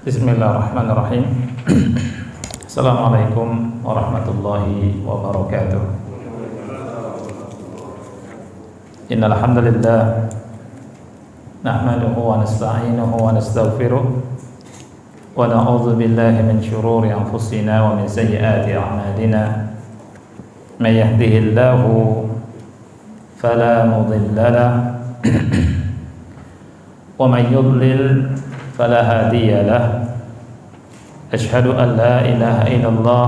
Bismillahirrahmanirrahim. Assalamualaikum warahmatullahi wabarakatuh. Innal hamdalillah nahmaduhu wa nasta'inuhu wa nastaghfiruh wa na'udzu billahi min shururi anfusina wa min sayyiati a'malina. May yahdihillahu fala mudilla lahu wa may yudlil فلا هادي له أشهد أن لا إله إلا الله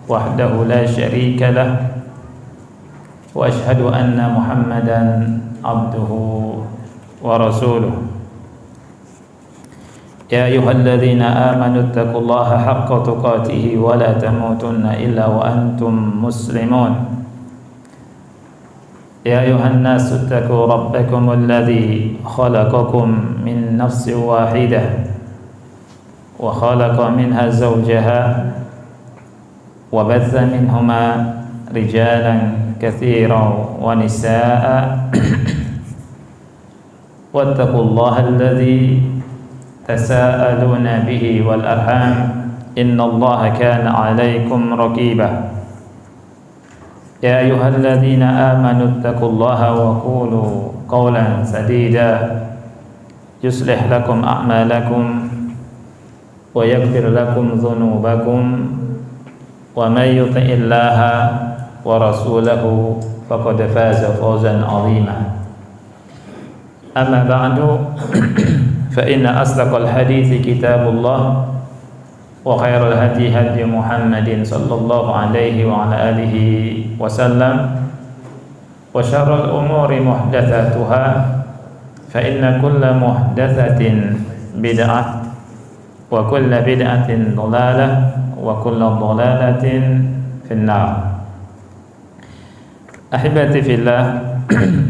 وحده لا شريك له وأشهد أن محمدا عبده ورسوله يا أيها الذين آمنوا اتقوا الله حق تقاته ولا تموتن إلا وأنتم مسلمون يا أيها الناس اتقوا ربكم الذي خلقكم من نفس واحدة وخلق منها زوجها وبث منهما رجالا كثيرا ونساء واتقوا الله الذي تساءلون به والأرحام إن الله كان عليكم رقيبا يا أيها الذين آمنوا اتقوا الله وقولوا قولا سديدا يصلح لكم أعمالكم ويغفر لكم ذنوبكم ومن يطع الله ورسوله فقد فاز فوزا عظيما أما بعد فإن أصدق الحديث كتاب الله وخير الهدي هدي محمد صلى الله عليه وعلى آله وسلم وشر الأمور محدثاتها فإن كل محدثة بدعة وكل بدعة ضلالة وكل ضلالة في النار. أحبتي في الله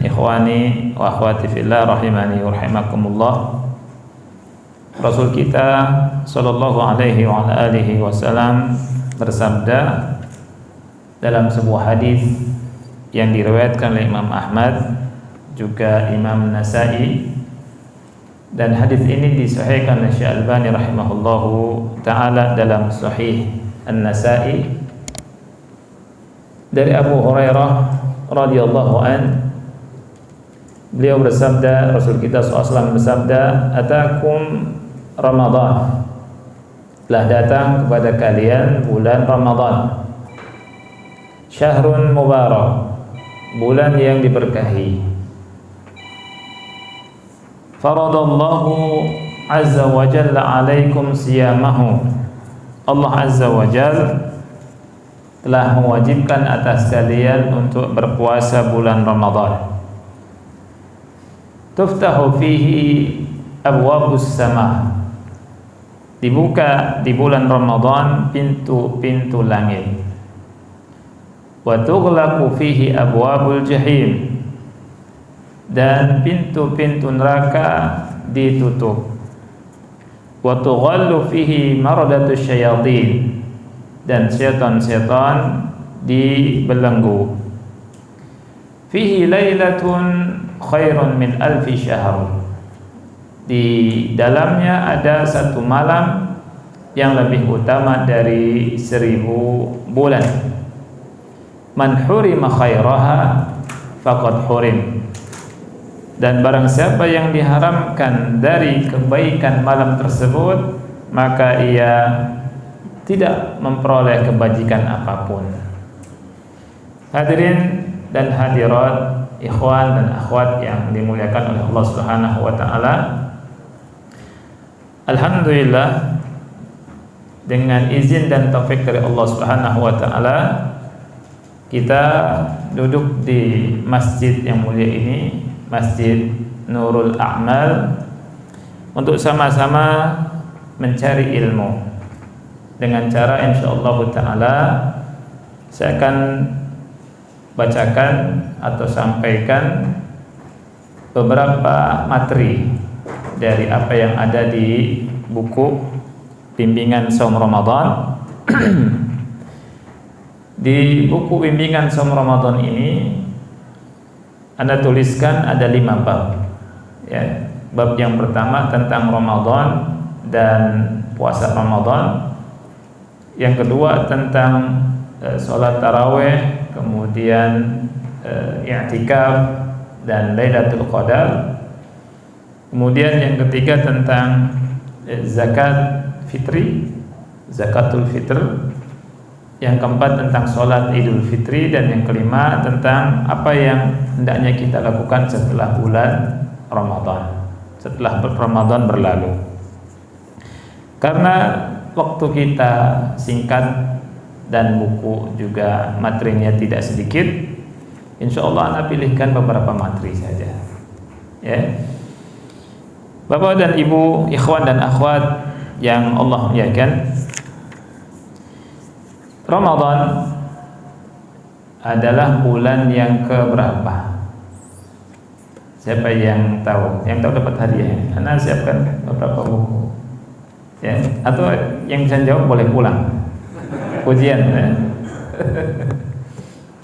إخواني وأخواتي في الله rahimani wa rahimakumullah. Rasul kita sallallahu alaihi wa alihi wasallam bersabda dalam sebuah hadis yang diriwayatkan oleh Imam Ahmad juga Imam Nasa'i, dan hadis ini disahihkan oleh Syekh Albani rahimahullahu taala dalam Sahih An-Nasa'i dari Abu Hurairah radhiyallahu an. Beliau bersabda, Rasul kita SAW bersabda, atakum Ramadan, telah datang kepada kalian bulan Ramadan, syahrun mubarak, bulan yang diberkahi. Faradallahu azza wa jalla alaikum siyamahu, Allah azza wa jalla telah mewajibkan atas kalian untuk berpuasa bulan Ramadan. Tuftahu fihi abwabus sama, dibuka di bulan Ramadan pintu-pintu langit. Wa tughlaqu fihi abwabul jahim, dan pintu-pintu neraka ditutup. Wa tughallu fihi maradatus syayatin, dan setan-setan dibelenggu. Fihi lailatun khairun min alfi syahr, di dalamnya ada satu malam yang lebih utama dari 1000 bulan. Man hurima khairaha faqad hurim, dan barang siapa yang diharamkan dari kebaikan malam tersebut, maka ia tidak memperoleh kebajikan apapun. Hadirin dan hadirat, ikhwan dan akhwat yang dimuliakan oleh Allah Subhanahu wa taala. Alhamdulillah, dengan izin dan taufik dari Allah Subhanahu wa taala, kita duduk di masjid yang mulia ini, Masjid Nurul A'mal, untuk sama-sama mencari ilmu dengan cara insyaallah taala saya akan bacakan atau sampaikan beberapa materi dari apa yang ada di buku bimbingan saum Ramadan. Di buku bimbingan saum Ramadan ini Anda tuliskan ada 5 bab. Ya, bab yang pertama tentang Ramadan dan puasa Ramadan. Yang kedua tentang sholat taraweh, kemudian i'tikaf dan Lailatul Qadar. Kemudian yang ketiga tentang zakat fitri, zakatul fitr. Yang keempat tentang sholat Idul Fitri, dan yang kelima tentang apa yang hendaknya kita lakukan setelah bulan Ramadan, setelah Ramadan berlalu. Karena waktu kita singkat dan buku juga materinya tidak sedikit, insya Allah Anda pilihkan beberapa materi saja, ya. Bapak dan Ibu, ikhwan dan akhwat yang Allah muliakan, Ramadan adalah bulan yang keberapa? Siapa yang tahu? Yang tahu dapat hadiah. Anda siapkan beberapa buku, ya. Atau yang bisa jawab boleh pulang. Ujian, ya.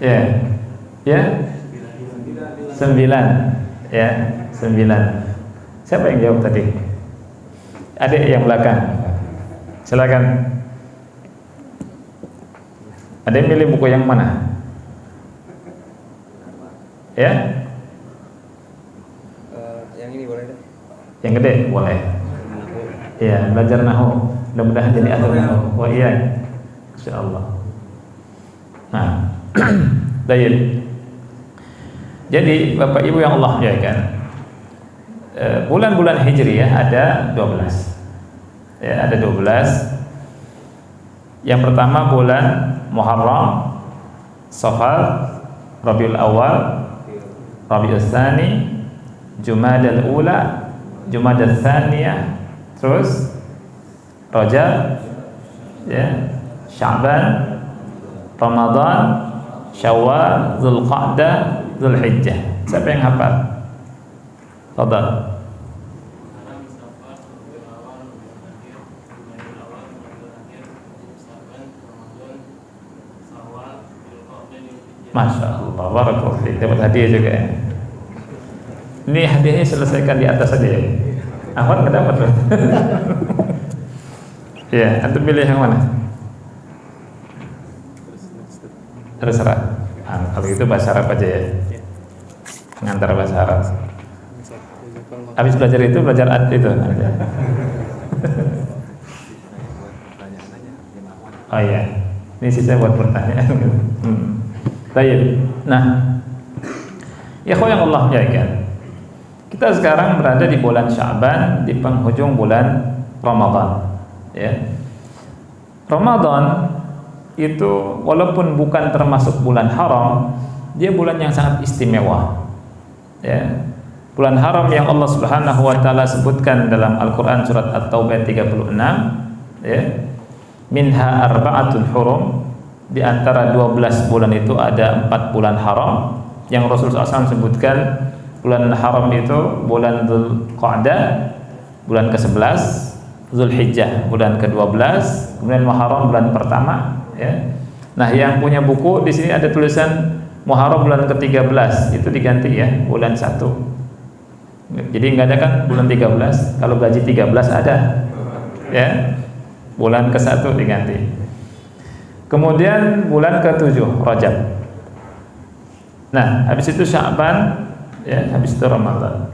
Ya, ya. 9, ya, 9. Siapa yang jawab tadi? Adik yang belakang. Silakan. Ada yang milih buku yang mana? Ya? Yang ini boleh deh. Yang gede boleh. Iya, belajar nahu. Mudah-mudahan jadi ahli nahu. Wah iya, insyaallah. Nah, baik. Jadi Bapak Ibu yang Allah muliakan, bulan-bulan Hijriyah ada 12. Ya, ada 12. Yang pertama bulan Muharram, Safar, Rabiul Awal, Rabiul Tsani, Jumadal Ula, Jumadal Tsaniyah, terus Rajab, ya, Sya'ban, Ramadan, Syawal, Dzulqa'dah, Dzulhijjah. Siapa yang hafal? Fadhal. Masya Allah, barakallahu fiik. Dapat hadiah juga ya. Ini hadiahnya selesaikan di atas saja ya. Ahmad nggak dapat loh. Ya, antum pilih yang mana? Terserah. Kalau itu bahasa Arab aja ya. Pengantar bahasa Arab. Habis belajar itu belajar itu. Oh iya, ini sisa buat pertanyaan. Baik. Nah, ya yang Allah muliakan, kita sekarang berada di bulan Sya'ban, di penghujung bulan Ramadan. Ya. Ramadan itu walaupun bukan termasuk bulan haram, dia bulan yang sangat istimewa. Ya. Bulan haram yang Allah Subhanahu wa taala sebutkan dalam Al-Qur'an surat At-Taubah 36, ya. Minha arba'atun hurum. Di antara 12 bulan itu ada 4 bulan haram yang Rasulullah SAW sebutkan. Bulan haram itu bulan Dzulqa'dah bulan ke-11, Dzulhijjah bulan ke-12, kemudian Muharram bulan pertama, ya. Nah, yang punya buku di sini ada tulisan Muharram bulan ke-13, itu diganti ya, bulan 1. Jadi enggak ada kan bulan 13, kalau gaji 13 ada. Ya. Bulan ke-1 diganti. Kemudian bulan ke-7 Rajab. Nah, habis itu Sya'ban, ya, habis itu Ramadan.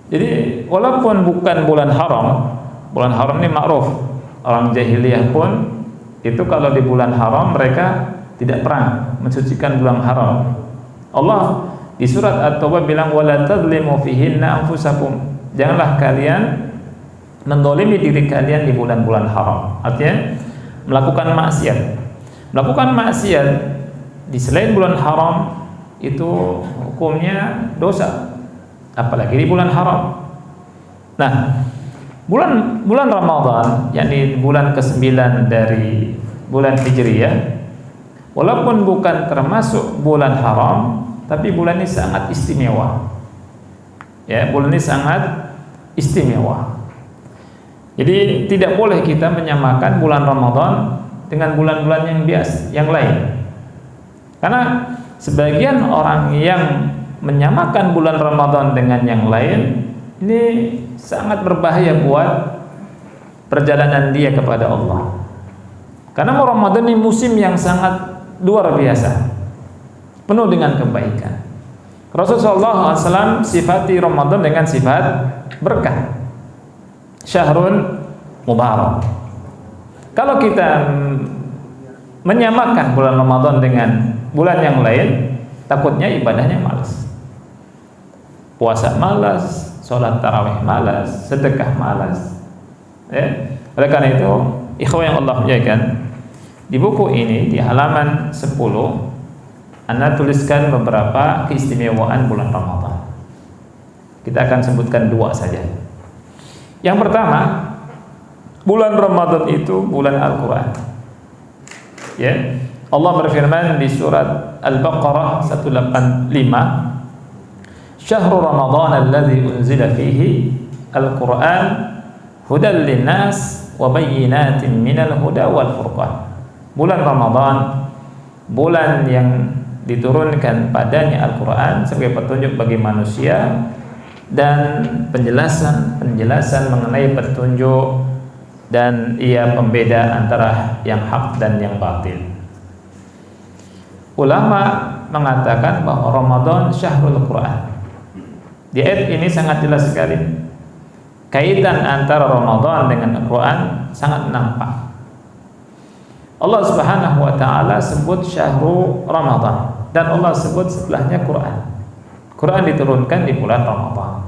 Jadi walaupun bukan bulan haram ini ma'ruf. Orang jahiliyah pun itu kalau di bulan haram mereka tidak perang, mensucikan bulan haram. Allah di surat At-Taubah bilang wala tadzlimu fihinna anfusakum. Janganlah kalian mendolimi diri kalian di bulan-bulan haram. Artinya melakukan maksiat. Melakukan maksiat di selain bulan haram itu hukumnya dosa, apalagi di bulan haram. Nah, bulan Ramadan, yakni bulan ke-9 dari bulan Hijriyah, walaupun bukan termasuk bulan haram, tapi bulan ini sangat istimewa. Ya, bulan ini sangat istimewa. Jadi tidak boleh kita menyamakan bulan Ramadan dengan bulan-bulan yang biasa, yang lain. Karena sebagian orang yang menyamakan bulan Ramadan dengan yang lain ini sangat berbahaya buat perjalanan dia kepada Allah. Karena Ramadan ini musim yang sangat luar biasa, penuh dengan kebaikan. Rasulullah SAW sifati Ramadan dengan sifat berkah, syahrun mubarak. Kalau kita menyamakan bulan Ramadan dengan bulan yang lain, takutnya ibadahnya malas, puasa malas, sholat tarawih malas, sedekah malas. Oleh karena itu, ikhwan yang Allah muliakan, di buku ini di halaman 10 Anda tuliskan beberapa keistimewaan bulan Ramadan. Kita akan sebutkan 2 saja. Yang pertama, bulan Ramadan itu bulan Al-Quran. Allah berfirman di surat Al-Baqarah 185, Syahrul Ramadan alladzi unzila fihi Al-Quran hudan linnas wa bayyinatin minal huda wal furqan. Bulan Ramadan, bulan yang diturunkan padanya Al-Quran sebagai petunjuk bagi manusia dan penjelasan mengenai petunjuk, dan ia pembeda antara yang hak dan yang batil. Ulama mengatakan bahwa Ramadan syahrul Quran. Di ayat ini sangat jelas sekali kaitan antara Ramadan dengan Al-Quran sangat nampak. Allah Subhanahu wa taala sebut syahrul Ramadan dan Allah sebut sebelahnya Quran. Quran diturunkan di bulan Ramadan.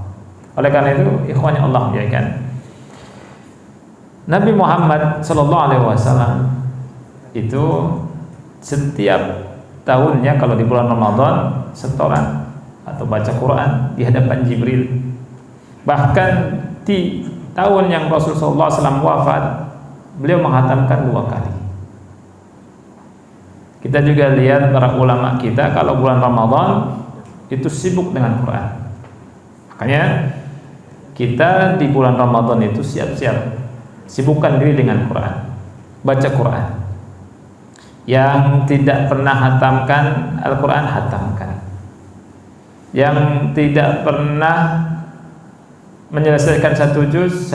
Oleh karena itu, ikhwan yang Allah muliakan, Nabi Muhammad sallallahu alaihi wasallam itu setiap tahunnya kalau di bulan Ramadan setoran atau baca Quran di hadapan Jibril. Bahkan di tahun yang Rasulullah SAW wafat, beliau menghatamkan 2 kali. Kita juga lihat para ulama kita kalau bulan Ramadan itu sibuk dengan Quran. Makanya kita di bulan Ramadan itu siap-siap sibukkan diri dengan Quran, baca Quran. Yang tidak pernah hatamkan Al-Quran, hatamkan. Yang tidak pernah menyelesaikan 1 juz,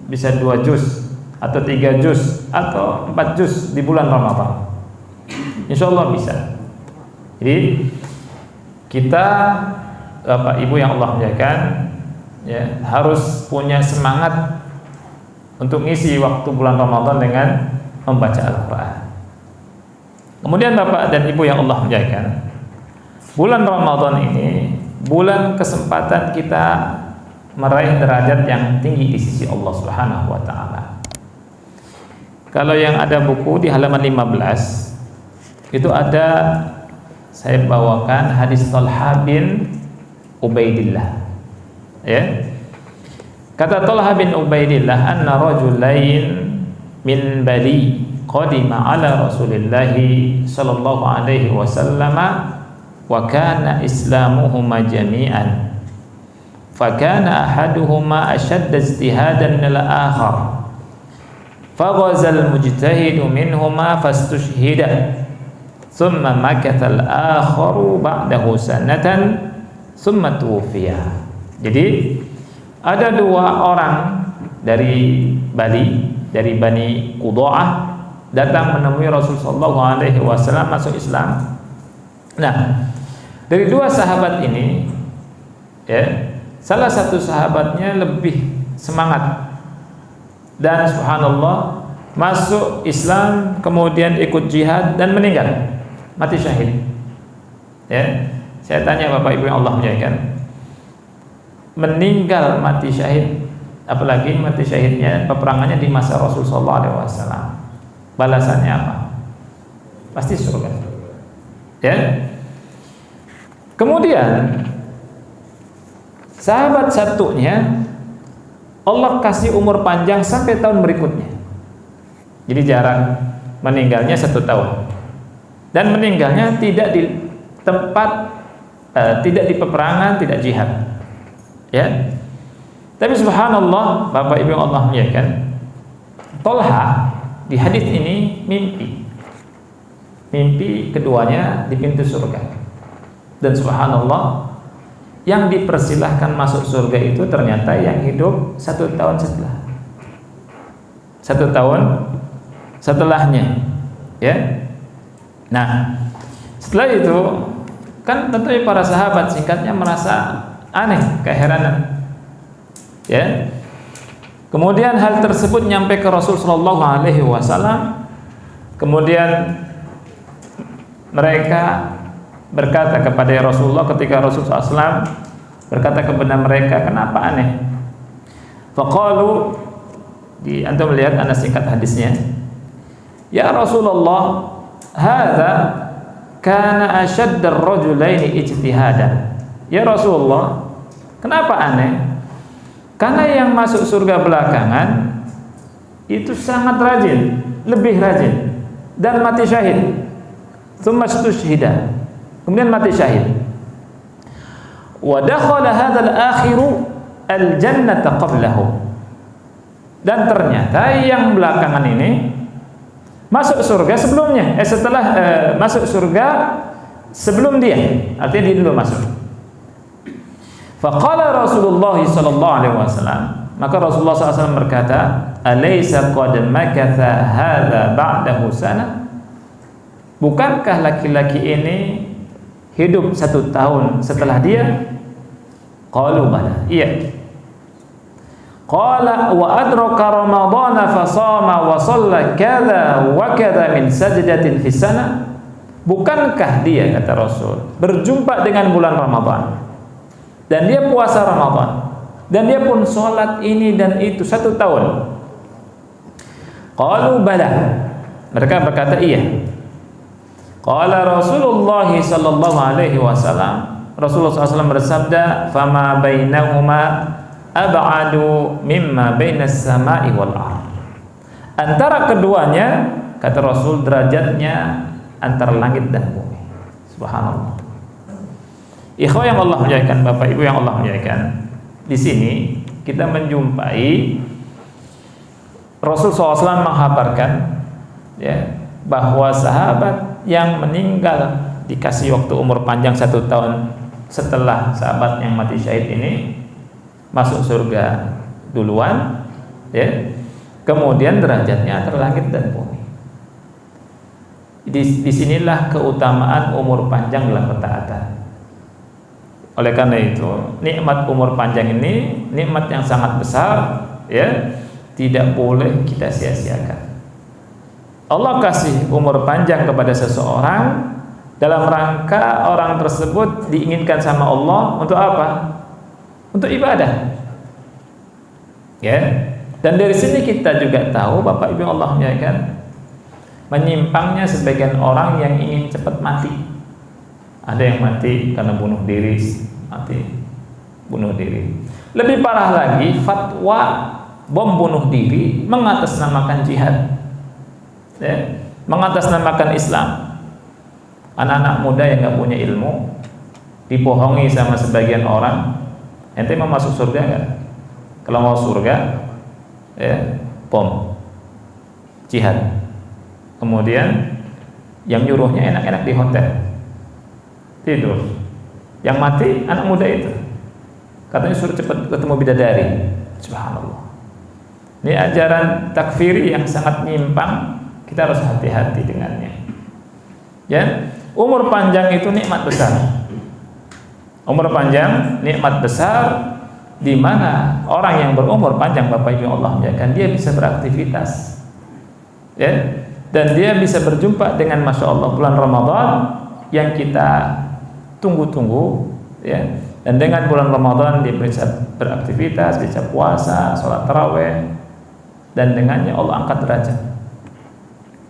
bisa 2 juz atau 3 juz atau 4 juz di bulan Ramadan, insya Allah bisa. Jadi kita, Bapak Ibu yang Allah muliakan, harus punya semangat untuk ngisi waktu bulan Ramadan dengan membaca Al-Quran. Kemudian Bapak dan Ibu yang Allah muliakan, bulan Ramadan ini bulan kesempatan kita meraih derajat yang tinggi di sisi Allah Subhanahu wa taala. Kalau yang ada buku di halaman 15 itu ada, saya bawakan hadis Talha bin Ubaidillah. Kata Talha bin Ubaidillah, anna rajulain min Bali qadima ala Rasulillah sallallahu alaihi wasallam wa kana islamuhuma jami'an fa kana ahaduhuma ashadda ijtihadan min al-akhar faghaza al-mujtahidu minhuma fastushhida thumma makatha al-akharu ba'dahu sanatan thumma tuwfiya. Jadi ada 2 orang dari Bali, dari Bani Qudaah, datang menemui Rasulullah SAW masuk Islam. Nah, dari 2 sahabat ini, salah satu sahabatnya lebih semangat dan subhanallah masuk Islam, kemudian ikut jihad dan meninggal, mati syahid. Saya tanya Bapak Ibu yang Allah muliakan, meninggal mati syahid, apalagi mati syahidnya peperangannya di masa Rasulullah SAW, balasannya apa? Pasti surga. Kemudian sahabat satunya Allah kasih umur panjang sampai tahun berikutnya. Jadi jarang, meninggalnya 1 tahun, dan meninggalnya tidak di tempat, tidak di peperangan, tidak jihad. Tapi subhanallah, Bapak Ibu yang Allah muliakan, Talha di hadis ini mimpi keduanya di pintu surga. Dan subhanallah, yang dipersilahkan masuk surga itu ternyata yang hidup 1 tahun setelah. 1 tahun setelahnya, ya. Nah, setelah itu kan tentunya para sahabat singkatnya merasa aneh, keheranan, ya. Kemudian hal tersebut nyampe ke Rasul sallallahu alaihi wasallam. Kemudian mereka berkata kepada Rasulullah, ketika Rasul SAW berkata kepada mereka, kenapa aneh? Faqalu, antum melihat anak singkat hadisnya, ya Rasulullah, hadza kana ashaddar rajulaini ijtihadan. Ya Rasulullah, kenapa aneh? Karena yang masuk surga belakangan itu sangat rajin, lebih rajin, dan mati syahid. Tsumma istushhida, kemudian mati syahid. Wa dakhala hadzal akhiru al-jannata qablahu. Dan ternyata yang belakangan ini masuk surga sebelumnya, setelah masuk surga sebelum dia, artinya dia dulu masuk. Faqala Rasulullah sallallahu alaihi wasallam, maka Rasulullah SAW berkata, alaysa qad makatha hadza ba'dahu sana? Bukankah laki-laki ini hidup 1 tahun setelah dia? Qalu bala, iya. Qala wa adraka ramadhana fa shama wa shalla kadza wa kadza min sajdatin fi sana. Bukankah dia, kata Rasul, berjumpa dengan bulan Ramadan dan dia puasa Ramadan dan dia pun sholat ini dan itu 1 tahun? Qalu bala, mereka berkata iya. Qala Rasulullah sallallahu alaihi wasallam, Rasulullah SAW bersabda, fama bainahuma ab'adu mimma bainas sama'i wal ardh. Antara keduanya, kata Rasul, derajatnya antara langit dan bumi. Subhanallah. Ikhwah yang Allah muliakan, Bapak Ibu yang Allah muliakan, di sini kita menjumpai Rasul SAW menghabarkan, ya, bahwa sahabat yang meninggal dikasih waktu umur panjang 1 tahun setelah sahabat yang mati syahid ini masuk surga duluan, ya. Kemudian derajatnya antara langit dan bumi. Disinilah keutamaan umur panjang dalam ketaatan. Oleh karena itu, nikmat umur panjang ini nikmat yang sangat besar, ya, tidak boleh kita sia-siakan. Allah kasih umur panjang kepada seseorang dalam rangka orang tersebut diinginkan sama Allah untuk apa? Untuk ibadah, ya. Dan dari sini kita juga tahu, Bapak Ibu yang Allah muliakan, menyimpangnya sebagian orang yang ingin cepat mati. Ada yang mati karena bunuh diri, bunuh diri. Lebih parah lagi, fatwa bom bunuh diri mengatasnamakan jihad, ya, mengatasnamakan Islam. Anak-anak muda yang nggak punya ilmu dibohongi sama sebagian orang, ente mau masuk surga nggak? Kalau mau surga, ya, bom, jihad. Kemudian yang nyuruhnya enak-enak di hotel, tidur. Yang mati anak muda itu, katanya suruh cepat ketemu bidadari. Subhanallah. Ini ajaran takfiri yang sangat nyimpang. Kita harus hati-hati dengannya, ya. Umur panjang itu nikmat besar. Umur panjang nikmat besar, di mana orang yang berumur panjang, Bapak Ibu Allah muliakan, dia bisa beraktivitas, ya, dan dia bisa berjumpa dengan, Masya Allah, bulan Ramadan yang kita tunggu-tunggu, ya. Dan dengan bulan Ramadan dia bisa beraktivitas, bisa puasa, sholat tarawih, dan dengannya Allah angkat derajat.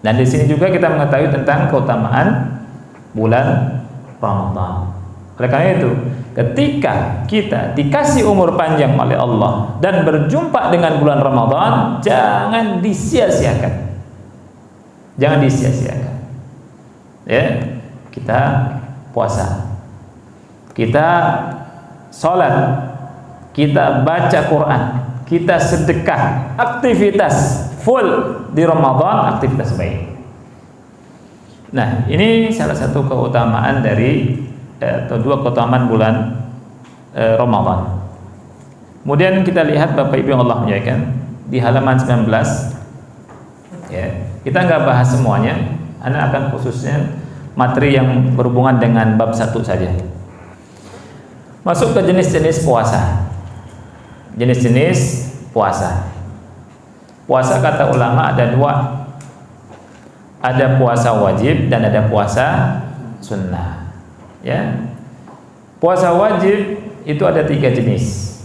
Dan di sini juga kita mengetahui tentang keutamaan bulan Ramadan. Oleh karena itu, ketika kita dikasih umur panjang oleh Allah dan berjumpa dengan bulan Ramadan, jangan disia-siakan. Jangan disia-siakan. Ya, kita puasa, kita sholat, kita baca Quran, kita sedekah, aktivitas full di Ramadan, aktivitas baik. Nah, ini salah satu keutamaan dari atau 2 keutamaan bulan Ramadan. Kemudian kita lihat, Bapak Ibu yang Allah muliakan, di halaman 19 Ya, kita nggak bahas semuanya. Ana akan khususnya materi yang berhubungan dengan bab 1 saja. Masuk ke jenis-jenis puasa. Jenis-jenis puasa. Puasa kata ulama ada 2. Ada puasa wajib dan ada puasa sunnah. Ya. Puasa wajib itu ada 3 jenis.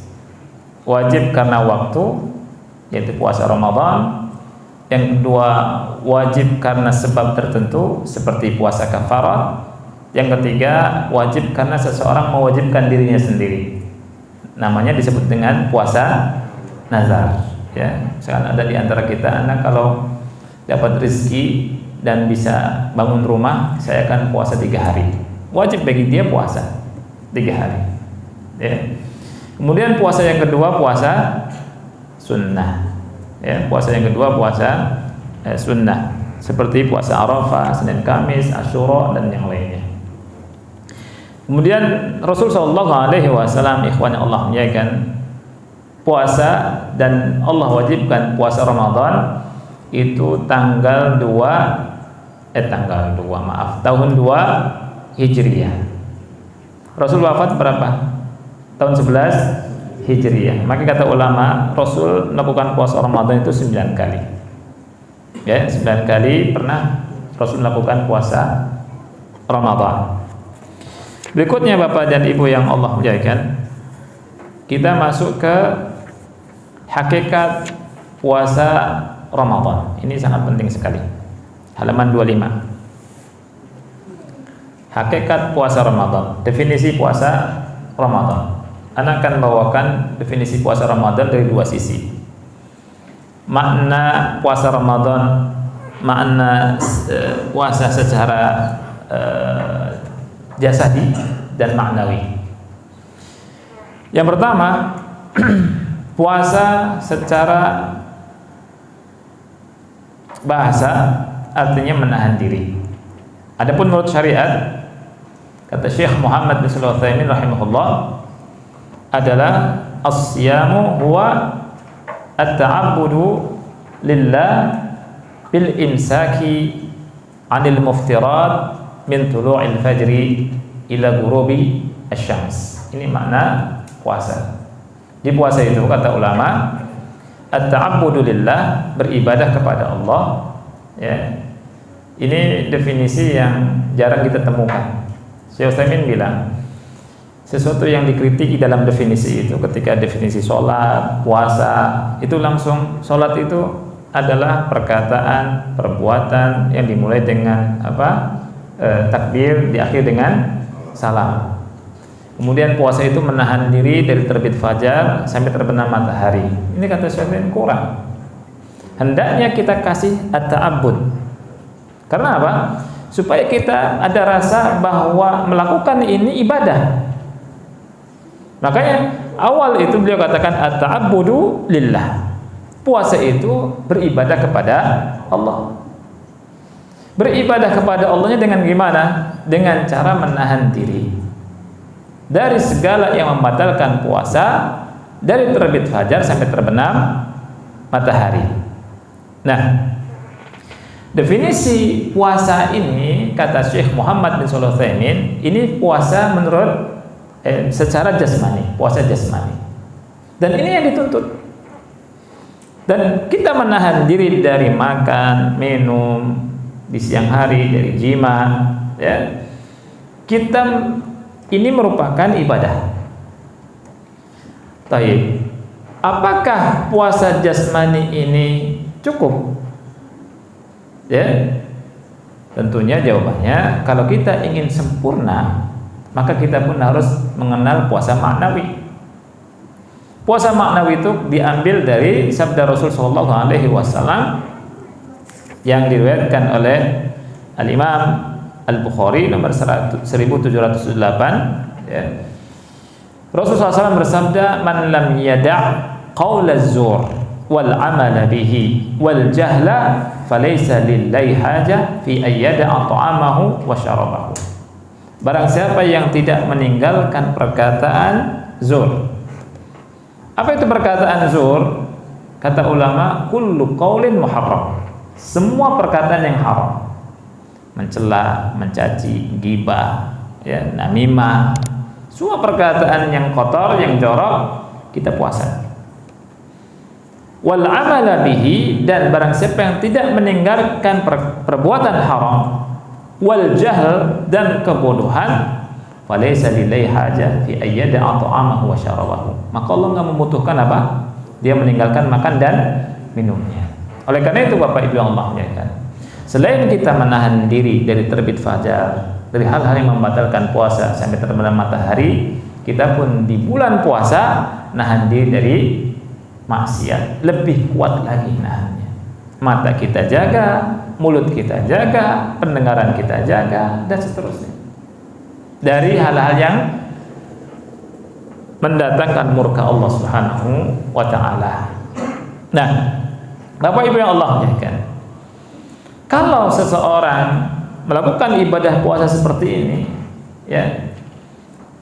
Wajib karena waktu, yaitu puasa Ramadan. Yang kedua, wajib karena sebab tertentu seperti puasa kafarat. Yang ketiga, wajib karena seseorang mewajibkan dirinya sendiri. Namanya disebut dengan puasa nazar. Ya, misalkan ada di antara kita, anak kalau dapat rezeki dan bisa bangun rumah, saya akan puasa 3 hari. Wajib bagi dia puasa 3 hari. Ya. Kemudian puasa yang kedua puasa sunnah. Ya, puasa yang kedua puasa sunnah seperti puasa Arafah, Senin Kamis, Asyura dan yang lainnya. Kemudian Rasul sallallahu alaihi wasallam, ikhwan Allah muliakan, puasa dan Allah wajibkan puasa Ramadan itu tahun 2 Hijriah. Rasul wafat berapa? Tahun 11 Hijriah. Maka kata ulama, Rasul melakukan puasa Ramadan itu 9 kali. Ya, 9 kali pernah Rasul melakukan puasa Ramadan. Berikutnya Bapak dan Ibu yang Allah muliakan, kita masuk ke hakikat puasa Ramadan. Ini sangat penting sekali. Halaman 25. Hakikat puasa Ramadan. Definisi puasa Ramadan. Anak akan bawakan definisi puasa Ramadan dari 2 sisi. Makna puasa Ramadan, makna puasa secara jasadi dan maknawi. Yang pertama, puasa secara bahasa artinya menahan diri. Adapun menurut syariat, kata Syekh Muhammad bin Shalih Al-Utsaimin rahimahullah, adalah as-siyamu huwa at-ta'abbudu lillah bil imsaki 'anil muftirat min tulu'il fajri ila ghurubi asy-syams. Ini makna puasa. Di puasa itu kata ulama, at-ta'abbudu lillah, beribadah kepada Allah. Ya. Ini definisi yang jarang kita temukan. Syekh Utsaimin bilang, sesuatu yang dikritiki dalam definisi itu, ketika definisi sholat, puasa, itu langsung sholat itu adalah perkataan, perbuatan yang dimulai dengan takbir, diakhiri dengan salam. Kemudian puasa itu menahan diri dari terbit fajar sampai terbenam matahari. Ini kata Syekh kurang. Hendaknya kita kasih at-ta'abbud. Karena apa? Supaya kita ada rasa bahwa melakukan ini ibadah. Makanya awal itu beliau katakan at-ta'abbudu lillah. Puasa itu beribadah kepada Allah. Beribadah kepada Allahnya dengan gimana? Dengan cara menahan diri dari segala yang membatalkan puasa, dari terbit fajar sampai terbenam matahari. Nah, definisi puasa ini kata Syekh Muhammad bin Shalih Al-Utsaimin, ini puasa menurut secara jasmani, puasa jasmani. Dan ini yang dituntut. Dan kita menahan diri dari makan, minum di siang hari, dari jima, ya. Kita ini merupakan ibadah. Taib. Apakah puasa jasmani ini cukup? Ya. Tentunya jawabannya, kalau kita ingin sempurna, maka kita pun harus mengenal puasa maknawi. Puasa maknawi itu diambil dari sabda Rasul sallallahu alaihi wasallam yang diriwayatkan oleh Al-Imam Al-Bukhari nomor 1708, ya. Rasulullah SAW bersabda, "Man lam yada' qaula az-zur wal 'amala bihi wal jahla falaysa lillahi haja fi ayyada'a ta'amahu wa syarabahu." Barang siapa yang tidak meninggalkan perkataan zur. Apa itu perkataan zur? Kata ulama, kullu qaulin muharram. semua perkataan yang haram, mencela, mencaci, ghibah, ya, namimah, semua perkataan yang kotor, yang jorok, kita puasa. Wal amala bihi, dan barang siapa yang tidak meninggalkan perbuatan haram, wal jahl, dan kebodohan, falaysa lillahi hajah fi ayyada'a ta'amahu wa syarabahu, maka Allah enggak membutuhkan apa? Dia meninggalkan makan dan minumnya. Oleh karena itu Bapak Ibu yang Allah muliakan, selain kita menahan diri dari terbit fajar, dari hal-hal yang membatalkan puasa sampai terbenam matahari, kita pun di bulan puasa nahan diri dari maksiat, lebih kuat lagi nahannya. Mata kita jaga, mulut kita jaga, pendengaran kita jaga, dan seterusnya, dari hal-hal yang mendatangkan murka Allah Subhanahu wa ta'ala. Nah, Bapak Ibu yang Allah muliakan, kalau seseorang melakukan ibadah puasa seperti ini, ya,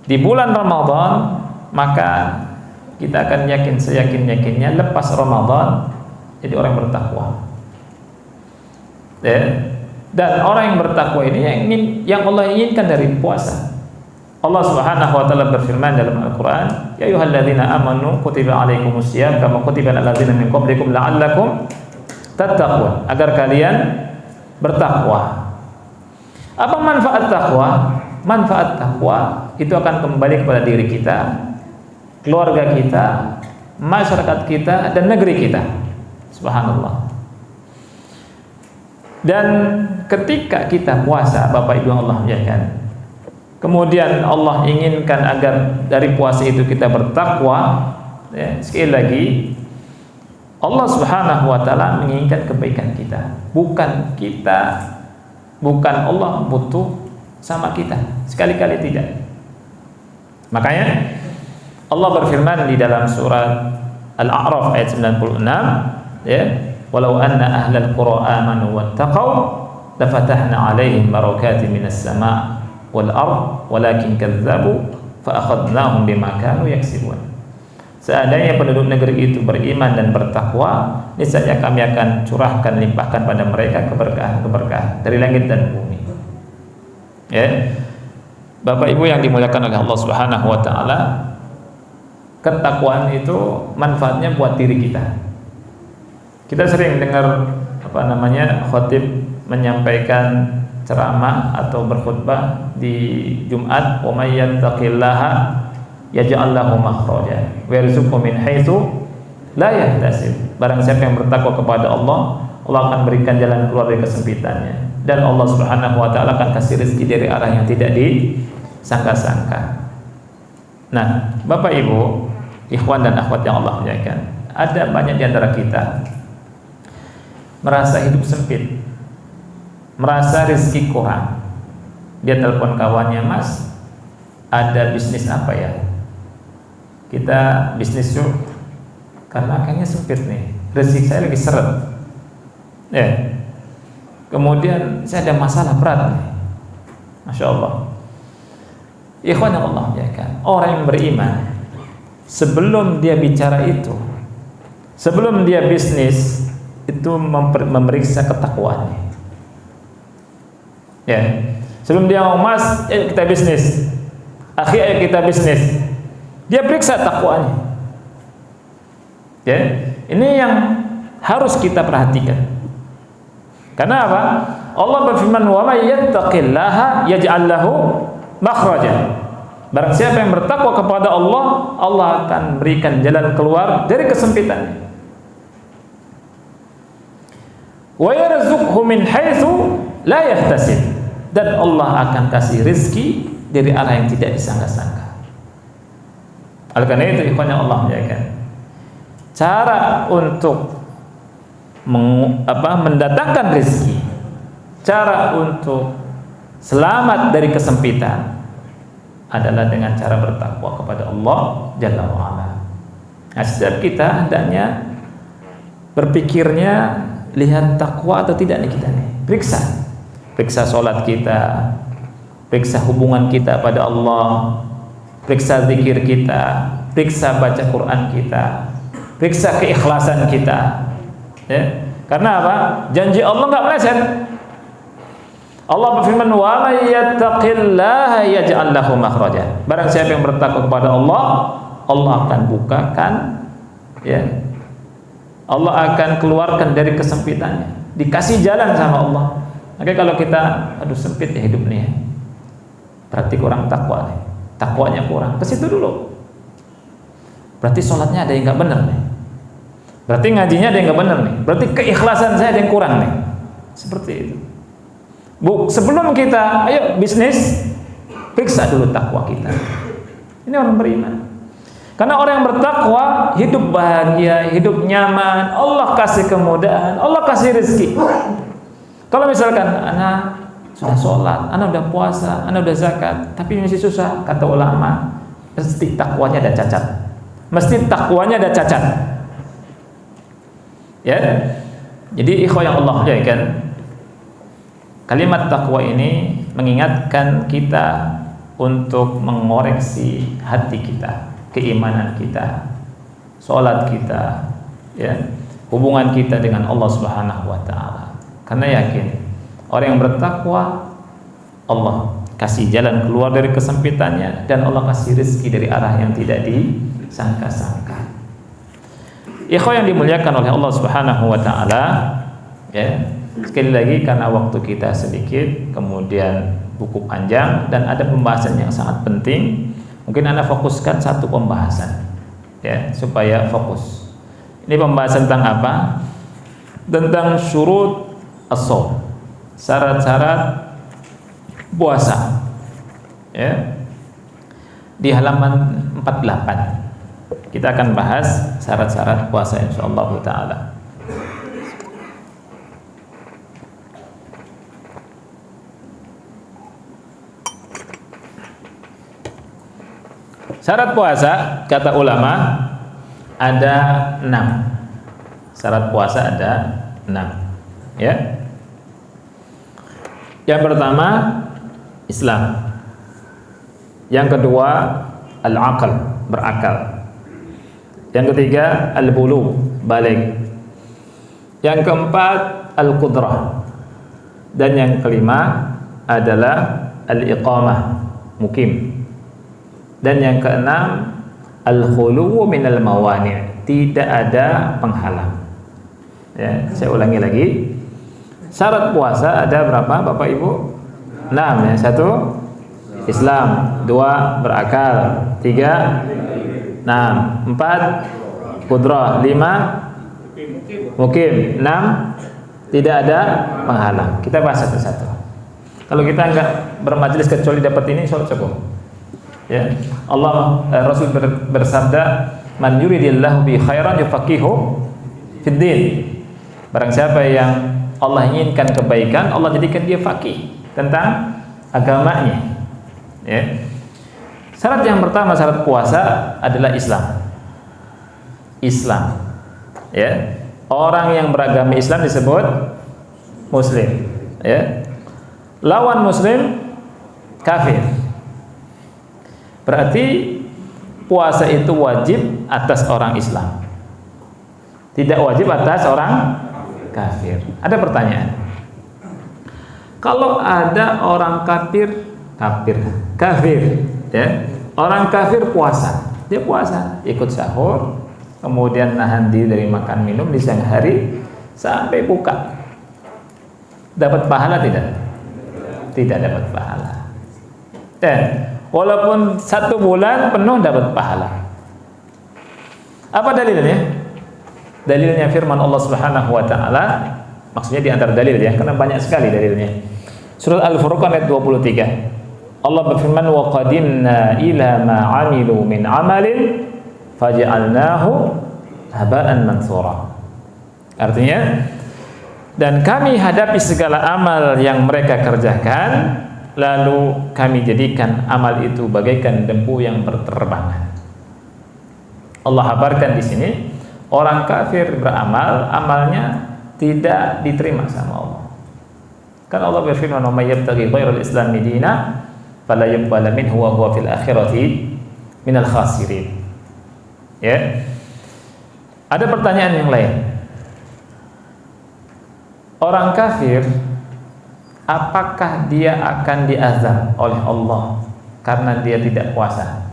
di bulan Ramadan, maka kita akan yakin seyakin-yakinnya lepas Ramadan jadi orang bertakwa. Ya. Dan orang yang bertakwa ini yang Allah inginkan dari puasa. Allah Subhanahu wa taala berfirman dalam Al-Qur'an, "Ya ayyuhalladzina amanu kutiba alaikumusiyam kama kutiba alal ladzina min qablikum la'allakum tattaqun," agar kalian bertakwa. Apa manfaat takwa? Manfaat takwa itu akan kembali kepada diri kita, keluarga kita, masyarakat kita, dan negeri kita. Subhanallah. Dan ketika kita puasa, Bapak Ibu Allah muliakan, kemudian Allah inginkan agar dari puasa itu kita bertakwa, ya, sekali lagi Allah Subhanahu wa taala menginginkan kebaikan kita, bukan Allah butuh sama kita, sekali-kali tidak. Makanya Allah berfirman di dalam surat Al-A'raf ayat 96, ya, walau anna ahlal qura amanu wattaqau lafatahna 'alaihim barakatin minas sama' wal ard walakin kadzdzabu fa akhadnahum bima kanu yaksibun. Seandainya penduduk negeri itu beriman dan bertakwa, niscaya kami akan curahkan, limpahkan pada mereka keberkahan dari langit dan bumi. Ya. Bapak Ibu yang dimuliakan oleh Allah Subhanahu wa taala, ketakwaan itu manfaatnya buat diri kita. Kita sering dengar khatib menyampaikan ceramah atau berkhutbah di Jumat, "Wa may yattaqillaha yaj'al lahu makhraja wa yarzuqhu min haitsu la yahtasib." Barang siapa yang bertakwa kepada Allah, Allah akan berikan jalan keluar dari kesempitannya, dan Allah Subhanahu wa taala akan kasih rezeki dari arah yang tidak disangka-sangka. Nah, Bapak Ibu, ikhwan dan akhwat yang Allah muliakan, ada banyak di antara kita merasa hidup sempit, merasa rezeki kurang. Dia telepon kawannya, "Mas, ada bisnis apa ya?" Kita bisnis yuk, karena kayaknya sempit nih, rezeki saya lagi seret. Ya. Kemudian saya ada masalah berat nih. Masya Allah. Ikhwan yang Allah muliakan, orang yang beriman, sebelum dia bicara itu, sebelum dia bisnis, itu memeriksa ketakwaannya. Ya. Sebelum dia ngomong, "Mas, ayo kita bisnis. Akhi, ayo kita bisnis." Dia periksa takwanya. Ya. Ini yang harus kita perhatikan. Karena apa? Allah berfirman, "Wa may yattaqillaha yaj'al lahu makhraja." Barang siapa yang bertakwa kepada Allah, Allah akan berikan jalan keluar dari kesempitan. Wa yarzuqhu min haitsu la yahtasib, dan Allah akan kasih rezeki dari arah yang tidak disangka-sangka. Oleh karena itu, ikhwan yang Allah muliakan, cara untuk mendatangkan rezeki, cara untuk selamat dari kesempitan adalah dengan cara bertakwa kepada Allah Jalla wa'ala. Nah, setiap kita hendaknya berpikirnya, lihat takwa atau tidak nih kita nih. Periksa sholat kita, periksa hubungan kita pada Allah, periksa zikir kita, periksa baca Quran kita, periksa keikhlasan kita. Ya. Karena apa? Janji Allah nggak meleset. Allah berfirman, "Wa may yattaqillaha yaj'al lahu makhraja." Barang siapa yang bertakwa kepada Allah, Allah akan bukakan, ya. Allah akan keluarkan dari kesempitannya. Dikasih jalan sama Allah. Oke, kalau kita aduh sempit ya hidup nih, berarti kurang takwa nih. Takwanya kurang. Ke situ dulu. Berarti sholatnya ada yang nggak benar nih. Berarti ngajinya ada yang nggak benar nih. Berarti keikhlasan saya ada yang kurang nih. Seperti itu. Bu, sebelum kita ayo bisnis, periksa dulu takwa kita. Ini orang beriman. Karena orang yang bertakwa hidup bahagia, hidup nyaman, Allah kasih kemudahan, Allah kasih rezeki. Kalau misalkan anak sudah sholat, anak udah puasa, anak udah zakat, tapi masih susah, kata ulama, mesti takwanya ada cacat. Mesti takwanya ada cacat. Ya. Jadi ikhwah yang Allah muliakan, kalimat takwa ini mengingatkan kita untuk mengoreksi hati kita, keimanan kita, sholat kita, ya, hubungan kita dengan Allah Subhanahu wa taala. Karena yakin orang yang bertakwa, Allah kasih jalan keluar dari kesempitannya dan Allah kasih rezeki dari arah yang tidak disangka-sangka. Ikhwan yang dimuliakan oleh Allah Subhanahu wa taala, ya. Sekali lagi karena waktu kita sedikit, kemudian buku panjang dan ada pembahasan yang sangat penting, mungkin Anda fokuskan satu pembahasan, ya, supaya fokus. Ini pembahasan tentang apa? Tentang syurut as-shaum, syarat-syarat puasa, ya. Di halaman 48 kita akan bahas syarat-syarat puasa insyaallah taala. Syarat puasa, kata ulama, ada 6. Syarat puasa ada 6, ya. Yang pertama, Islam. Yang kedua, al-aql, berakal. Yang ketiga, al-bulugh, balik. Yang keempat, al-qudrah. Dan yang kelima adalah al-iqamah, mukim. Dan yang keenam, al-khuluwu minal mawani', tidak ada penghalang. Ya, saya ulangi lagi. Syarat puasa ada berapa Bapak Ibu? 6, ya. 1, Islam. 2, berakal. 3, 6. 4, qudrah. 5, mukim. 6, tidak ada penghalang. Kita bahas satu-satu. Kalau kita enggak bermajelis kecuali dapat ini, insya Allah cukup. Ya, Rasul bersabda, "Man yuridillahu bi khairan yufaqihu fid din." Barang siapa yang Allah inginkan kebaikan, Allah jadikan dia faqih tentang agamanya. Ya. Syarat yang pertama, syarat puasa adalah Islam. Islam. Ya. Orang yang beragama Islam disebut muslim. Ya. Lawan muslim kafir. Berarti puasa itu wajib atas orang Islam, tidak wajib atas orang kafir. Ada pertanyaan, kalau ada orang kafir, ya, orang kafir puasa, dia puasa, ikut sahur, kemudian nahan diri dari makan minum di siang hari sampai buka, dapat pahala tidak? Tidak dapat pahala. Dan walaupun 1 bulan penuh dapat pahala. Apa dalilnya? Dalilnya firman Allah Subhanahu wa taala. Maksudnya di antara dalil, ya, karena banyak sekali dalilnya. Surat Al-Furqan ayat 23. Allah berfirman, "Wa qadimna ila ma 'amilu min 'amalin faj'alnahu haba'an mansura." Artinya, dan kami hadapi segala amal yang mereka kerjakan, lalu kami jadikan amal itu bagaikan debu yang berterbangan. Allah habarkan di sini, orang kafir beramal, amalnya tidak diterima sama Allah. Kan Allah berfirman, "Wa may yabtaghi ghairal islami dinan fala yuqbal minhu wa huwa fil akhirati minal khasirin." Ya. Ada pertanyaan yang lain. orang kafir, apakah dia akan diazab oleh Allah karena dia tidak puasa?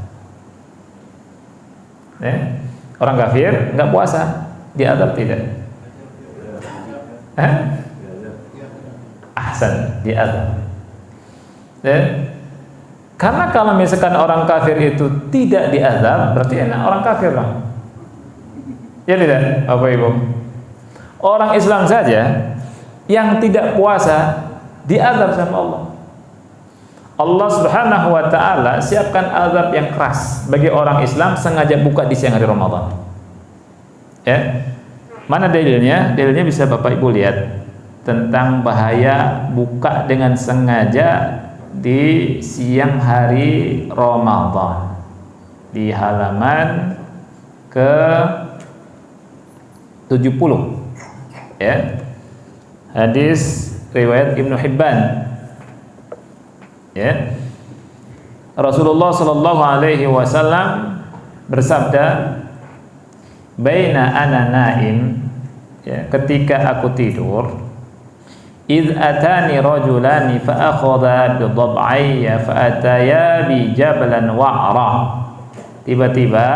Orang kafir nggak puasa, diazab tidak? Ahsan, diazab. Karena kalau misalkan orang kafir itu tidak diazab, berarti enak orang kafir lah. Ya tidak, Bapak Ibu? Orang Islam saja yang tidak puasa diazab sama Allah. Allah Subhanahu wa taala siapkan azab yang keras bagi orang Islam sengaja buka di siang hari Ramadan. Ya. Mana dalilnya? Dalilnya bisa Bapak Ibu lihat tentang bahaya buka dengan sengaja di siang hari Ramadan. Di halaman ke 70. Ya. Hadis riwayat Ibnu Hibban. Ya. Rasulullah sallallahu alaihi wasallam bersabda, "Baina ana naim," ya, ketika aku tidur, "id atani rajulani fa akhadha bi dhab'ayya fa ataya bi jabalan wa'ra." Tiba-tiba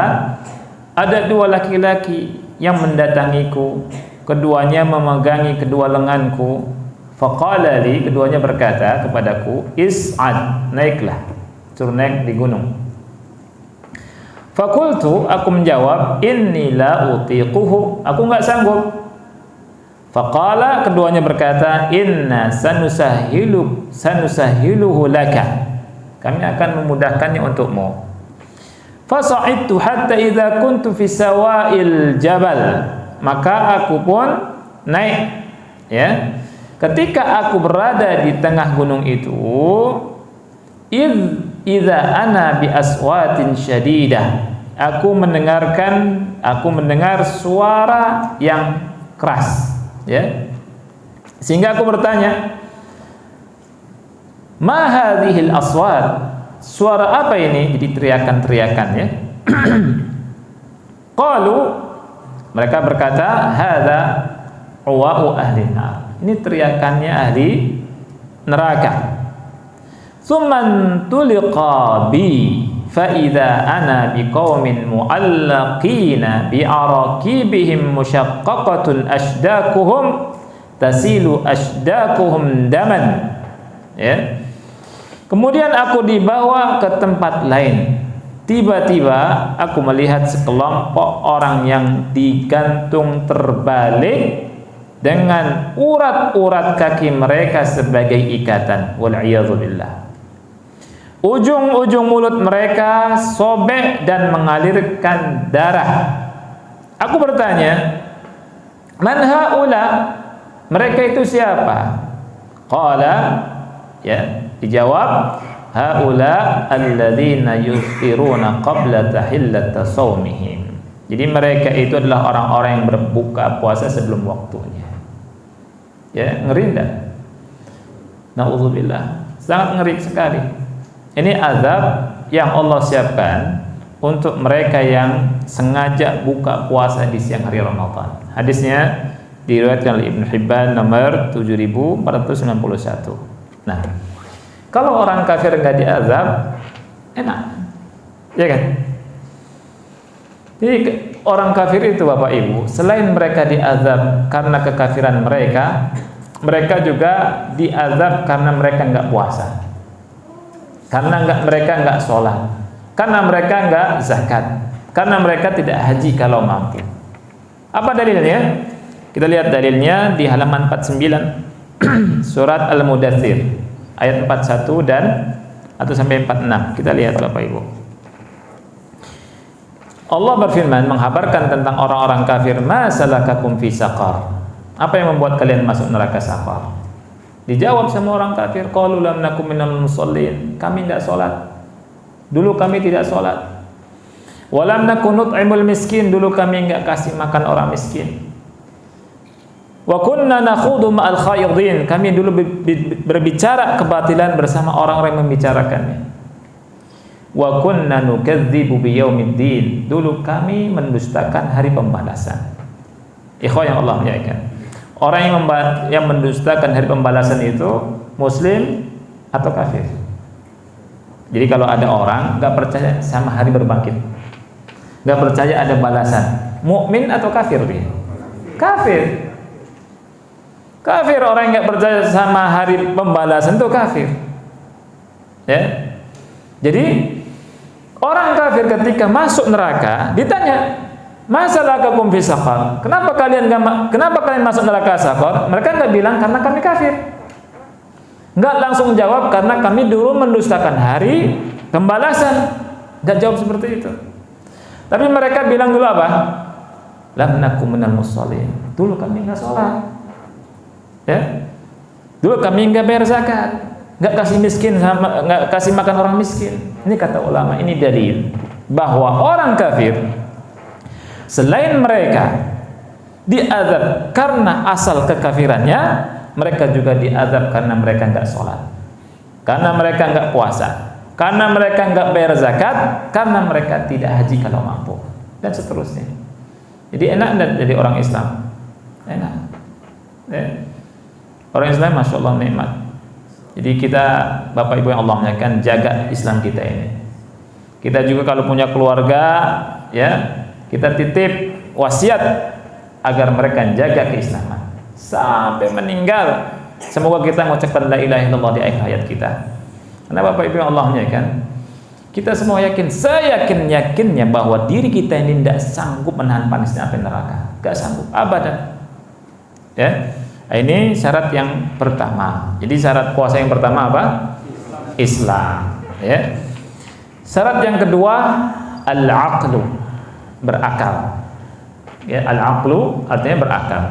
ada dua laki-laki yang mendatangiku, keduanya memegangi kedua lenganku. Faqala li, keduanya berkata kepadaku, "Is'ad," naiklah, suruh naik di gunung. Fakultu, aku menjawab, "Inni la utiquhu," aku enggak sanggup. Faqala, keduanya berkata, "Inna sanusahiluhu laka," kami akan memudahkannya untukmu. Fasa'idtu hatta idza kuntu fi sawa'il jabal, maka aku pun naik, ya. Ketika aku berada di tengah gunung itu, idza ana bi aswatin syadidah, aku mendengar suara yang keras, ya. Sehingga aku bertanya, "Ma hadhil aswat?" Suara apa ini? Jadi teriakan-teriakan, ya. Qalu, mereka berkata, "Hadza uwa'u ahli nar." Ini teriakannya ahli neraka. Tsumman tuliqa bi fa idza ana biqaumin mu'allaqina bi araqibihim mushaqqaqatun ashdaquhum tasilu ashdaquhum daman, ya. Kemudian aku dibawa ke tempat lain. Tiba-tiba aku melihat sekelompok orang yang digantung terbalik dengan urat-urat kaki mereka sebagai ikatan. Wal'iyadzubillah. Ujung-ujung mulut mereka sobek dan mengalirkan darah. Aku bertanya, "Man haula?" Mereka itu siapa? Qala, ya, dijawab, "Haula alladzina yuftiruna qabla tahillata shaumihim." Jadi mereka itu adalah orang-orang yang berbuka puasa sebelum waktunya. Ya, ngeri enggak? Na'udzubillah. Sangat ngeri sekali. Ini azab yang Allah siapkan untuk mereka yang sengaja buka puasa di siang hari Ramadan. Hadisnya diriwayatkan oleh Ibnu Hibban nomor 7491. Nah, kalau orang kafir enggak diazab, enak. Ya kan? Jadi orang kafir itu, Bapak Ibu, selain mereka diazab karena kekafiran mereka, mereka juga diazab karena mereka enggak puasa, karena mereka enggak sholat, karena mereka enggak zakat, karena mereka tidak haji kalau mampu. Apa dalilnya? Kita lihat dalilnya di halaman 49 surat Al-Mudaththir ayat 41 dan atau sampai 46. Kita lihat, Bapak Ibu. Allah berfirman menghabarkan tentang orang-orang kafir, "Ma salakakum fi saqar?" Apa yang membuat kalian masuk neraka saqar? Dijawab sama orang kafir, qalu lam nakum minal musallin. Kami tidak salat. Dulu kami tidak salat. Wa lam nakun nut'imul miskin. Dulu kami enggak kasih makan orang miskin. Wa kunna nakhudu ma'al khaydin. Kami dulu berbicara kebatilan bersama orang-orang yang membicarakannya. Wa kunna nukadzibu biyaumiddin. Dulu kami mendustakan hari pembalasan. Ikhwan yang Allah muliakan. Orang yang mendustakan hari pembalasan itu muslim atau kafir. Jadi kalau ada orang nggak percaya sama hari berbangkit, nggak percaya ada balasan, mukmin atau kafir dia? Kafir. Kafir, orang yang nggak percaya sama hari pembalasan itu kafir. Ya. Jadi orang kafir ketika masuk neraka ditanya, "Masalakakum fi saqar?" Kenapa kalian masuk neraka saqar? Mereka nggak bilang karena kami kafir. Nggak langsung jawab karena kami dulu mendustakan hari pembalasan. Nggak jawab seperti itu. Tapi mereka bilang dulu apa? Lam nakum minal musallin. Dulu kami nggak sholat. Ya. Dulu kami nggak bayar zakat, nggak kasih miskin sama nggak kasih makan orang miskin. Ini kata ulama, ini dalil bahwa orang kafir selain mereka diazab karena asal kekafirannya, mereka juga diazab karena mereka nggak sholat, karena mereka nggak puasa, karena mereka nggak bayar zakat, karena mereka tidak haji kalau mampu, dan seterusnya. Jadi enak dan jadi orang Islam, enak. Ya. Orang Islam, masya Allah, nikmat. Jadi kita, Bapak Ibu yang Allah muliakan, jaga Islam kita ini. Kita juga kalau punya keluarga, ya, kita titip wasiat agar mereka jaga keislaman sampai meninggal. Semoga kita mengucapkan la ilaha illallah di akhir hayat kita. Karena Bapak Ibu yang Allah muliakan, kita semua yakin, saya yakinnya bahwa diri kita ini tidak sanggup menahan panasnya api neraka, gak sanggup, abadan. Ya. Ini syarat yang pertama. Jadi syarat puasa yang pertama apa? Islam. Ya. Syarat yang kedua, al-aqlu, berakal. Ya, al-aqlu artinya berakal.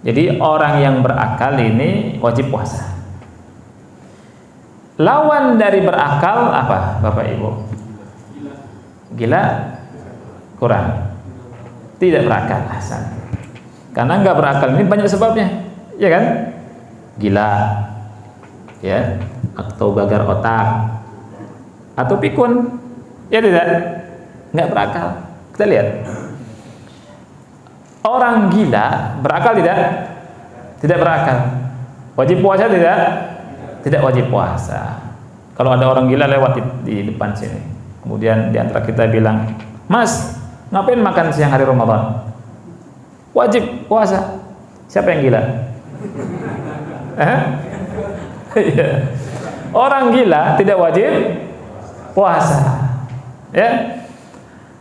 Jadi orang yang berakal ini wajib puasa. Lawan dari berakal apa, Bapak Ibu? Gila? Kurang. Tidak berakal. Hasan. Karena nggak berakal ini banyak sebabnya, ya kan? Gila, ya, atau gagal otak, atau pikun, ya tidak? Nggak berakal. Kita lihat, orang gila berakal tidak? Tidak berakal. Wajib puasa tidak? Tidak wajib puasa. Kalau ada orang gila lewat di depan sini, kemudian di antara kita bilang, "Mas, ngapain makan siang hari Ramadan?" Wajib puasa. Siapa yang gila? Orang gila tidak wajib puasa. Ya.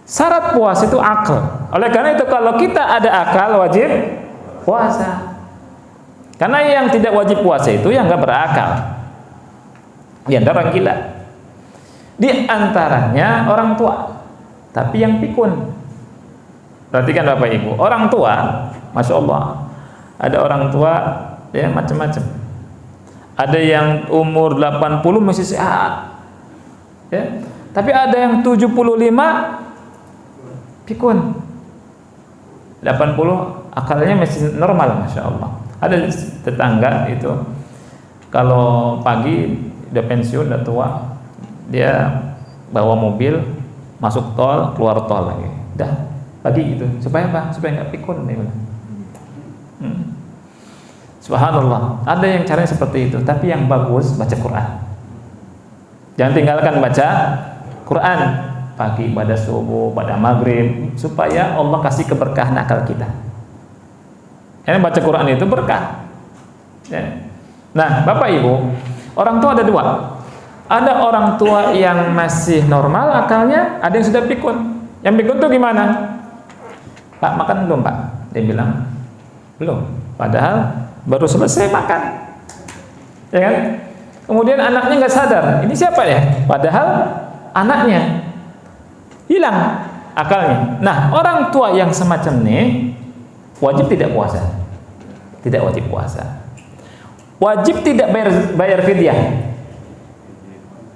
Syarat puasa itu akal. Oleh karena itu kalau kita ada akal wajib puasa. Karena yang tidak wajib puasa itu yang nggak berakal. Di antara orang gila. Di antaranya orang tua. Tapi yang pikun. Perhatikan Bapak Ibu, orang tua, masya Allah, ada orang tua ya macam-macam. Ada yang umur 80 masih sehat, ya. Tapi ada yang 75 pikun. 80 akalnya masih normal, masya Allah. Ada tetangga itu kalau pagi udah pensiun, udah tua, dia bawa mobil masuk tol, keluar tol lagi, dah. Pagi gitu, supaya apa? Supaya nggak pikun. Subhanallah, ada yang caranya seperti itu. Tapi yang bagus baca Quran. Jangan tinggalkan baca Quran pagi, pada subuh, pada maghrib, supaya Allah kasih keberkahan akal kita. Karena baca Quran itu berkah. Ya. Nah, Bapak Ibu, orang tua ada dua. Ada orang tua yang masih normal akalnya, ada yang sudah pikun. Yang pikun itu gimana? Pak, makan belum Pak? Dia bilang belum, padahal baru selesai makan, ya kan? Kemudian anaknya nggak sadar, ini siapa ya? Padahal anaknya hilang akalnya. Nah, orang tua yang semacam ini wajib tidak puasa, tidak wajib puasa, wajib tidak bayar fidyah,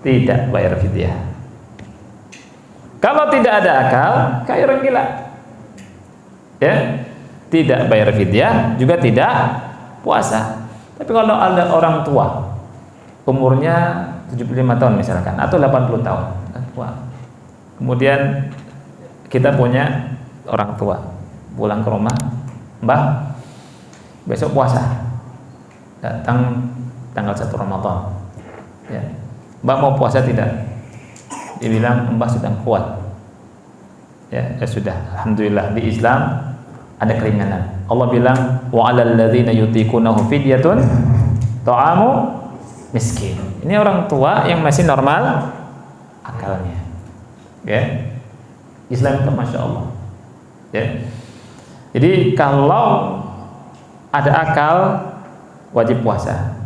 tidak bayar fidyah. Kalau tidak ada akal, kayak orang gila. Ya, tidak bayar fidyah, juga tidak puasa. Tapi kalau ada orang tua umurnya 75 tahun misalkan, atau 80 tahun, tua. Kemudian kita punya orang tua, pulang ke rumah, Mbah, besok puasa. Datang tanggal 1 Ramadan. Ya. Mbak mau puasa tidak? Dia bilang, Mbak sedang kuat. Ya sudah, alhamdulillah di Islam ada keringanan. Allah bilang, wa 'alal ladzina yutiqunahu fidyatun ta'amu miskin. Ini orang tua yang masih normal akalnya. Ya. Islam itu Masya Allah. Ya. Jadi kalau ada akal wajib puasa.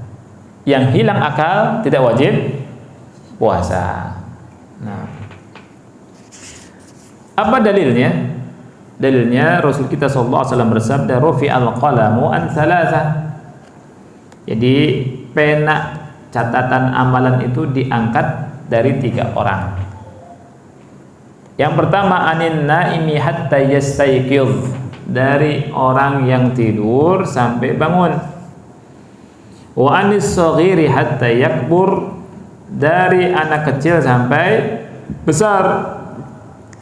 Yang hilang akal tidak wajib puasa. Nah, apa dalilnya? Dalilnya Rasul kita sallallahu alaihi wasallam bersabda, "Rufi'al qalamu an thalatha." Jadi pena catatan amalan itu diangkat dari 3 orang. Yang pertama, anin naimi hatta yastayqiz, dari orang yang tidur sampai bangun. Wa anis saghiri hatta yakbur, dari anak kecil sampai besar.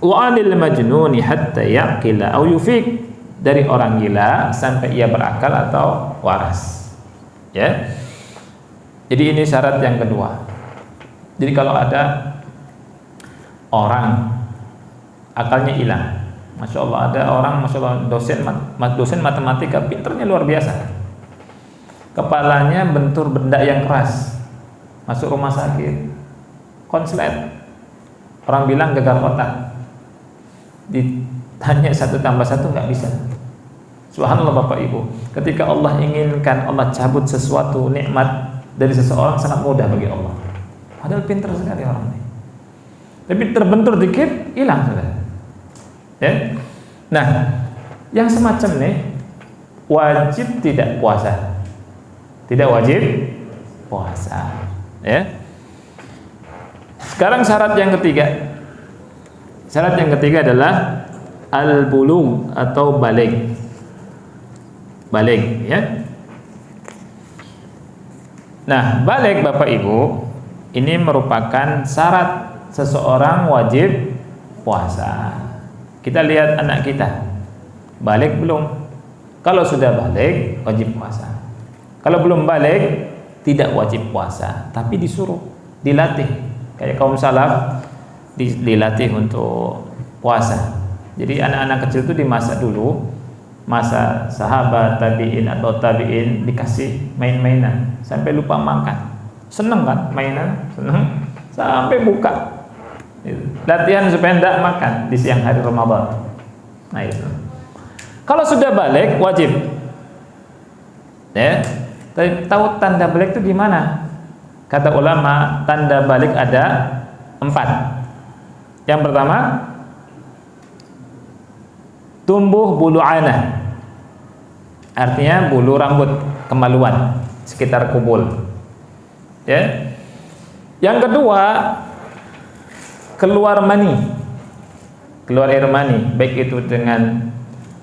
Wa anil majnuni hatta yaqila aw yufik, dari orang gila sampai ia berakal atau waras. Ya. Jadi ini syarat yang kedua. Jadi kalau ada orang akalnya hilang, Masya Allah, ada orang Masya Allah dosen matematika pinternya luar biasa, kepalanya bentur benda yang keras, masuk rumah sakit, konslet, orang bilang gagal otak, ditanya 1 tambah 1 nggak bisa. Subhanallah Bapak Ibu, ketika Allah inginkan Allah cabut sesuatu nikmat dari seseorang sangat mudah bagi Allah, padahal pintar sekali orang ini, tapi terbentur dikit hilang sudah. Ya? Nah, yang semacam nih wajib tidak puasa. Tidak wajib puasa, ya. Sekarang syarat yang ketiga. Syarat yang ketiga adalah al-bulugh atau baligh. Baligh, ya. Nah, baligh Bapak Ibu, ini merupakan syarat seseorang wajib puasa. Kita lihat anak kita, baligh belum? Kalau sudah baligh, wajib puasa. Kalau belum balik, tidak wajib puasa, tapi disuruh, dilatih. Kayak kaum salaf dilatih untuk puasa. Jadi anak-anak kecil itu di masa dulu, masa sahabat, tabi'in atau tabi'in, dikasih main-mainan sampai lupa makan. Seneng kan mainan? Seneng sampai buka. Latihan supaya tidak makan di siang hari Ramadan. Nah itu. Kalau sudah balik, wajib. Ya. Tahu tanda balik itu gimana? Kata ulama, tanda balik ada 4. Yang pertama, tumbuh bulu anah, artinya bulu rambut kemaluan sekitar kubul. Ya. Yang kedua, keluar mani, keluar air mani, baik itu dengan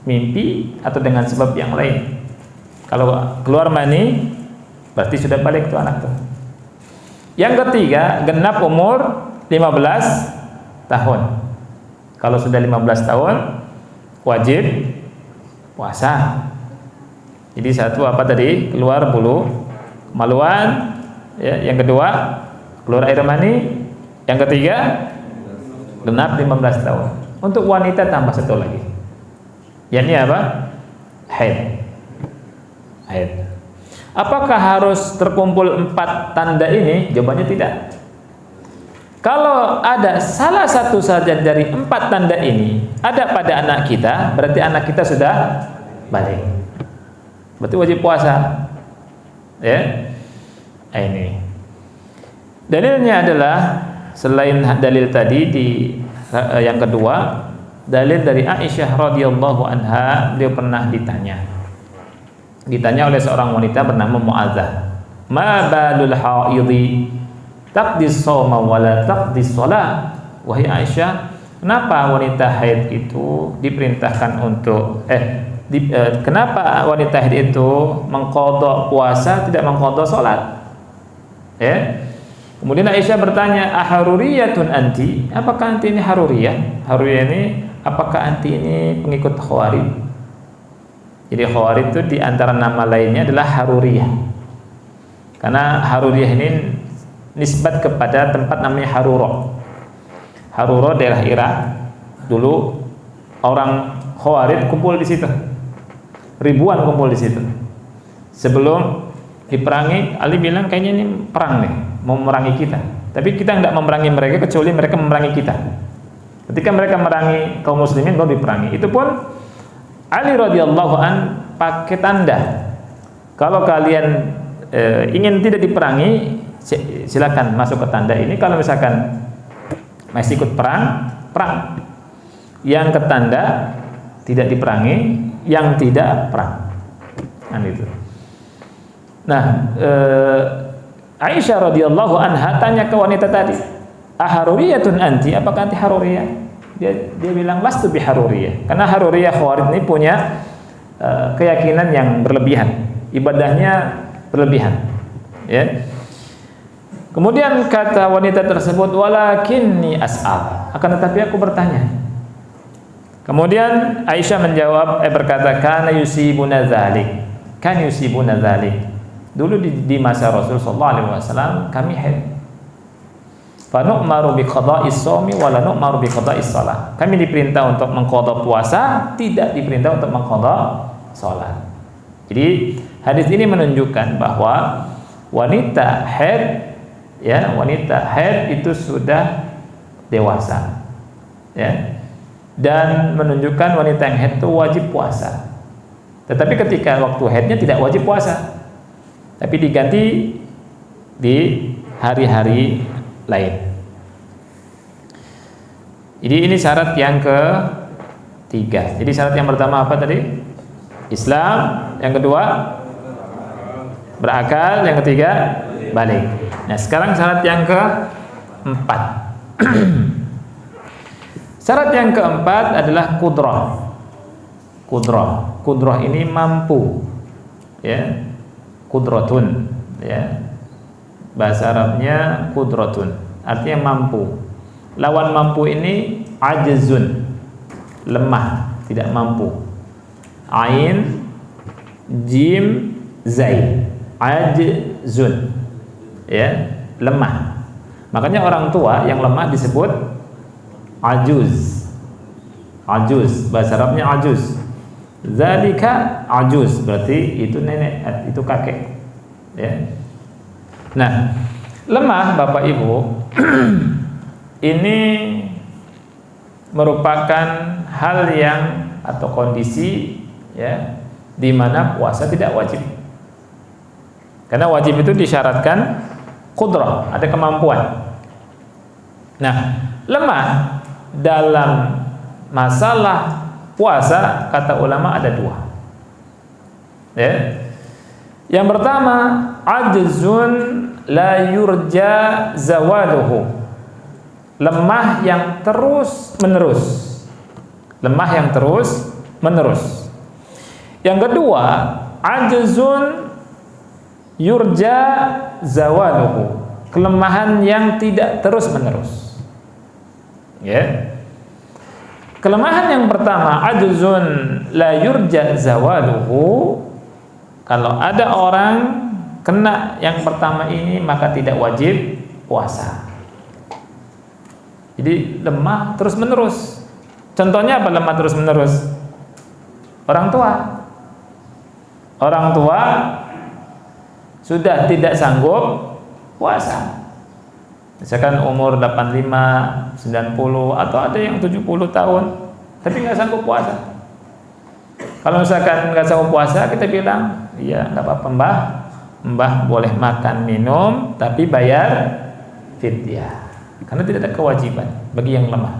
mimpi atau dengan sebab yang lain. Kalau keluar mani, berarti sudah balik tuh anak tuh. Yang ketiga, genap umur 15 tahun. Kalau sudah 15 tahun, wajib puasa. Jadi satu apa tadi? Keluar bulu kemaluan. Ya, yang kedua, keluar air mani. Yang ketiga, genap 15 tahun. Untuk wanita tambah 1 lagi. Yakni apa? Haid. Apakah harus terkumpul 4 tanda ini? Jawabannya tidak. Kalau ada salah satu saja dari 4 tanda ini ada pada anak kita, berarti anak kita sudah balik. Berarti wajib puasa. Ya. Ini. Dalilnya adalah selain dalil tadi yang kedua, dalil dari Aisyah radhiyallahu anha, beliau pernah ditanya oleh seorang wanita bernama Mu'adzah, ma balul haidhi taqdis shauma wa la taqdis shalah. Wahai Aisyah, kenapa wanita haid itu diperintahkan untuk kenapa wanita haid itu mengqadha puasa tidak mengqadha salat? Ya. Kemudian Aisyah bertanya, aharuriyatun anti? Apakah anti ini haruriyah? Haruriyah ini apakah anti ini pengikut Khawarij? Jadi Khawarij itu di antara nama lainnya adalah Haruriyah. Karena Haruriyah ini nisbat kepada tempat namanya Harura. Harura daerah Irak. Dulu orang Khawarij kumpul di situ. Ribuan kumpul di situ. Sebelum diperangi, Ali bilang kayaknya ini perang nih, mau memerangi kita. Tapi kita tidak memerangi mereka kecuali mereka memerangi kita. Ketika mereka memerangi kaum muslimin baru diperangi. Itu pun Ali radhiyallahu an pakai tanda. Kalau kalian ingin tidak diperangi, silakan masuk ke tanda ini. Kalau misalkan masih ikut perang, perang. Yang ke tanda tidak diperangi, yang tidak perang. Kan itu. Nah, Aisyah radhiyallahu anha tanya ke wanita tadi, "Aharuriyatun anti?" Apakah anti Haruriyah? Dia bilang lastu biharuriyah. Karena Haruriyah Khawarij ini punya keyakinan yang berlebihan, ibadahnya berlebihan. Ya. Kemudian kata wanita tersebut, "Walakinni as'al." Akan tetapi aku bertanya. Kemudian Aisyah menjawab, berkata, "Kana yusibuna dzalik." Kan yusibuna dzalik. Dulu di masa Rasul sallallahu alaihi wasallam kami haid. Fa nu'maru bi qada'is shaumi wa la nu'maru bi qada'is shalah. Kami diperintah untuk mengqadha puasa, tidak diperintah untuk mengqadha salat. Jadi hadis ini menunjukkan bahwa wanita haid, ya, wanita haid itu sudah dewasa, ya, dan menunjukkan wanita yang haid itu wajib puasa. Tetapi ketika waktu haidnya tidak wajib puasa, tapi diganti di hari-hari lain. Jadi ini syarat yang ketiga. Jadi syarat yang pertama apa tadi? Islam. Yang kedua berakal. Yang ketiga balik. Nah sekarang syarat yang keempat. Syarat yang keempat adalah qudrah. Qudrah ini mampu, ya. Qudratun, ya. Bahasa Arabnya qudratun, artinya mampu. Lawan mampu ini ajzun, lemah, tidak mampu. Ain, jim, zai, ajzun, ya, lemah. Makanya orang tua yang lemah disebut ajuz. Ajuz, bahasa Arabnya ajuz. Zalika ajuz, berarti itu nenek, itu kakek, ya. Nah, lemah Bapak Ibu ini merupakan hal yang atau kondisi, ya, di mana puasa tidak wajib. Karena wajib itu disyaratkan qudrah, ada kemampuan. Nah, lemah dalam masalah puasa kata ulama ada dua. Ya. Yang pertama, ajzun la yurja zawaluhu. Lemah yang terus menerus. Lemah yang terus menerus. Yang kedua, ajzun yurja zawaluhu. Kelemahan yang tidak terus menerus. Ya. Kelemahan yang pertama, ajzun la yurja zawaluhu. Kalau ada orang kena yang pertama ini maka tidak wajib puasa. Jadi lemah terus menerus. Contohnya apa lemah terus menerus? Orang tua. Orang tua sudah tidak sanggup puasa. Misalkan umur 85, 90 atau ada yang 70 tahun tapi nggak sanggup puasa. Kalau misalkan nggak sanggup puasa, kita bilang, iya nggak apa-apa mbah boleh makan minum tapi bayar fidyah, karena tidak ada kewajiban bagi yang lemah.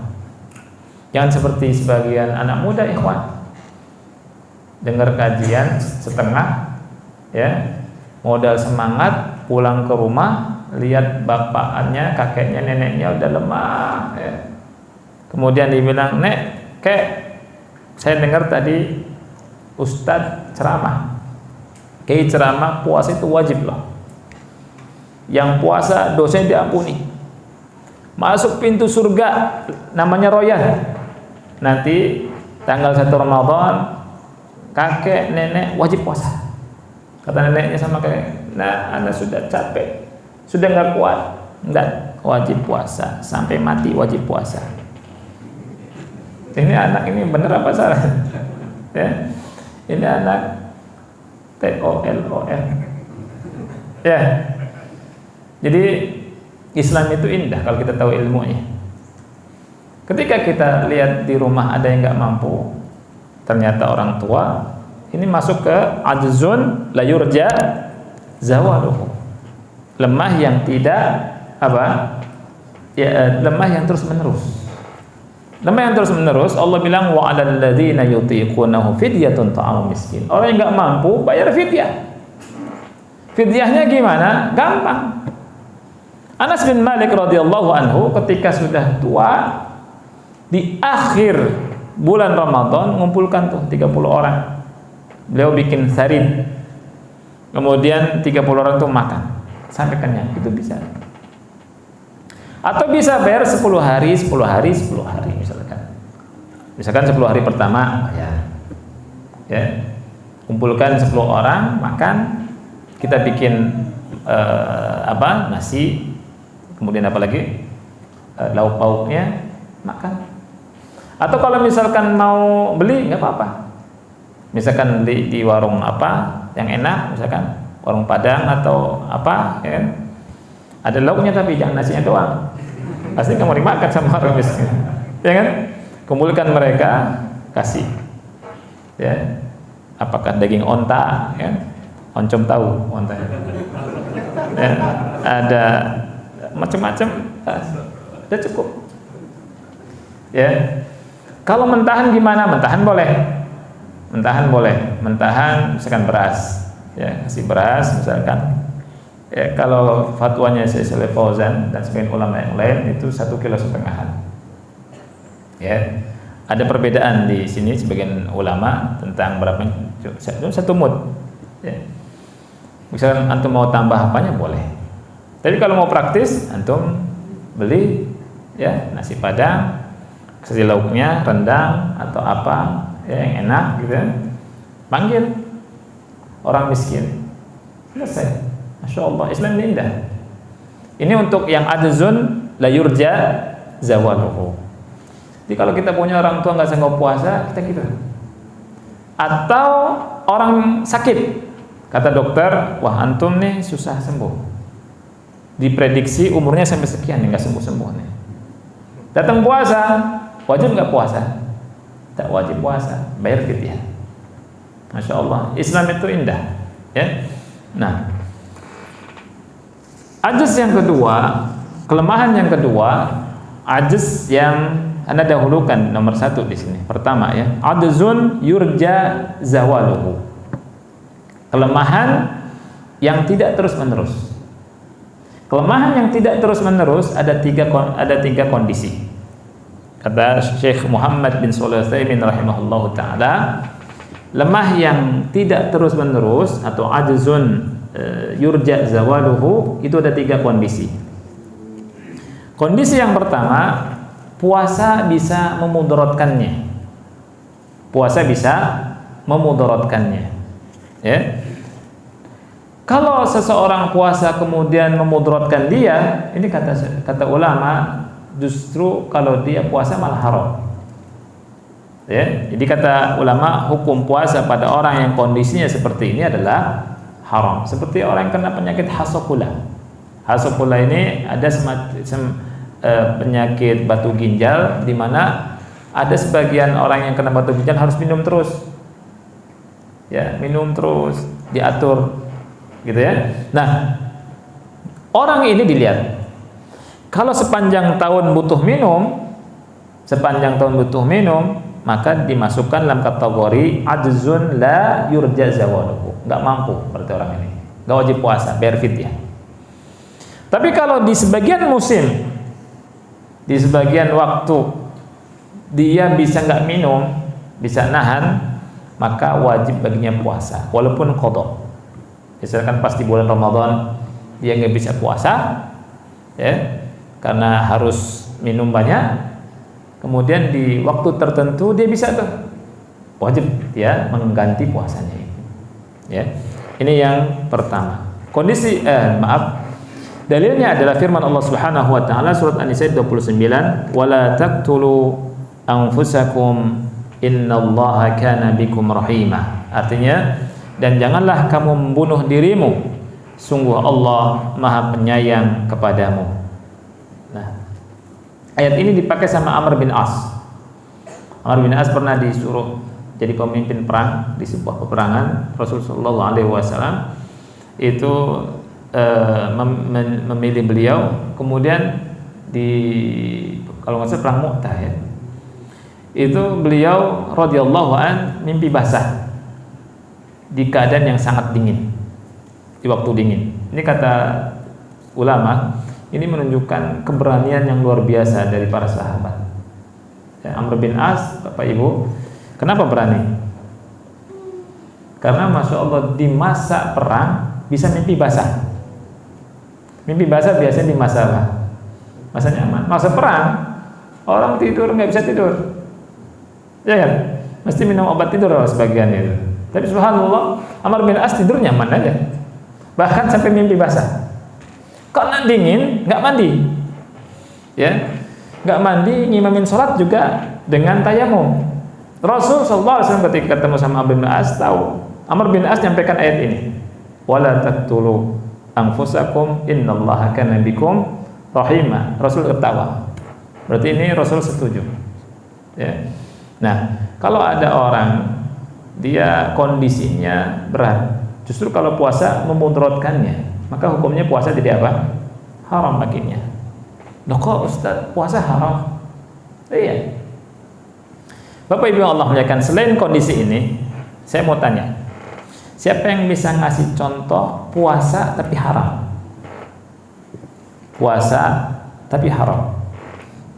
Jangan seperti sebagian anak muda ikhwan, dengar kajian setengah, ya, modal semangat, pulang ke rumah lihat bapaknya, kakeknya, neneknya udah lemah, ya. Kemudian dibilang, "Nek, kek, saya dengar tadi Ustadz ceramah, kayak ceramah puasa itu wajib loh. Yang puasa dosanya diampuni. Masuk pintu surga namanya royan. Nanti tanggal 1 Ramadan kakek, nenek wajib puasa. Kata neneknya sama kakek, nah Anda sudah capek, sudah nggak kuat, nggak, wajib puasa sampai mati, wajib puasa. Ini anak ini bener apa salah? Ya, ini anak TOLON. Ya, jadi Islam itu indah kalau kita tahu ilmunya. Ketika kita lihat di rumah ada yang nggak mampu, ternyata orang tua, ini masuk ke ajzun la yurja zawaluhu, lemah yang tidak apa? Ya, lemah yang terus menerus. Lemah yang terus menerus. Allah bilang wa 'alal ladzina yutiqunahu fidyatun ta'am miskin. Orang yang nggak mampu bayar fidyah. Fidyahnya gimana? Gampang. Anas bin Malik radhiyallahu anhu ketika sudah tua di akhir bulan Ramadan ngumpulkan tuh 30 orang. Beliau bikin sarid. Kemudian 30 orang tuh makan sampai kenyang. Itu bisa. Atau bisa bayar 10 hari misalkan. Misalkan 10 hari pertama ya. Kumpulkan 10 orang makan, kita bikin nasi, kemudian apa lagi? Lauk pauknya makan. Atau kalau misalkan mau beli nggak apa-apa. Misalkan di warung apa yang enak, misalkan warung Padang atau apa ya. Ada lauknya tapi jangan nasinya doang. Pasti kamu dimakan sama orang miskin. Ya kan? Kumpulkan mereka, kasih. Ya. Apakah daging onta, ya? Oncom tahu onta. Ya. Ada macam-macam, sudah cukup. Ya. Kalau mentahan gimana? Mentahan boleh. Mentahan misalkan beras. Ya, kasih beras misalkan. Ya, kalau fatwanya Syekh Shalih Fauzan dan sebagian ulama yang lain itu 1,5 kilo. Ya, ada perbedaan di sini sebagian ulama tentang berapa satu mud. Ya. Misalkan antum mau tambah apanya boleh. Tapi kalau mau praktis, antum beli ya nasi Padang, kasih lauknya rendang atau apa ya yang enak gitu. Ya. Panggil orang miskin. Selesai. Masya Allah, Islam ini indah. Ini untuk yang ajzun la yurja zawaluhu. Jadi kalau kita punya orang tua nggak sanggup puasa, kita gitu. Atau orang sakit, kata dokter, wah antum nih susah sembuh. Diprediksi umurnya sampai sekian nih nggak sembuh nih. Datang puasa, wajib nggak puasa? Tak wajib puasa, bayar fidyah. Masya Allah, Islam itu indah. Ya, nah. Ajaz yang kedua, kelemahan yang kedua, ajaz yang Anda dahulukan nomor 1 di sini. Pertama ya, ajzun yurja zawaluhu. Kelemahan yang tidak terus-menerus. Kelemahan yang tidak terus-menerus ada tiga kondisi. Kata Syekh Muhammad bin Shalih Al-Utsaimin rahimahullahu taala, lemah yang tidak terus-menerus atau ajzun yurja zawaluhu itu ada 3 kondisi. Kondisi yang pertama, puasa bisa memudaratkannya. Puasa bisa memudaratkannya. Ya. Kalau seseorang puasa kemudian memudaratkan dia, ini kata ulama justru kalau dia puasa malah haram. Ya. Jadi kata ulama hukum puasa pada orang yang kondisinya seperti ini adalah haram. Seperti orang yang kena penyakit hasokula. Hasokula ini ada penyakit batu ginjal di mana ada sebagian orang yang kena batu ginjal harus minum terus. Ya, minum terus, diatur gitu ya. Nah, orang ini dilihat. Kalau sepanjang tahun butuh minum, maka dimasukkan dalam kategori ajzun la yurja zawaluhu. Nggak mampu berarti orang ini, nggak wajib puasa, bayar fidyah. Tapi kalau di sebagian musim, di sebagian waktu dia bisa nggak minum, bisa nahan, maka wajib baginya puasa walaupun qadha. Misalkan pas di bulan Ramadan dia nggak bisa puasa ya karena harus minum banyak, kemudian di waktu tertentu dia bisa tuh wajib dia mengganti puasanya itu. Ya. Ini yang pertama. Dalilnya adalah firman Allah Subhanahu wa taala surat An-Nisa 29, "Wala taqtulu anfusakum innallaha kana bikum rahima." Artinya, dan janganlah kamu membunuh dirimu, sungguh Allah Maha Penyayang kepadamu. Nah, ayat ini dipakai sama Amr bin As. Amr bin As pernah disuruh jadi pemimpin perang di sebuah peperangan. Rasulullah SAW itu memilih beliau, kemudian kalau nggak salah perang Mu'tah ya, itu beliau radhiyallahu an mimpi basah di keadaan yang sangat dingin, di waktu dingin. Ini kata ulama, ini menunjukkan keberanian yang luar biasa dari para sahabat. Ya, Amr bin As, Bapak Ibu, kenapa berani? Karena Masya Allah di masa perang bisa mimpi basah. Mimpi basah biasanya di masa apa? Masa nyaman. Masa perang orang tidur nggak bisa tidur, ya kan? Mesti minum obat tidur sebagian itu. Tapi subhanallah, Amr bin As tidur nyaman aja, bahkan sampai mimpi basah. Karena dingin nggak mandi, ya nggak mandi, ngimamin sholat juga dengan tayamum. Rasul SAW ketika ketemu sama Amr bin As tahu. Amr bin As nyampaikan ayat ini, wala taqtulu anfusakum innallaha kana bikum rahima. Rasul ketawa. Berarti ini Rasul setuju. Ya. Nah, kalau ada orang dia kondisinya berat, justru kalau puasa memudaratkannya, maka hukumnya puasa jadi apa? Haram baginya. Loh kok Ustaz puasa haram? Iya. Bapak Ibu yang Allah muliakan, selain kondisi ini, saya mau tanya, siapa yang bisa ngasih contoh puasa tapi haram? Puasa tapi haram.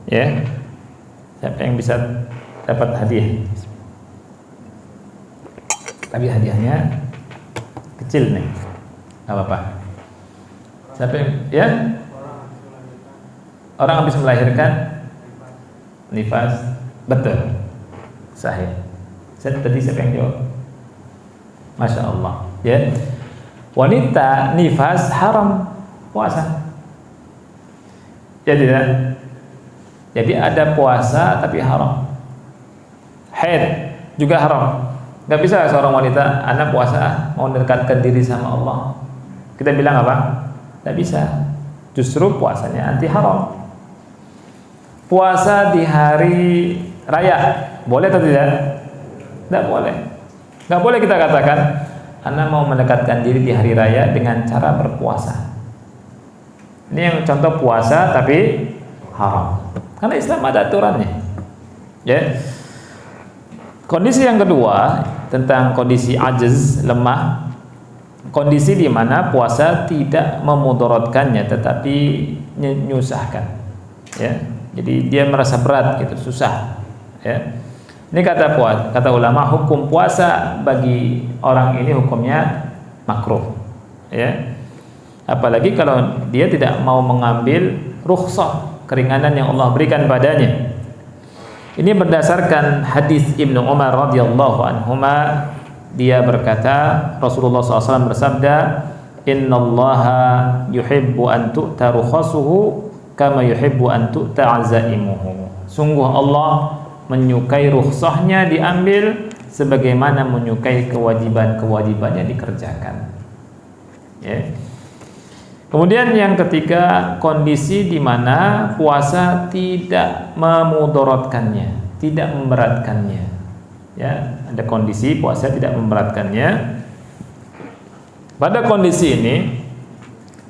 Ya. Siapa yang bisa dapat hadiah? Tapi hadiahnya kecil nih. Enggak apa-apa. Siapa yang ya? Orang habis melahirkan nifas. Betul. Sahih. Tadi siapa yang jawab? Masya Allah, ya. Wanita nifas haram puasa. Jadi ada puasa tapi haram. Haid juga haram. Gak bisa seorang wanita, anak puasa mau mendekatkan diri sama Allah, kita bilang apa? Gak bisa. Justru puasanya anti haram. Puasa di hari raya boleh atau tidak? Tidak boleh. Nggak boleh kita katakan Anda mau mendekatkan diri di hari raya dengan cara berpuasa. Ini yang contoh puasa tapi haram. Karena Islam ada aturannya. Ya. Kondisi yang kedua tentang kondisi ajiz, lemah, kondisi di mana puasa tidak memudaratkannya tetapi menyusahkan. Ya. Jadi dia merasa berat gitu, susah. Ya. Ini kata ulama, hukum puasa bagi orang ini hukumnya makruh, ya. Apalagi kalau dia tidak mau mengambil rukhsah, keringanan yang Allah berikan padanya. Ini berdasarkan hadis Ibnu Umar radhiyallahu anhuma, dia berkata, Rasulullah SAW bersabda, innallaha yuhibbu an tu'ta rukhasuhu kama yuhibbu an tu'ta azaimuhu. Sungguh Allah menyukai rukhsahnya diambil sebagaimana menyukai kewajiban-kewajibannya dikerjakan. Ya. Kemudian yang ketiga, kondisi di mana puasa tidak memudaratkannya, tidak memberatkannya. Ya, ada kondisi puasa tidak memberatkannya. Pada kondisi ini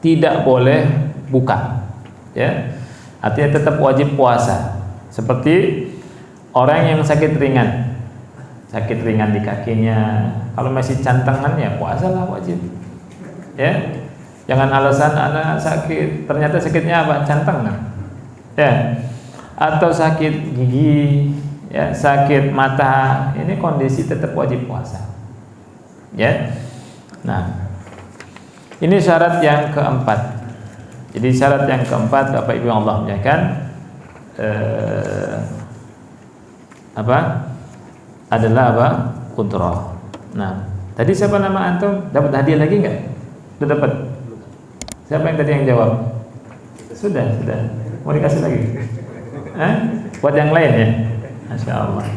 tidak boleh buka. Ya. Artinya tetap wajib puasa. Seperti orang yang sakit ringan di kakinya, kalau masih cantengan ya puasalah wajib. Ya, jangan alasan anak sakit, ternyata sakitnya apa? Cantengan. Ya, atau sakit gigi, ya, sakit mata, ini kondisi tetap wajib puasa. Ya, nah, ini syarat yang keempat. Jadi syarat yang keempat, Bapak Ibu yang Allah muliakan, adalah apa? Qudrah. Nah, tadi siapa nama antum? Dapat hadiah lagi enggak? Sudah dapat. Siapa yang tadi yang jawab? Sudah. Mau dikasih lagi? Buat yang lain ya. Masya Allah.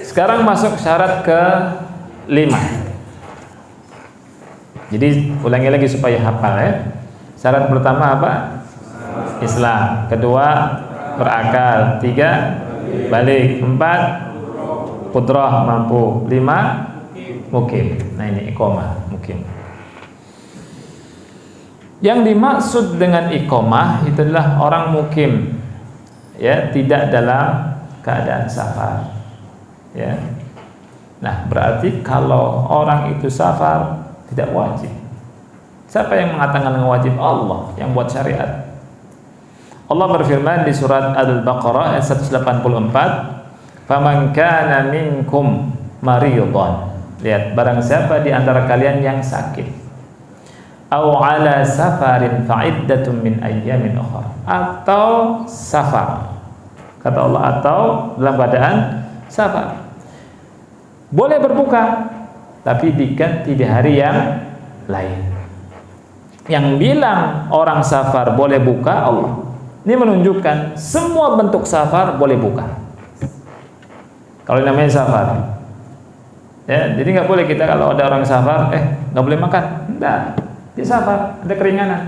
Sekarang masuk syarat ke-5. Jadi ulangi lagi supaya hafal ya. Syarat pertama apa? Islam. Kedua, berakal. 3, balik. 4, qudrah, mampu. 5, mukim. Nah ini iqamah, mukim. Yang dimaksud dengan iqamah itu adalah orang mukim, ya, tidak dalam keadaan safar, ya. Nah berarti kalau orang itu safar tidak wajib. Siapa yang mengatakan wajib? Allah yang buat syariat. Allah berfirman di surat Al-Baqarah ayat 184, "Faman kana minkum maridhan." Lihat, barang siapa di antara kalian yang sakit, au ala safarin fa'iddatun min ayyamin ukhra, atau safar. Kata Allah atau dalam keadaan safar. Boleh berbuka, tapi diganti di hari yang lain. Yang bilang orang safar boleh buka Allah. Ini menunjukkan semua bentuk safar boleh buka. Kalau namanya safar, ya, jadi nggak boleh kita kalau ada orang safar, nggak boleh makan. Enggak, dia safar, ada keringanan.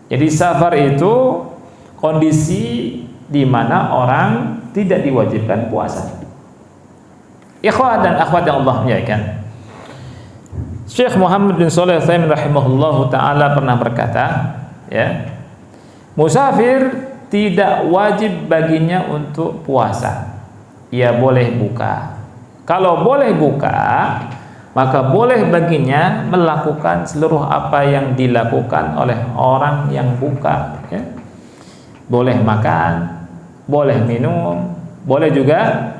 Jadi safar itu kondisi di mana orang tidak diwajibkan puasa. Ikhwan dan akhwat yang Allah muliakan, Syekh Muhammad bin Shalih Al-Utsaimin rahimahullahu taala pernah berkata, ya, musafir tidak wajib baginya untuk puasa. Ia boleh buka. Kalau boleh buka, maka boleh baginya melakukan seluruh apa yang dilakukan oleh orang yang buka, ya. Boleh makan, boleh minum, boleh juga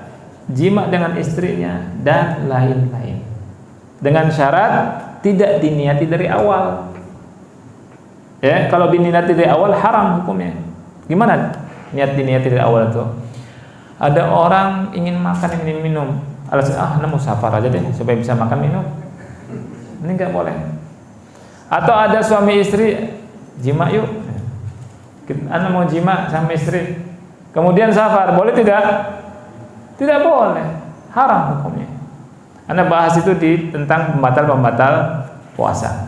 jima dengan istrinya dan lain-lain. Dengan syarat tidak diniati dari awal. Ya, kalau diniati dari awal haram hukumnya. Gimana niat diniati dari awal itu? Ada orang ingin makan, ingin minum, alasan mau safar aja deh supaya bisa makan minum. Ini enggak boleh. Atau ada suami istri jima yuk. Anda mau jima sama istri. Kemudian safar, boleh tidak? Tidak boleh. Haram hukumnya. Anda bahas itu tentang pembatal-pembatal puasa.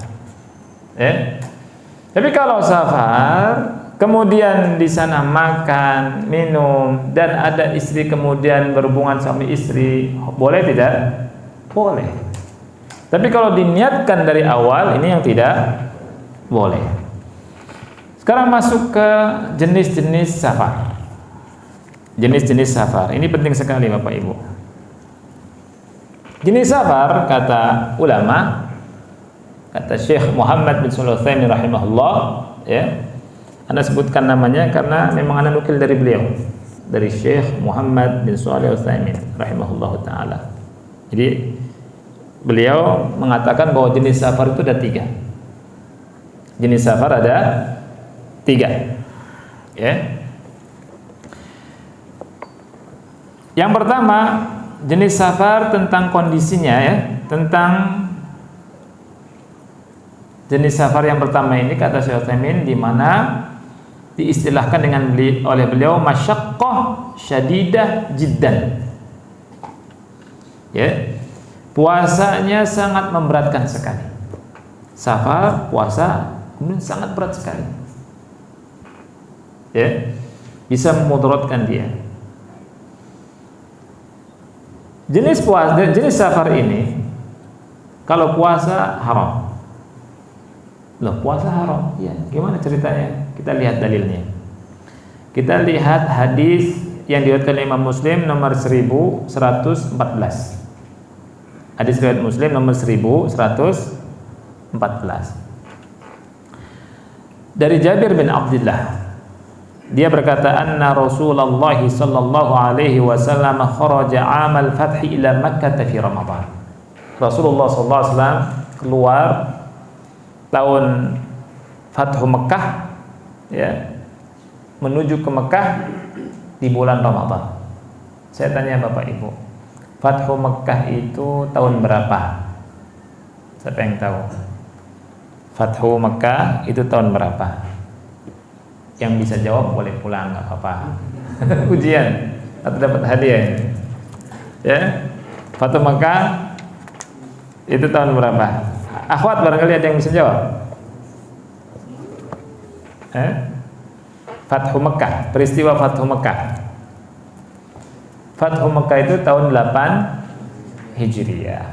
Ya. Tapi kalau safar, kemudian di sana makan, minum, dan ada istri kemudian berhubungan suami istri, boleh tidak? Boleh. Tapi kalau diniatkan dari awal, ini yang tidak boleh. Sekarang masuk ke jenis-jenis safar. Jenis-jenis safar. Ini penting sekali Bapak Ibu. Jenis safar, kata ulama, kata Syekh Muhammad bin Shalih Al-Utsaimin rahimahullah, ya. Anda sebutkan namanya karena memang Anda nukil dari beliau, dari Syekh Muhammad bin Shalih Al-Utsaimin rahimahullah taala. Jadi beliau mengatakan bahwa jenis safar itu ada 3. Jenis safar ada 3, ya. Yang pertama, jenis safar tentang kondisinya, ya, tentang jenis safar yang pertama ini kata Syekh Utsaimin, di mana diistilahkan oleh beliau masyaqqah syadidah jiddan. Ya. Puasanya sangat memberatkan sekali. Safar, puasa kemudian sangat berat sekali. Ya. Bisa memudaratkan dia. Jenis safar ini kalau puasa haram. Loh, puasa haram? Ya, gimana ceritanya? Kita lihat dalilnya. Kita lihat hadis yang diriwayatkan oleh Imam Muslim nomor 1114. Hadis riwayat Muslim nomor 1114. Dari Jabir bin Abdullah, dia berkata, anna Rasulullah sallallahu alaihi wasallam kharaja 'amal fathi ila Makkah fi Ramadan. Rasulullah sallallahu alaihi wasallam keluar tahun Fathu Mekah, ya, menuju ke Mekah di bulan Ramadan. Saya tanya Bapak Ibu, Fathu Mekah itu tahun berapa? Siapa yang tahu? Fathu Mekah itu tahun berapa? Yang bisa jawab boleh pulang, nggak apa-apa. Ujian atau dapat hadiah ini. Ya, Fathu Mekah itu tahun berapa? Akhwat barangkali ada yang bisa jawab. Fathu Mekah, peristiwa Fathu Mekah. Fathu Mekah itu tahun 8 Hijriah.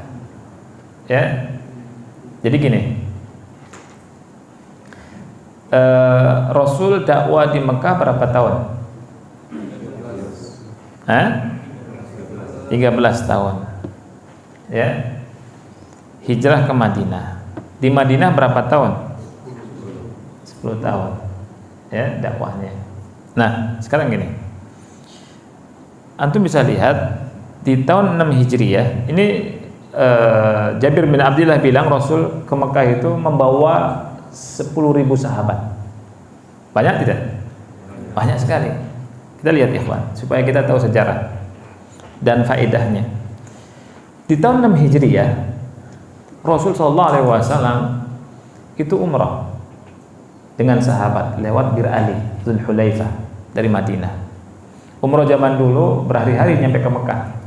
Ya. Jadi gini. Rasul dakwah di Mekah berapa tahun? 13 tahun. Ya. Hijrah ke Madinah. Di Madinah berapa tahun? 10 tahun. Ya, dakwahnya. Nah, sekarang gini. Antum bisa lihat di tahun 6 Hijriah, ini Jabir bin Abdullah bilang Rasul ke Mekah itu membawa 10.000 sahabat. Banyak tidak? Banyak sekali. Kita lihat ikhwan, supaya kita tahu sejarah dan faedahnya. Di tahun 6 Hijriah, Rasul SAW itu umrah dengan sahabat lewat Bir Ali, Dzulhulaifah dari Madinah. Umrah zaman dulu berhari-hari nyampe ke Mekah.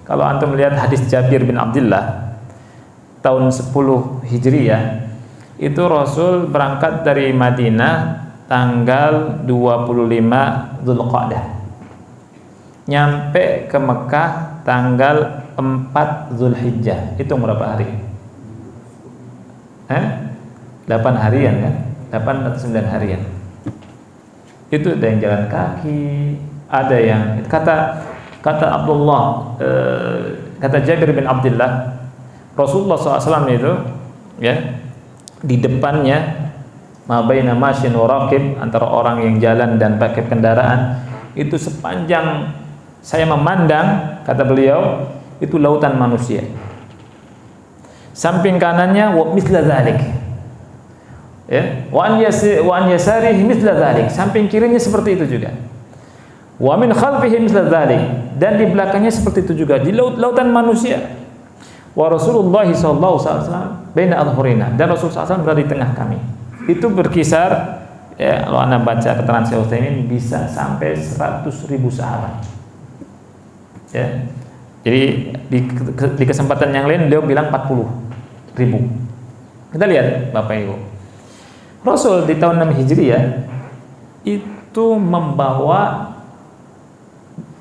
Kalau antum melihat hadis Jabir bin Abdullah tahun 10 Hijriah, itu Rasul berangkat dari Madinah tanggal 25 Dzulqa'dah. Nyampe ke Mekah tanggal 4 Dzulhijjah. Itu berapa hari? 8 harian kan? 8 atau 9 harian. Itu ada yang jalan kaki, ada yang kata Abdullah, kata Jabir bin Abdullah, Rasulullah SAW itu ya di depannya mabaina masyin wa raqib, antara orang yang jalan dan pakai kendaraan itu sepanjang saya memandang, kata beliau, itu lautan manusia. Samping kanannya wa mithla dzalik. Ya, wa an yasarihi mithla dzalik. Samping kirinya seperti itu juga. Wa min khalfihi mithla dzalik, dan di belakangnya seperti itu juga, di lautan manusia. Wa Rasulullah sallallahu alaihi wasallam baina adhurina, dan Rasulullah SAW berada di tengah kami. Itu berkisar, ya, kalau Anda baca keterangan Syekh Utsaimin bisa sampai 100.000 sahabat. Ya. Jadi di kesempatan yang lain beliau bilang 40.000. Kita lihat Bapak Ibu. Rasul di tahun 6 Hijriah itu membawa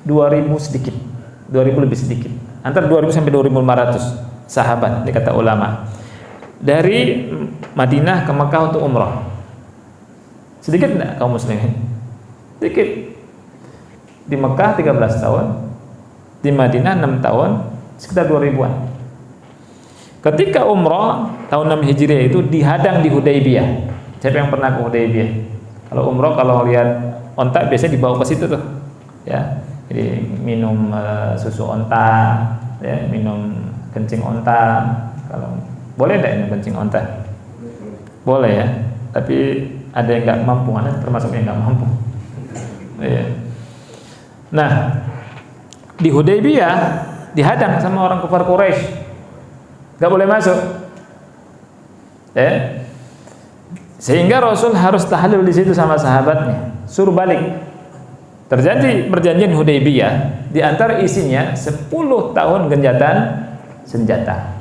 2.000 sedikit, 2.000 lebih sedikit, antara 2.000 sampai 2.500 sahabat, dikata ulama, dari Madinah ke Mekah untuk umrah. Sedikit enggak kaum muslimin? Sedikit. Di Mekah 13 tahun, di Madinah 6 tahun, sekitar 2.000-an. Ketika umrah tahun 6 Hijriah itu dihadang di Hudaybiyah. Siapa yang pernah ke Hudaybiyah? Kalau umrah, kalau lihat onta biasanya dibawa ke situ tuh, ya. Jadi minum susu onta, ya, minum kencing onta. Kalau boleh enggak ini kencing onta? Boleh ya. Tapi ada yang nggak mampu, Anda termasuk yang nggak mampu. Ya. Nah, di Hudaybiyah dihadang sama orang kafir Quraisy, nggak boleh masuk. Ya. Sehingga Rasul harus tahlil di situ sama sahabatnya, suruh balik. Terjadi perjanjian Hudaybiyah, di antara isinya 10 tahun genjatan senjata.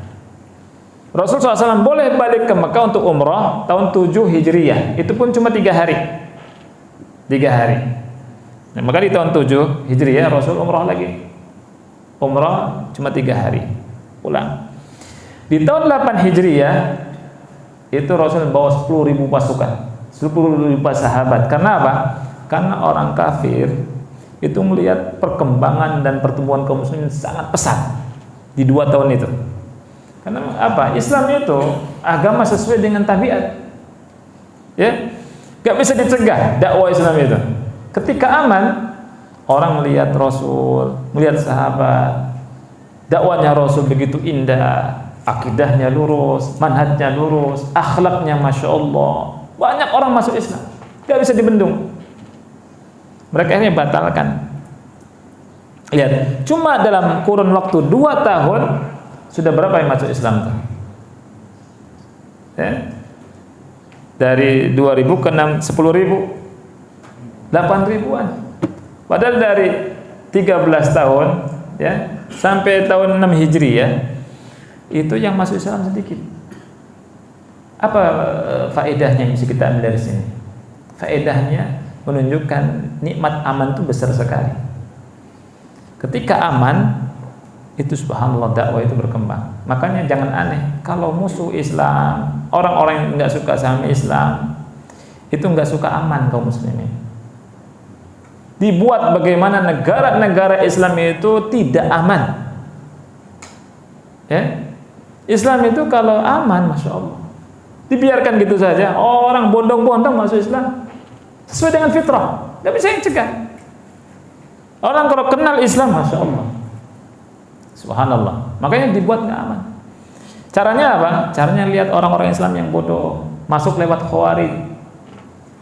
Rasul SAW boleh balik ke Mekah untuk umrah tahun 7 Hijriah, itu pun cuma 3 hari. 3 hari. Nah, maka di tahun 7 Hijriah Rasul umrah lagi. Umrah cuma 3 hari, pulang. Di tahun 8 Hijriah itu Rasul bawa 10.000 pasukan, 10.000 sahabat. Karena apa? Karena orang kafir itu melihat perkembangan dan pertumbuhan kaum muslimin sangat pesat di 2 tahun itu. Karena apa? Islam itu agama sesuai dengan tabiat. Ya, gak bisa dicegah dakwah Islam itu. Ketika aman, orang melihat Rasul, melihat sahabat, dakwahnya Rasul begitu indah, akidahnya lurus, manhajnya lurus, akhlaknya masya Allah, banyak orang masuk Islam, gak bisa dibendung. Mereka akhirnya batalkan. Lihat, cuma dalam kurun waktu 2 tahun sudah berapa yang masuk Islam tuh? Ya? Dari 2.000 ke 10.000, 8.000-an. Padahal dari 13 tahun ya sampai tahun 6 Hijri ya, itu yang masuk Islam sedikit. Apa faedahnya yang bisa kita ambil dari sini? Faedahnya menunjukkan nikmat aman itu besar sekali. Ketika aman, itu subhanallah dakwah itu berkembang. Makanya jangan aneh kalau musuh Islam, orang-orang yang nggak suka sama Islam, itu nggak suka aman kaum muslimin. Dibuat bagaimana negara-negara Islam itu tidak aman. Ya, Islam itu kalau aman, masya Allah, dibiarkan gitu saja, orang bondong-bondong masuk Islam sesuai dengan fitrah, nggak bisa dicegah. Orang kalau kenal Islam, masya Allah, subhanallah, makanya dibuat nggak aman. Caranya apa? Caranya lihat orang-orang Islam yang bodoh masuk lewat khawarij,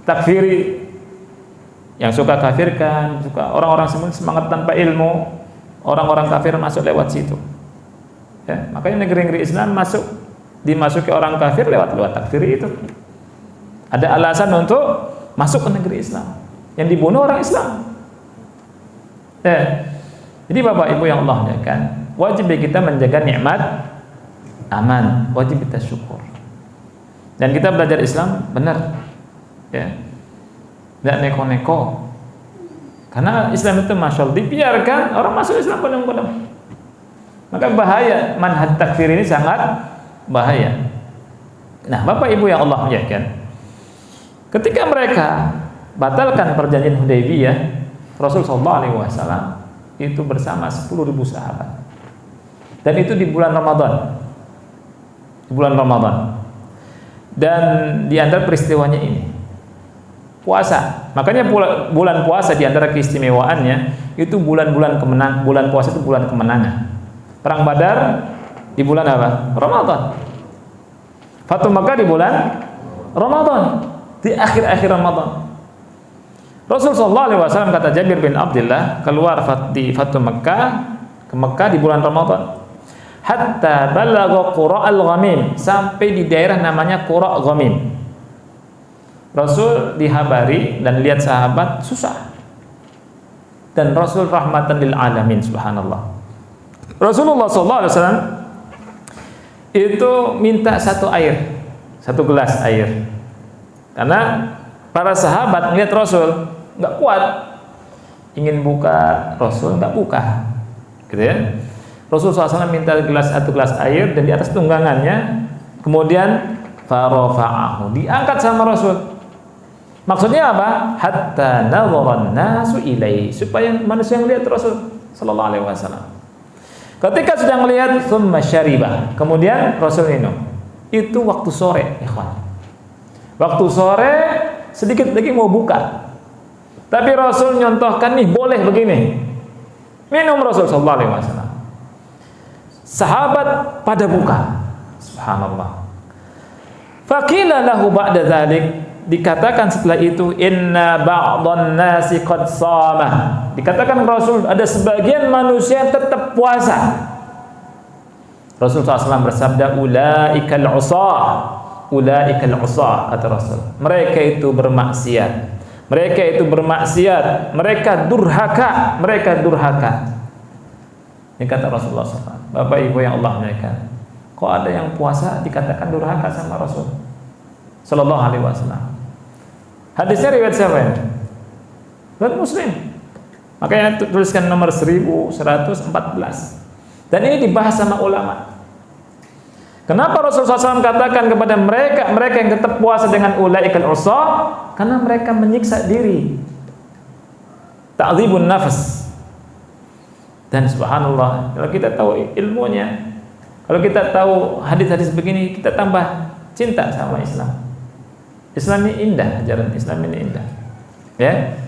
takfiri, yang suka kafirkan, suka orang-orang semangat tanpa ilmu, orang-orang kafir masuk lewat situ. Ya, makanya negeri-negeri Islam dimasuki orang kafir lewat takfiri itu. Ada alasan untuk masuk ke negeri Islam, yang dibunuh orang Islam. Ya. Jadi Bapak Ibu yang Allah muliakan, wajib kita menjaga nikmat aman, wajib kita syukur. Dan kita belajar Islam benar, ya, tidak neko-neko. Karena Islam itu masya Allah dibiarkan orang masuk Islam bodong-bodong. Maka bahaya, manhaj takfir ini sangat bahaya. Nah, Bapak Ibu yang Allah muliakan, ketika mereka batalkan perjanjian Hudaybiyah, Rasul sallallahu alaihi wasallam itu bersama 10.000 sahabat. Dan itu di bulan Ramadan. Di bulan Ramadan. Dan di antara peristiwanya ini puasa. Makanya bulan puasa di antara keistimewaannya itu bulan-bulan kemenang, bulan puasa itu bulan kemenangan. Perang Badar di bulan apa? Ramadan. Fathu Makkah di bulan Ramadan, di akhir-akhir Ramadan. Rasul sallallahu alaihi wasallam, kata Jabir bin Abdullah, keluar di Fathu Makkah ke Makkah di bulan Ramadan. Hatta balagha Qura al-Ghamim, sampai di daerah namanya Qura Ghamim. Rasul dihabari dan lihat sahabat susah. Dan Rasul rahmatan lil alamin, subhanallah. Rasulullah sallallahu alaihi wasallam itu minta satu gelas air. Karena para sahabat melihat Rasul nggak kuat, ingin buka, Rasul nggak buka, gitu ya. Rasul SAW minta satu gelas air, dan di atas tunggangannya kemudian farafa'ahu, diangkat sama Rasul. Maksudnya apa? Hatta nadharan nasu ilaihi, supaya manusia yang lihat Rasul sallallahu alaihi wasallam. Ketika sudah melihat, tsumma syaribah, kemudian Rasul minum. Itu waktu sore, ikhwan. Waktu sore sedikit lagi mau buka, tapi Rasul nyontohkan, nih boleh begini. Minum Rasul sallallahu alaihi wasallam. Sahabat pada buka, subhanallah. Faqila lahu ba'da dzalik, dikatakan setelah itu, inna ba'dhan nasi qad shama. Dikatakan Rasul, ada sebagian manusia yang tetap puasa. Rasul SAW bersabda, ulaikal usah, ulaikal usah, kata Rasul. Mereka itu bermaksiat. Mereka itu bermaksiat, mereka durhaka, mereka durhaka. Ini kata Rasulullah SAW. Bapak Ibu yang Allah muliakan, kok ada yang puasa dikatakan durhaka sama Rasul sallallahu alaihi wasallam? Hadisnya riwayat siapa ini? Riwayat Muslim. Makanya tuliskan nomor 1114. Dan ini dibahas sama ulama. Kenapa Rasulullah SAW katakan kepada mereka yang tetap puasa dengan ulaikal usah? Karena mereka menyiksa diri, ta'dzibun nafs. Dan subhanallah, kalau kita tahu ilmunya, kalau kita tahu hadis-hadis begini, kita tambah cinta sama Islam. Islam ini indah, ajaran Islam ini indah. Ya.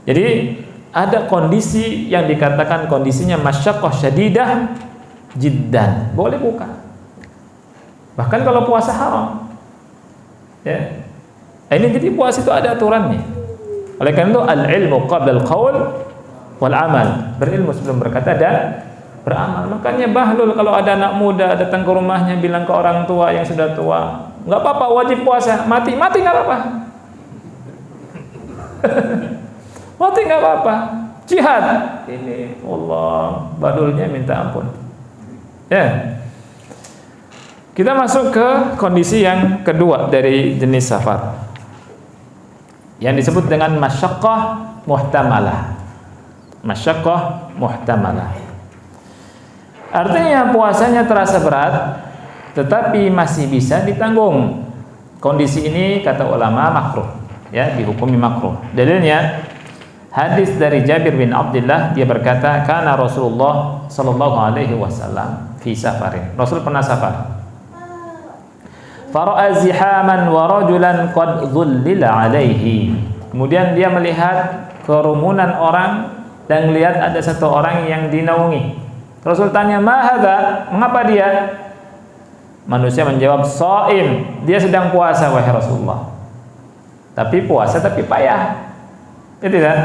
Jadi ada kondisi yang dikatakan kondisinya masyaqqah syadidah jiddan, boleh buka. Bahkan kalau puasa haram. Ya. Ini jadi puasa itu ada aturannya. Oleh karena itu al-ilmu qabla al-qaul wal amal. Berilmu sebelum berkata dan beramal. Makanya Bahlul kalau ada anak muda datang ke rumahnya bilang ke orang tua yang sudah tua, nggak apa-apa wajib puasa, mati nggak apa-apa. Mati nggak apa-apa. Jihad. Ini Allah, Bahlulnya minta ampun. Ya. Kita masuk ke kondisi yang kedua dari jenis safar, yang disebut dengan masyaqqah muhtamalah. Masyaqqah muhtamalah. Artinya puasanya terasa berat, tetapi masih bisa ditanggung. Kondisi ini kata ulama makruh, ya, dihukumi makruh. Dalilnya hadis dari Jabir bin Abdullah, dia berkata, kana Rasulullah sallallahu alaihi wasallam fi safarin. Rasul pernah safar. Fara'a zihaman wa rajulan qad dhullila alaihi. Kemudian dia melihat kerumunan orang dan melihat ada satu orang yang dinaungi. Rasul tanya, "Ma hadza?" Mengapa dia? Manusia menjawab, "Shaim." Dia sedang puasa wahai Rasulullah. Tapi puasa tapi payah. Itu kan?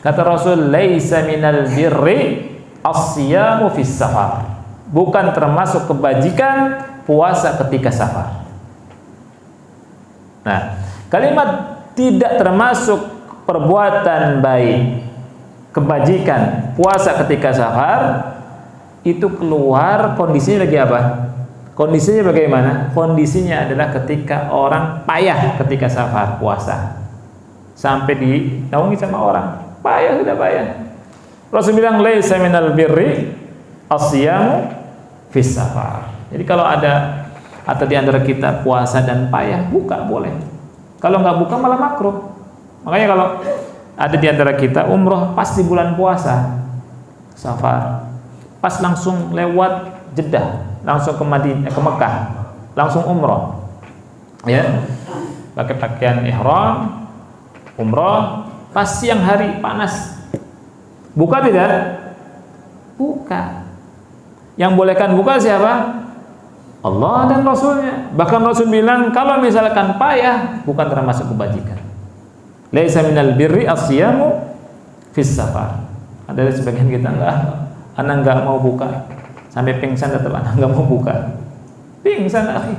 Kata Rasul, "Laisa minal birri as-siyamu fis safar." Bukan termasuk kebajikan puasa ketika safar. Nah, kalimat tidak termasuk perbuatan baik, kebajikan puasa ketika safar itu keluar kondisinya lagi apa? Kondisinya bagaimana? Kondisinya adalah ketika orang payah ketika safar puasa, sampai dinaungi sama orang, payah, sudah payah. Rasul bilang, laisa minal birri as-siyamu fis safar. Jadi kalau ada atau di antara kita puasa dan payah, buka boleh. Kalau nggak buka malah makruh. Makanya kalau ada di antara kita umroh pas di bulan puasa, safar, pas langsung lewat Jeddah, langsung ke Madinah, ke Mekah, langsung umroh, ya, pakai pakaian ihram, umroh, pas siang hari panas, buka tidak? Buka. Yang bolehkan buka siapa? Allah dan Rasulnya. Bahkan Rasul bilang kalau misalkan payah bukan termasuk kebajikan. Laisa minal birri as-siyamu fis safar. Ada sebagian kita anak enggak mau buka. Sampai pingsan tetap anak enggak mau buka. Pingsan akhi.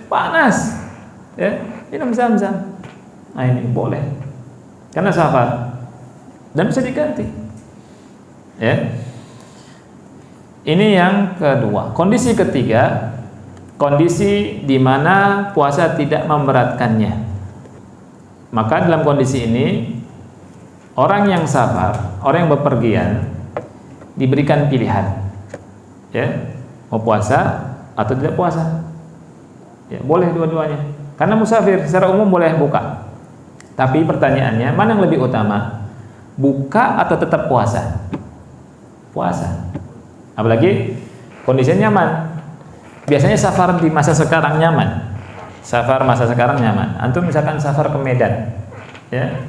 Panas. Ya, minum zam-zam. Nah, ini boleh. Karena safar. Dan bisa diganti. Ya. Ini yang kedua. Kondisi ketiga, kondisi di mana puasa tidak memberatkannya. Maka dalam kondisi ini, orang yang safar, orang yang bepergian, diberikan pilihan, ya, mau puasa atau tidak puasa. Ya, boleh dua-duanya. Karena musafir secara umum boleh buka. Tapi pertanyaannya, mana yang lebih utama? Buka atau tetap puasa? Puasa. Apalagi kondisinya nyaman. Biasanya safar di masa sekarang nyaman. Safar masa sekarang nyaman. Antum misalkan safar ke Medan, ya,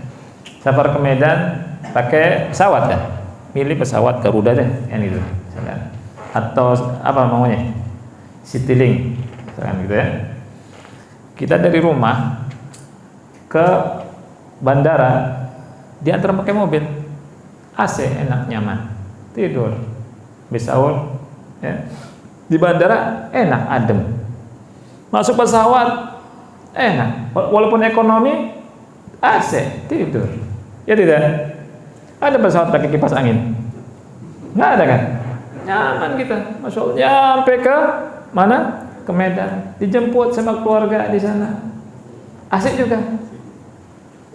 safar ke Medan pakai pesawat kan? Milih pesawat Garuda deh, yang itu, misalkan. Atau apa namanya, Citylink, misalkan gitu ya. Kita dari rumah ke bandara diantar pakai mobil, AC enak nyaman, tidur. Besawal, ya. Di bandara enak, adem. Masuk pesawat enak, walaupun ekonomi AC, tidur. Ya tidak? Ada pesawat pakai kipas angin? Nggak ada kan? Nyaman kita, masya Allah. Nyampe ke mana? Ke Medan, dijemput sama keluarga di sana. Asik juga.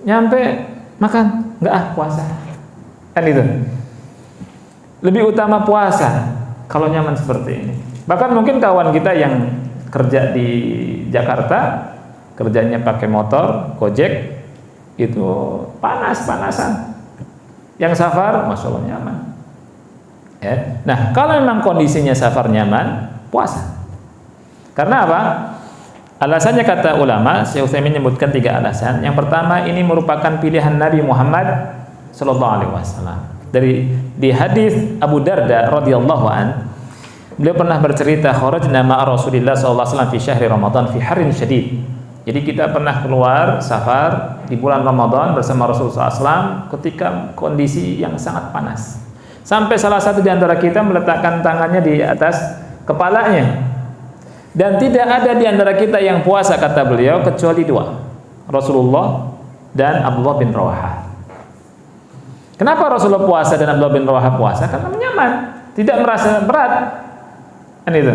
Nyampe makan, nggak puasa. Kan itu. Lebih utama puasa kalau nyaman seperti ini. Bahkan mungkin kawan kita yang kerja di Jakarta, kerjanya pakai motor, Gojek, itu panas-panasan. Yang safar, masya Allah nyaman. Ya. Nah, kalau memang kondisinya safar nyaman, puasa. Karena apa? Alasannya kata ulama, Syekh Utsaimin menyebutkan 3 alasan. Yang pertama, ini merupakan pilihan Nabi Muhammad sallallahu alaihi wasallam. Di hadis Abu Darda radhiyallahu an, beliau pernah bercerita, kharajna ma'a Rasulillah sallallahu alaihi wasallam fi syahri Ramadan fi harrin syadid. Jadi kita pernah keluar safar di bulan Ramadan bersama Rasulullah SAW ketika kondisi yang sangat panas. Sampai salah satu di antara kita meletakkan tangannya di atas kepalanya. Dan tidak ada di antara kita yang puasa, kata beliau, kecuali dua, Rasulullah dan Abdullah bin Rawahah. Kenapa Rasulullah puasa dan Abdullah bin Rawahah puasa? Karena nyaman, tidak merasa berat. Kan itu.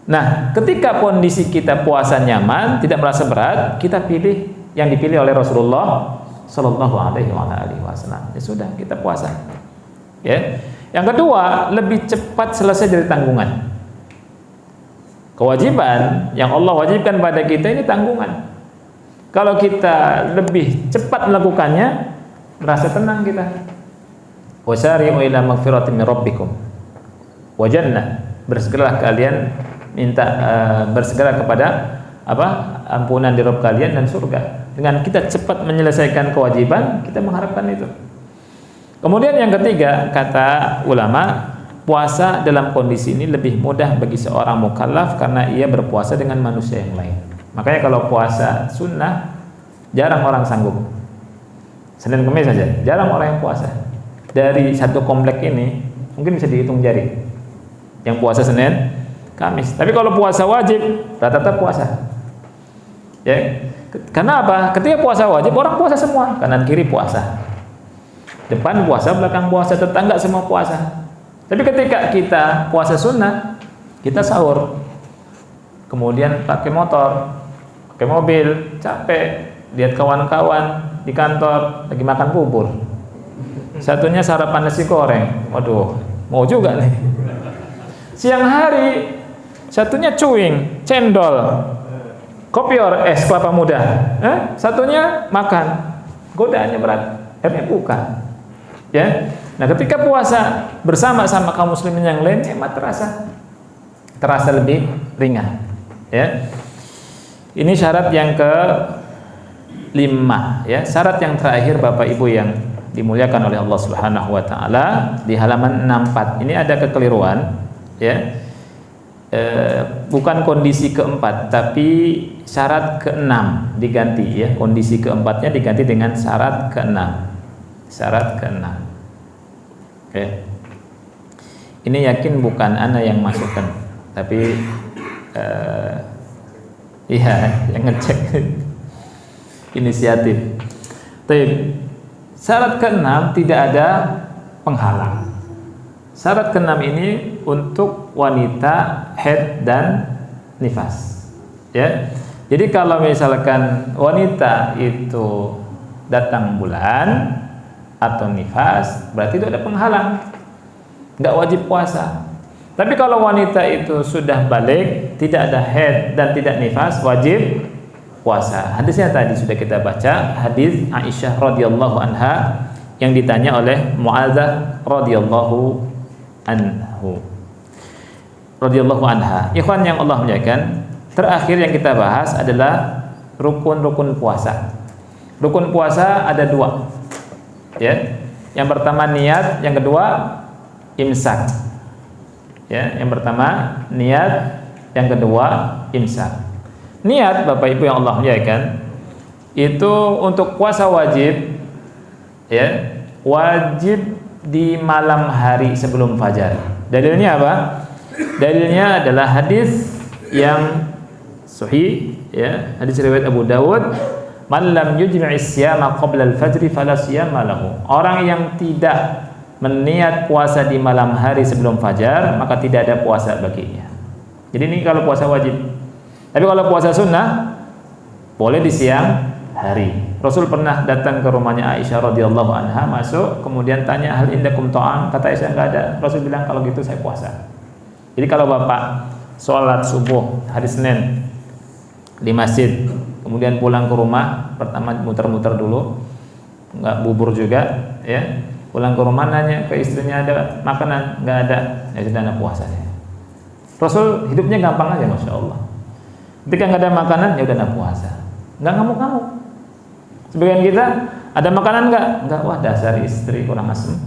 Nah, ketika kondisi kita puasa nyaman, tidak merasa berat, kita pilih yang dipilih oleh Rasulullah Sallallahu Alaihi Wasallam. Ya sudah, kita puasa. Ya. Yang kedua, lebih cepat selesai dari tanggungan. Kewajiban yang Allah wajibkan pada kita ini tanggungan. Kalau kita lebih cepat melakukannya, merasa tenang kita. Wasari'u ila magfiratin min rabbikum wa jannah. Bersegeralah kalian bersegera kepada ampunan di Rabb kalian dan surga. Dengan kita cepat menyelesaikan kewajiban, kita mengharapkan itu. Kemudian yang ketiga, kata ulama, puasa dalam kondisi ini lebih mudah bagi seorang mukallaf karena ia berpuasa dengan manusia yang lain. Makanya kalau puasa sunnah jarang orang sanggup. Senin Kamis saja jarang orang yang puasa. Dari satu komplek ini mungkin bisa dihitung jari yang puasa Senin Kamis. Tapi kalau puasa wajib rata-rata puasa. Ya. Karena apa? Ketika puasa wajib orang puasa semua, kanan kiri puasa. Depan puasa, belakang puasa, tetangga semua puasa. Tapi ketika kita puasa sunnah, kita sahur. Kemudian pakai motor, pakai mobil, capek, lihat kawan-kawan di kantor lagi makan bubur. Satunya sarapan nasi goreng. Waduh, mau juga nih. Siang hari satunya cuing, cendol, kopior, es kelapa muda. Satunya makan. Godaannya berat, akhirnya buka. Ya. Nah, ketika puasa bersama-sama kaum muslimin yang lain, hemat terasa lebih ringan. Ya. Ini syarat yang ke-5, ya. Syarat yang terakhir Bapak Ibu yang dimuliakan oleh Allah Subhanahu wa taala, di halaman 64. Ini ada kekeliruan, ya. Bukan kondisi keempat, tapi syarat ke-6 diganti, ya. Kondisi keempatnya diganti dengan syarat ke-6. Syarat ke-6. Oke. Ini yakin bukan ana yang masukkan, tapi iya, yang ngecek inisiatif. Tapi syarat ke-6 tidak ada penghalang. Syarat ke-6 ini untuk wanita haid dan nifas. Ya. Jadi kalau misalkan wanita itu datang bulan atau nifas, berarti itu ada penghalang, nggak wajib puasa. Tapi kalau wanita itu sudah balik, tidak ada haid dan tidak nifas, wajib puasa. Hadisnya tadi sudah kita baca, hadis Aisyah radhiyallahu anha yang ditanya oleh Mu'adzah radhiyallahu anha. Ikhwan yang Allah muliakan, terakhir yang kita bahas adalah rukun-rukun puasa. Rukun puasa ada 2. Ya. Yang pertama niat, yang kedua imsak. Ya, yang pertama niat, yang kedua imsak. Niat, Bapak Ibu yang Allah muliakan, itu untuk puasa wajib, ya, wajib di malam hari sebelum fajar. Dalilnya apa? Dalilnya adalah hadis yang sahih, ya, hadis riwayat Abu Dawud, man lam yujmi'is siyama qabla al-fajr fala siyama lahu. Orang yang tidak meniat puasa di malam hari sebelum fajar, maka tidak ada puasa baginya. Jadi ini kalau puasa wajib. Tapi kalau puasa sunnah boleh di siang hari. Rasul pernah datang ke rumahnya Aisyah radhiyallahu anha, masuk, kemudian tanya, hal indakum ta'am? Kata Aisyah, enggak ada. Rasul bilang, kalau gitu saya puasa. Jadi kalau Bapak sholat subuh hari Senin di masjid, kemudian pulang ke rumah, pertama muter-muter dulu, enggak bubur juga, ya. Pulang ke rumah nanya ke istrinya, ada makanan? Enggak ada. Ya sudah, anak puasanya. Rasul hidupnya gampang aja, Masya Allah. Ketika enggak ada makanan, ya udah anak puasa. Enggak ngamuk-ngamuk. Sebagian kita, ada makanan enggak? Enggak, wah dasar istri kurang asem.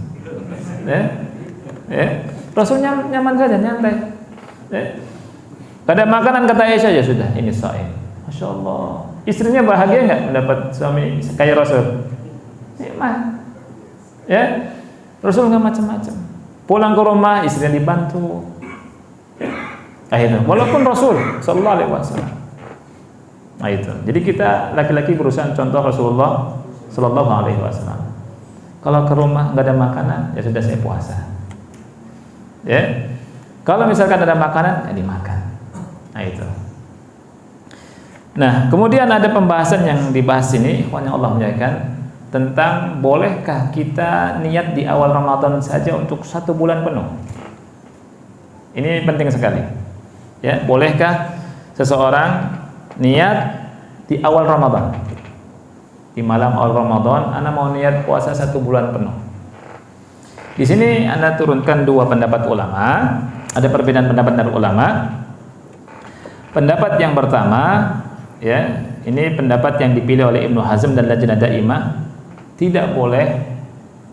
Rasul nyaman saja, nyantai. Enggak ada makanan, kata Aisyah, ya sudah, ini shaim. Masya Allah. Istrinya bahagia nggak mendapat suami kayak Rasul? Nikmat. Ya, Rasul nggak macam-macam. Pulang ke rumah istrinya dibantu. Akhirnya, walaupun Rasul Sallallahu Alaihi Wasallam. Nah itu. Jadi kita laki-laki berusaha contoh Rasulullah Sallallahu Alaihi Wasallam. Kalau ke rumah nggak ada makanan, ya sudah saya puasa. Ya. Kalau misalkan ada makanan, ya dimakan. Nah itu. Nah, kemudian ada pembahasan yang dibahas ini, ikhwan yang Allah muliakan, tentang bolehkah kita niat di awal Ramadan saja untuk 1 bulan penuh. Ini penting sekali. Ya, bolehkah seseorang niat di awal Ramadan? Di malam awal Ramadan, Anda mau niat puasa 1 bulan penuh. Di sini Anda turunkan 2 pendapat ulama. Ada perbedaan pendapat dari ulama. Pendapat yang pertama, ya, ini pendapat yang dipilih oleh Ibnu Hazm dan Lajnah Daimah, tidak boleh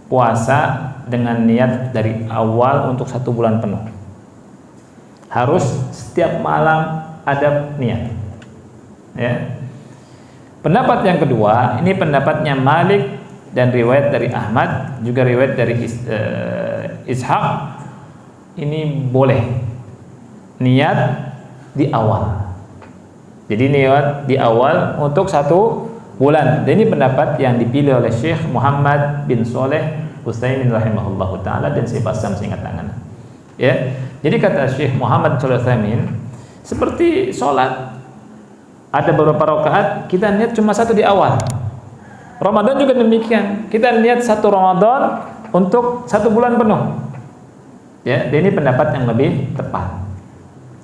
puasa dengan niat dari awal untuk 1 bulan penuh. Harus setiap malam ada niat. Ya. Pendapat yang kedua, ini pendapatnya Malik dan riwayat dari Ahmad, juga riwayat dari Ishaq. Ini boleh niat di awal. Jadi niat di awal untuk 1 bulan. Dan ini pendapat yang dipilih oleh Syekh Muhammad bin Shalih Utsaimin rahimahullahu taala dan Syekh Bassam seingat tangan. Ya. Jadi kata Syekh Muhammad bin Shalih Utsaimin, seperti sholat, ada beberapa rakaat kita niat cuma 1 di awal. Ramadan juga demikian. Kita niat 1 Ramadan untuk 1 bulan penuh. Ya, dan ini pendapat yang lebih tepat.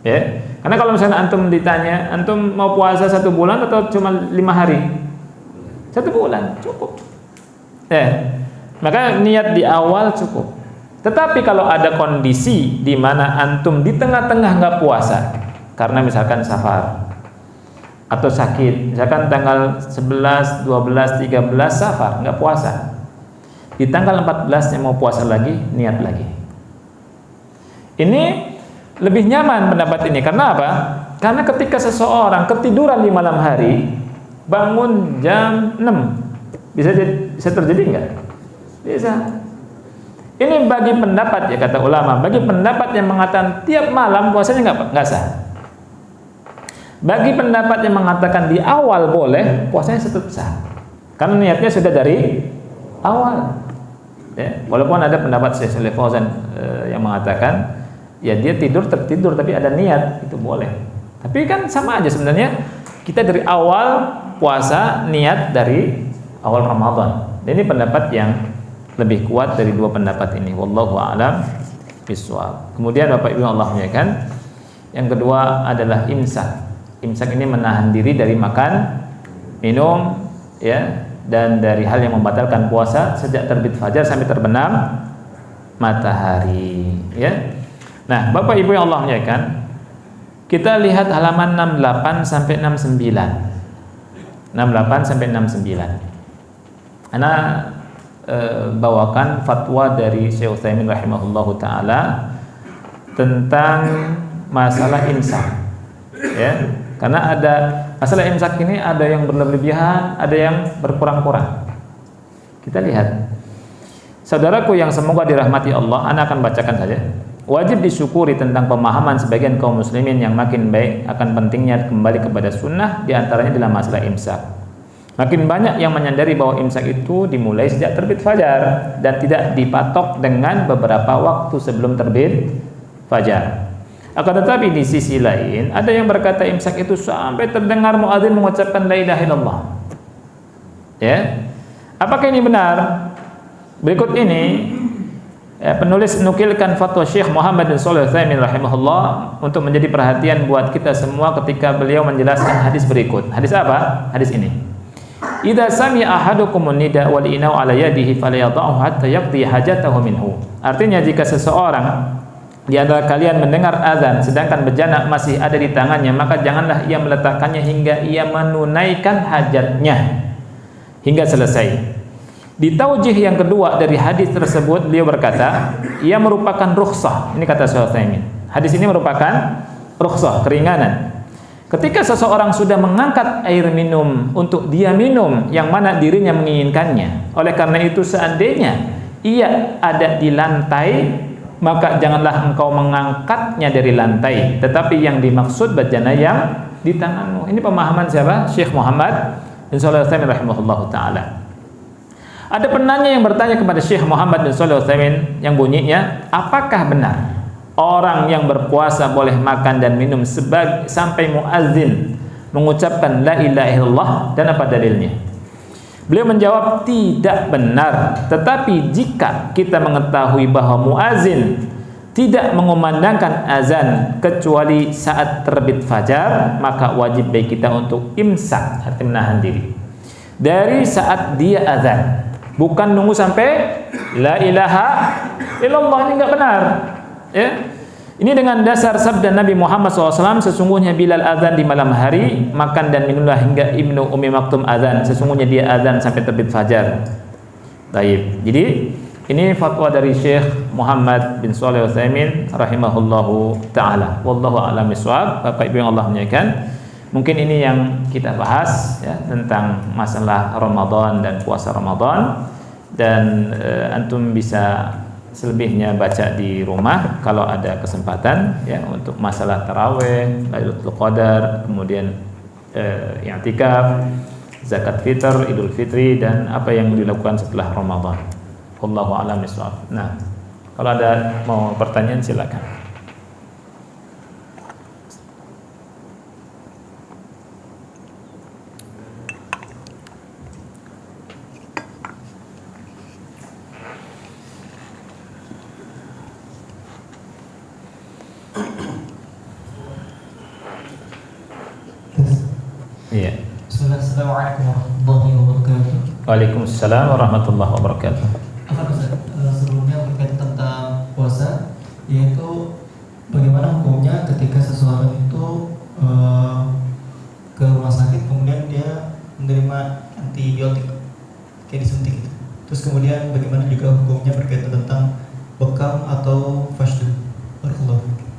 Ya. Karena kalau misalnya antum ditanya, antum mau puasa 1 bulan atau cuma 5 hari? 1 bulan cukup. Ya. Maka niat di awal cukup. Tetapi kalau ada kondisi di mana antum di tengah-tengah nggak puasa, karena misalkan safar atau sakit, misalkan tanggal 11, 12, 13 safar nggak puasa, di tanggal 14 yang mau puasa lagi, niat lagi. Ini lebih nyaman pendapat ini. Karena apa? Karena ketika seseorang ketiduran di malam hari, bangun jam 6, bisa terjadi nggak? Bisa. Ini bagi pendapat, ya kata ulama, bagi pendapat yang mengatakan tiap malam puasanya nggak sah. Bagi pendapat yang mengatakan di awal boleh, puasanya tetap sah. Karena niatnya sudah dari awal. Ya, walaupun ada pendapat Syekh Shalih Fauzan yang mengatakan ya dia tertidur tapi ada niat, itu boleh. Tapi kan sama aja sebenarnya, kita dari awal puasa niat dari awal Ramadan. Dan ini pendapat yang lebih kuat dari 2 pendapat ini. Wallahu a'lam bishawab. Kemudian Bapak Ibu Allah muliakan, yang kedua adalah imsak. Imsak ini menahan diri dari makan, minum, ya, dan dari hal yang membatalkan puasa sejak terbit fajar sampai terbenam matahari, ya. Nah, Bapak Ibu yang Allah muliakan, kita lihat halaman 68 sampai 69. 68 sampai 69. Ana bawakan fatwa dari Syekh Utsaimin rahimahullahu taala tentang masalah imsak. Ya, karena ada masalah imsak ini, ada yang berlebihan, ada yang berkurang-kurang. Kita lihat. Saudaraku yang semoga dirahmati Allah, ana akan bacakan saja. Wajib disyukuri tentang pemahaman sebagian kaum muslimin yang makin baik akan pentingnya kembali kepada sunnah, diantaranya dalam masalah imsak. Makin banyak yang menyadari bahwa imsak itu dimulai sejak terbit fajar dan tidak dipatok dengan beberapa waktu sebelum terbit fajar. Akan tetapi di sisi lain ada yang berkata imsak itu sampai terdengar muadzin mengucapkan la ilaha illallah. Ya. Apakah ini benar? Berikut ini penulis nukilkan fatwa Syekh Muhammad bin Shalih Utsaimin rahimahullah untuk menjadi perhatian buat kita semua ketika beliau menjelaskan hadis berikut. Hadis apa? Hadis ini. Idza sami'a ahadukumun nida wal inau ala yadihi falyadha'hu hatta yaqdi hajatahu minhu. Artinya jika seseorang di antara kalian mendengar azan sedangkan bejana masih ada di tangannya, maka janganlah ia meletakkannya hingga ia menunaikan hajatnya hingga selesai. Di taujih yang kedua dari hadis tersebut, beliau berkata, ia merupakan rukhsah. Ini kata Syekh Utsaimin. Hadis ini merupakan rukhsah, keringanan. Ketika seseorang sudah mengangkat air minum untuk dia minum yang mana dirinya menginginkannya, oleh karena itu seandainya ia ada di lantai, maka janganlah engkau mengangkatnya dari lantai, tetapi yang dimaksud bejana yang di tanganmu. Ini pemahaman siapa? Syekh Muhammad bin Shalih Al-Utsaimin rahimahullahu taala. Ada penanya yang bertanya kepada Syekh Muhammad bin Shalih Al-Utsaimin yang bunyinya, apakah benar orang yang berpuasa boleh makan dan minum sampai muazzin mengucapkan la ilaha illallah, dan apa dalilnya? Beliau menjawab, tidak benar. Tetapi jika kita mengetahui bahwa muazzin tidak mengumandangkan azan kecuali saat terbit fajar, maka wajib bagi kita untuk imsak, arti menahan diri dari saat dia azan. Bukan nunggu sampai la ilaha illallah, ini enggak benar. Ya. Ini dengan dasar sabda Nabi Muhammad SAW, sesungguhnya Bilal azan di malam hari, makan dan minumlah hingga Ibnu Ummi Maktum azan, sesungguhnya dia azan sampai terbit fajar. Baik. Jadi ini fatwa dari Syekh Muhammad bin Shalih Al-Utsaimin rahimahullahu taala. Wallahu a'lam bishawab. Bapak Ibu yang Allah muliakan, mungkin ini yang kita bahas ya, tentang masalah Ramadan dan puasa Ramadan, dan antum bisa selebihnya baca di rumah kalau ada kesempatan ya, untuk masalah tarawih, Lailatul Qadar, kemudian i'tikaf, zakat fitr, Idul Fitri, dan apa yang dilakukan setelah Ramadan. Wallahu a'lam bishawab. Nah, kalau ada mau pertanyaan silakan. Iya. Assalamualaikum warahmatullahi wabarakatuh. Waalaikumsalam warahmatullahi wabarakatuh. Sebelumnya berkaitan tentang puasa, yaitu bagaimana hukumnya ketika seseorang itu ke rumah sakit kemudian dia menerima antibiotik kayak disuntik gitu. Terus kemudian bagaimana juga hukumnya berkaitan tentang bekam atau fasdu.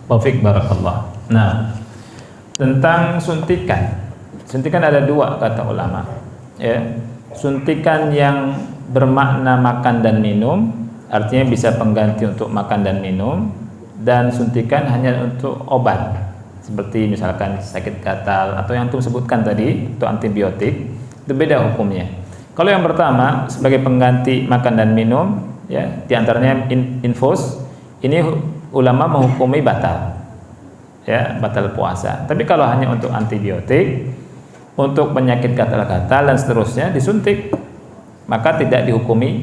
Barakallah. Nah, tentang suntikan. Suntikan ada dua kata ulama. Ya. Suntikan yang bermakna makan dan minum, artinya bisa pengganti untuk makan dan minum, dan suntikan hanya untuk obat, seperti misalkan sakit gatal atau yang antum sebutkan tadi untuk antibiotik, itu beda hukumnya. Kalau yang pertama sebagai pengganti makan dan minum, ya, diantaranya infus, ini ulama menghukumi batal, ya, batal puasa. Tapi kalau hanya untuk antibiotik, untuk penyakit gatal-gatal dan seterusnya disuntik, maka tidak dihukumi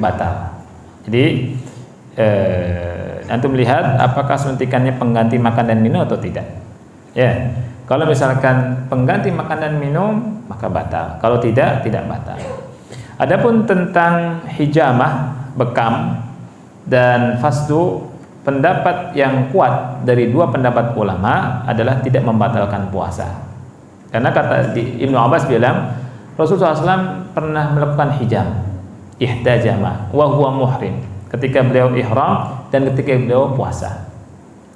batal. Jadi antum melihat apakah suntikannya pengganti makan dan minum atau tidak. Ya, kalau misalkan pengganti makan dan minum maka batal. Kalau tidak, tidak batal. Adapun tentang hijamah, bekam dan fasdu, pendapat yang kuat dari dua pendapat ulama adalah tidak membatalkan puasa. Karena kata Ibnu Abbas bilang Rasulullah SAW pernah melakukan hijam, ihdajama wa huwa muhrim, ketika beliau ihram dan ketika beliau puasa.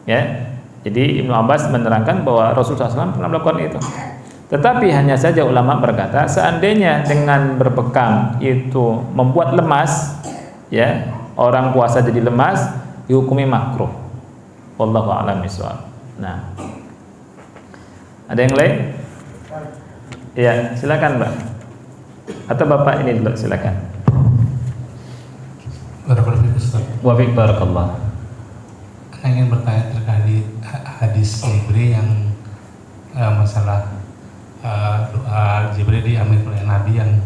Ya, jadi Ibnu Abbas menerangkan bahwa Rasulullah SAW pernah melakukan itu. Tetapi hanya saja ulama berkata, seandainya dengan berbekam itu membuat lemas, ya, orang puasa jadi lemas, dihukumi makruh. Wallahu a'lam bishawab. Nah, ada yang lain? Ya, silakan Mbak. Atau Bapak ini dulu, silakan. Wafik barakallah. Saya ingin bertanya terkait hadis Jibril yang masalah doa Jibril diambil oleh Nabi yang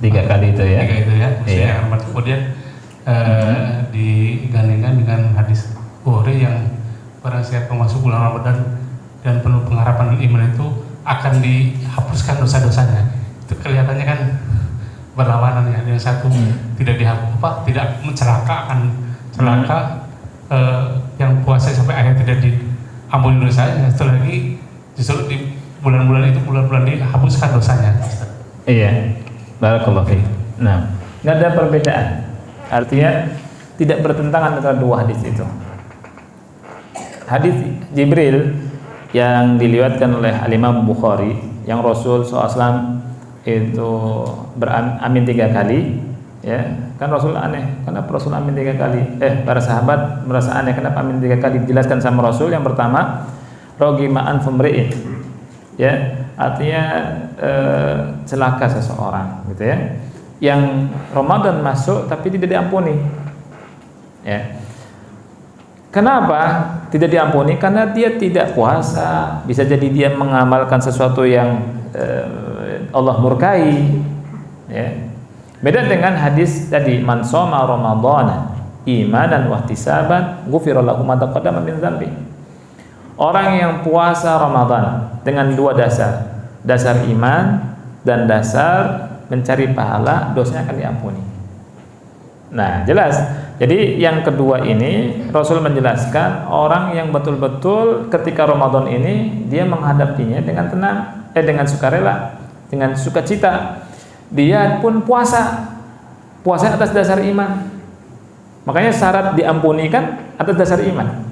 3 kali itu ya. 3 itu ya. Iya. Kemudian digandingkan dengan hadis Bukhari yang barang siapa masuk bulan Ramadan dan penuh pengharapan dan iman itu akan dihapuskan dosa-dosanya. Itu kelihatannya kan berlawanan ya. Yang satu tidak tidak mencelakakan yang puasa sampai akhirnya tidak diampuni dosanya. Satu lagi justru di bulan-bulan itu bulan-bulan dihapuskan dosanya. Iya. Barakallahu fiik. Nah, nggak ada perbedaan. Artinya tidak bertentangan antara dua hadis itu. Hadis Jibril yang diriwayatkan oleh Al-Imam Bukhari, yang Rasul SAW itu beramin 3 kali, ya kan Rasul aneh, kenapa Rasul amin 3 kali? Para sahabat merasa aneh, kenapa amin 3 kali? Dijelaskan sama Rasul. Yang pertama, rogima'an fumri'in, ya artinya celaka seseorang, gitu ya, yang Ramadan masuk tapi tidak diampuni, ya. Kenapa tidak diampuni? Karena dia tidak puasa, bisa jadi dia mengamalkan sesuatu yang Allah murkai, ya. Beda dengan hadis tadi, man shoma ramadhana imanan wa ihtisaban ghufira lahu ma taqaddama min dzambi. Orang yang puasa Ramadan dengan 2 dasar, dasar iman dan dasar mencari pahala, dosanya akan diampuni. Nah, jelas. Jadi yang kedua ini Rasul menjelaskan orang yang betul-betul ketika Ramadan ini dia menghadapinya dengan tenang, dengan sukarela, dengan sukacita. Dia pun puasa atas dasar iman. Makanya syarat diampuni kan atas dasar iman.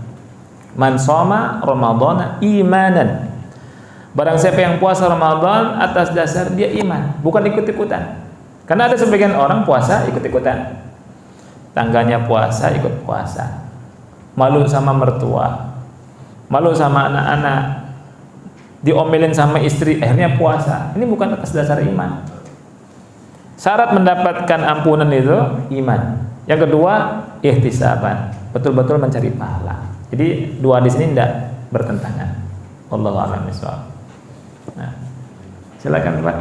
Man shoma ramadhana imanan. Barang siapa yang puasa Ramadan atas dasar dia iman, bukan ikut-ikutan. Karena ada sebagian orang puasa ikut-ikutan. Tangganya puasa ikut puasa, malu sama mertua, malu sama anak-anak, diomelin sama istri, akhirnya puasa. Ini bukan atas dasar iman. Syarat mendapatkan ampunan itu iman. Yang kedua, ihtisaban, betul-betul mencari pahala. Jadi 2 di sini tidak bertentangan. Wallahu a'lam bishawab. Nah, silakan Pak.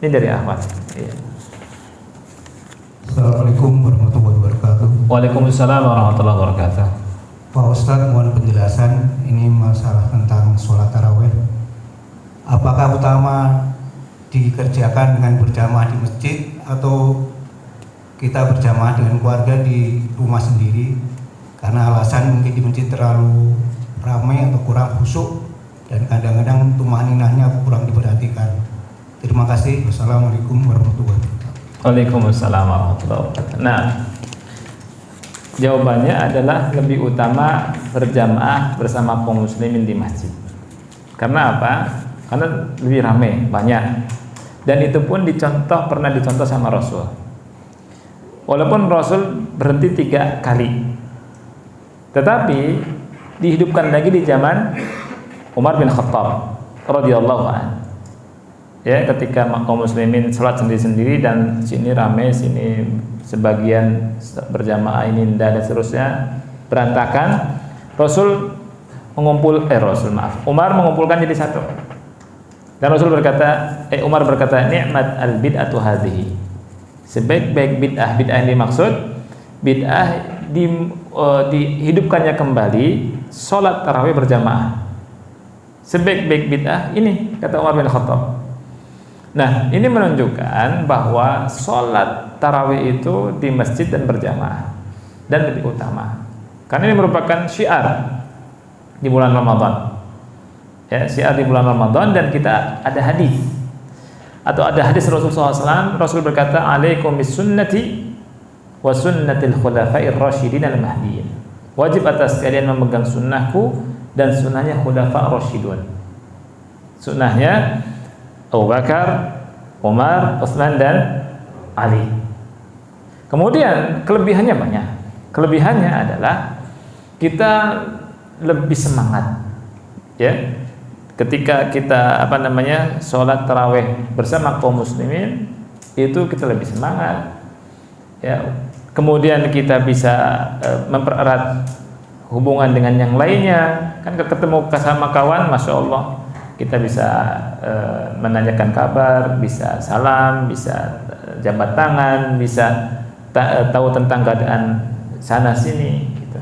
Ini dari Ahmad. Iya. Assalamualaikum warahmatullahi wabarakatuh. Waalaikumsalam warahmatullahi wabarakatuh. Pak Ustadz, mohon penjelasan ini masalah tentang sholat tarawih. Apakah utama dikerjakan dengan berjamaah di masjid atau kita berjamaah dengan keluarga di rumah sendiri? Karena alasan mungkin di masjid terlalu ramai atau kurang khusyuk dan kadang-kadang tumaninahnya kurang diperhatikan. Terima kasih. Wassalamualaikum warahmatullahi wabarakatuh. Waalaikumsalam warahmatullahi wabarakatuh. Nah, jawabannya adalah lebih utama berjamaah bersama kaum muslimin di masjid. Karena apa? Karena lebih ramai, banyak. Dan itu pun pernah dicontoh sama Rasul. Walaupun Rasul berhenti 3 kali, tetapi dihidupkan lagi di zaman Umar bin Khattab radhiyallahu anhu. Ya, ketika kaum muslimin sholat sendiri-sendiri dan sini ramai, sini sebagian berjamaah, ini tidak, dan seterusnya berantakan, Umar mengumpulkan jadi satu. Dan Umar berkata, ni'mat al-bid'atu hadhihi. Sebaik-baik bid'ah yang dimaksud, bid'ah dihidupkannya kembali sholat tarawih berjamaah. Sebaik-baik bid'ah ini, kata Umar bin Khattab. Nah, ini menunjukkan bahwa sholat tarawih itu di masjid dan berjamaah dan lebih utama, karena ini merupakan syiar di bulan Ramadan, ya, syiar di bulan Ramadan. Dan kita ada hadis Rasulullah SAW. Rasul berkata, alaikum bisunnati wa sunnatil khulafa'ir rasyidin al-mahdiyyin. Wajib atas kalian memegang sunnahku dan sunnahnya khulafa' rasyidun. Sunnahnya Abu Bakar, Umar, Utsman dan Ali. Kemudian kelebihannya banyak. Kelebihannya adalah kita lebih semangat, ya. Ketika kita sholat tarawih bersama kaum muslimin, itu kita lebih semangat, ya. Kemudian kita bisa mempererat hubungan dengan yang lainnya. Kan ketemu sama kawan, masya Allah, kita bisa menanyakan kabar, bisa salam, bisa jabat tangan, bisa tahu tentang keadaan sana sini, gitu,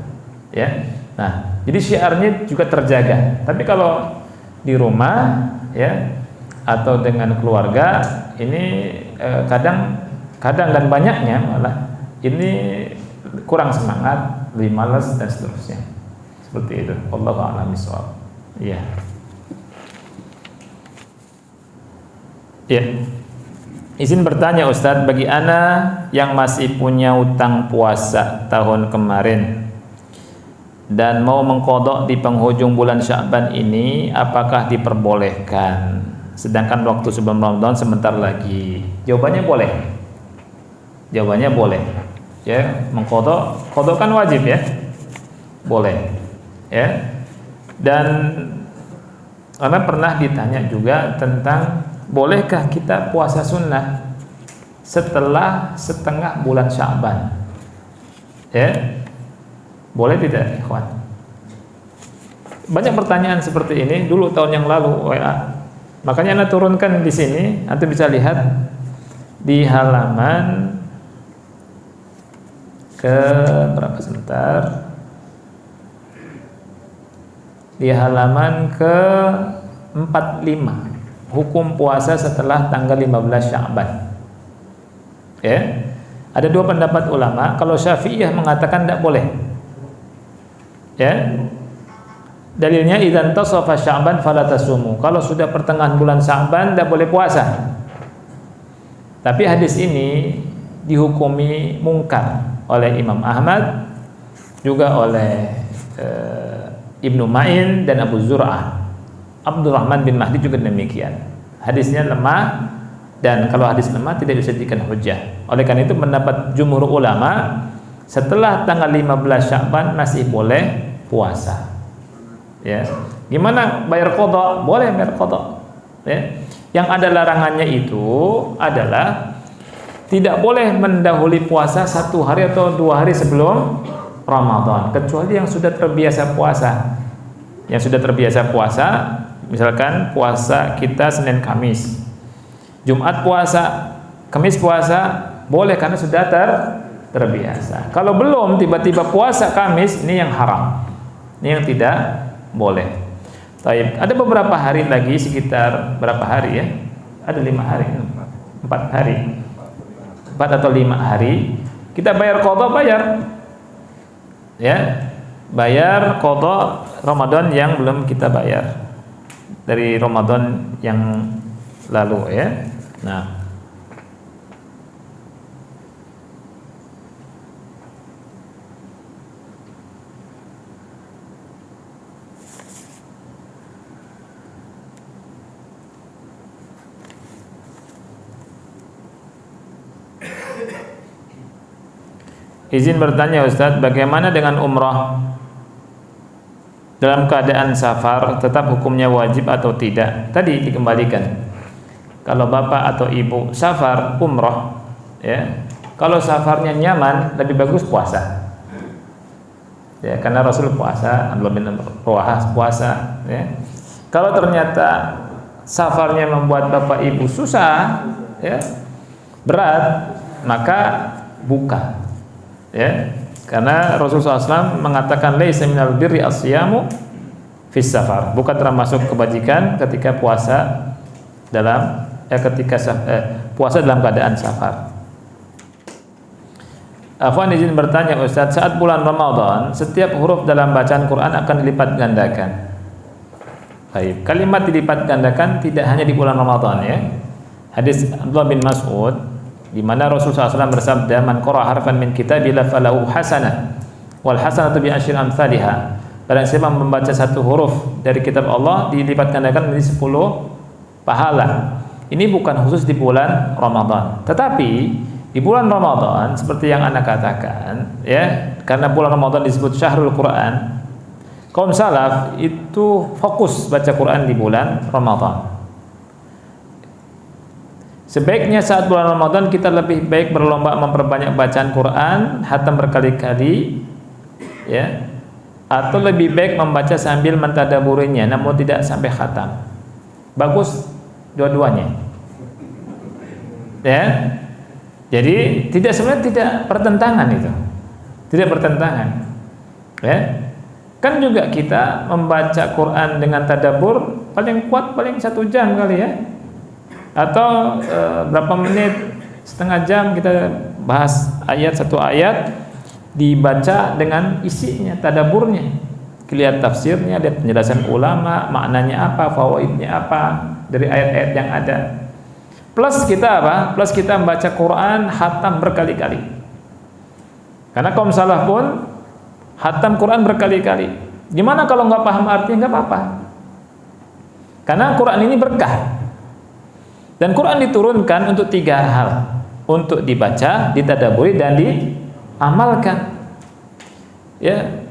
ya. Nah, jadi syiarnya juga terjaga. Tapi kalau di rumah, ya, atau dengan keluarga, ini kadang dan banyaknya malah ini kurang semangat, lebih malas dan seterusnya. Seperti itu. Wallahu a'lam bishawab. Iya. Ya. Izin bertanya Ustadz, bagi ana yang masih punya utang puasa tahun kemarin dan mau mengqadha di penghujung bulan Sya'ban ini, apakah diperbolehkan? Sedangkan waktu sebelum Ramadan sebentar lagi. Jawabannya boleh. Jawabannya boleh. Ya, mengqadha, qadha kan wajib ya. Boleh. Ya. Dan karena pernah ditanya juga tentang bolehkah kita puasa sunnah setelah setengah bulan Sya'ban? Ya. Boleh tidak, ikhwan? Banyak pertanyaan seperti ini dulu tahun yang lalu WA. Makanya Anda turunkan di sini, Anda bisa lihat di halaman ke berapa sebentar? Di halaman ke 45. Hukum puasa setelah tanggal 15 Sya'ban. Ya. Ada dua pendapat ulama. Kalau Syafi'iyah mengatakan tidak boleh. Ya. Dalilnya idzan tasafa Sya'ban fala tasumu. Kalau sudah pertengahan bulan Sya'ban tidak boleh puasa. Tapi hadis ini dihukumi mungkar oleh Imam Ahmad, juga oleh Ibnu Ma'in dan Abu Zur'ah. Abdurrahman bin Mahdi juga demikian. Hadisnya lemah, dan kalau hadis lemah tidak bisa dijadikan hujjah. Oleh karena itu pendapat jumhur ulama, setelah tanggal 15 Sya'ban masih boleh puasa. Ya. Gimana bayar qadha? Boleh bayar qadha. Ya. Yang ada larangannya itu adalah tidak boleh mendahului puasa 1 hari atau 2 hari sebelum Ramadan, kecuali yang sudah terbiasa puasa. Yang sudah terbiasa puasa, misalkan puasa kita Senin Kamis, Jumat puasa, Kamis puasa, boleh karena sudah terbiasa. Kalau belum tiba-tiba puasa Kamis, ini yang haram. Ini yang tidak boleh. Taib. Ada beberapa hari lagi, sekitar berapa hari ya? Ada 5 hari, 4 hari, 4 atau 5 hari. Kita bayar qadha, bayar. Ya, bayar qadha Ramadan yang belum kita bayar dari Ramadan yang lalu ya. Nah, izin bertanya Ustadz, bagaimana dengan umrah dalam keadaan safar, tetap hukumnya wajib atau tidak? Tadi dikembalikan. Kalau bapak atau ibu safar umrah, ya, kalau safarnya nyaman lebih bagus puasa. Ya, karena Rasul puasa, Abdullah bin Rawahah puasa. Ya. Kalau ternyata safarnya membuat bapak ibu susah, ya, berat, maka buka. Ya, karena Rasulullah SAW mengatakan laisa minal birri as-siyamu fis safar, bukan termasuk kebajikan ketika puasa dalam puasa dalam keadaan safar. Afwan, izin bertanya Ustaz, saat bulan Ramadan setiap huruf dalam bacaan Quran akan dilipat gandakan. Baik, kalimat dilipat gandakan tidak hanya di bulan Ramadan ya. Hadis Abdullah bin Mas'ud di mana Rasulullah SAW bersabda, man qara harfan min kitabillah falahu hasanah wal hasanatu bi asyri amsalihha. Barang siapa membaca satu huruf dari kitab Allah dilipat gandakan menjadi 10 pahala. Ini bukan khusus di bulan Ramadan, tetapi di bulan Ramadan seperti yang Anda katakan ya, karena bulan Ramadan disebut syahrul Quran, kaum salaf itu fokus baca Quran di bulan Ramadan. Sebaiknya saat bulan Ramadan kita lebih baik berlomba memperbanyak bacaan Quran, khatam berkali-kali ya, atau lebih baik membaca sambil mentadaburinya namun tidak sampai khatam. Bagus dua-duanya. Ya. Jadi sebenarnya tidak pertentangan itu. Tidak pertentangan. Ya. Kan juga kita membaca Quran dengan tadabbur paling kuat paling 1 jam kali ya. Atau berapa menit, setengah jam kita bahas satu ayat dibaca dengan isinya, tadaburnya, lihat tafsirnya, lihat penjelasan ulama, maknanya apa, fawaidnya apa dari ayat-ayat yang ada. Plus kita apa? Plus kita membaca Quran khatam berkali-kali. Karena kaum salaf pun Hatam Quran berkali-kali. Gimana kalau nggak paham artinya? Nggak apa-apa. Karena Quran ini berkah. Dan Quran diturunkan untuk 3 hal. Untuk dibaca, ditadaburi, dan diamalkan. Ya.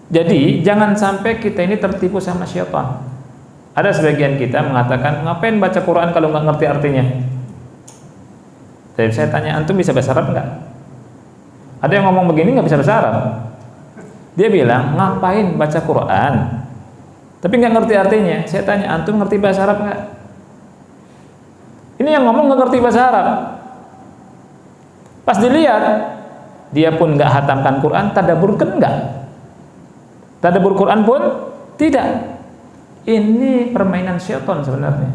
Jadi jangan sampai kita ini tertipu sama syaitan. Ada sebagian kita mengatakan, ngapain baca Quran kalau nggak ngerti artinya? Jadi saya tanya, antum bisa bahasa Arab nggak? Ada yang ngomong begini nggak bisa bahasa Arab. Dia bilang, ngapain baca Quran tapi nggak ngerti artinya? Saya tanya, antum ngerti bahasa Arab nggak? Ini yang ngomong nggak ngerti bahasa Arab. Pas dilihat, dia pun nggak hatamkan Quran, tadabburkan nggak? Tadabbur Quran pun tidak. Ini permainan syaitan sebenarnya.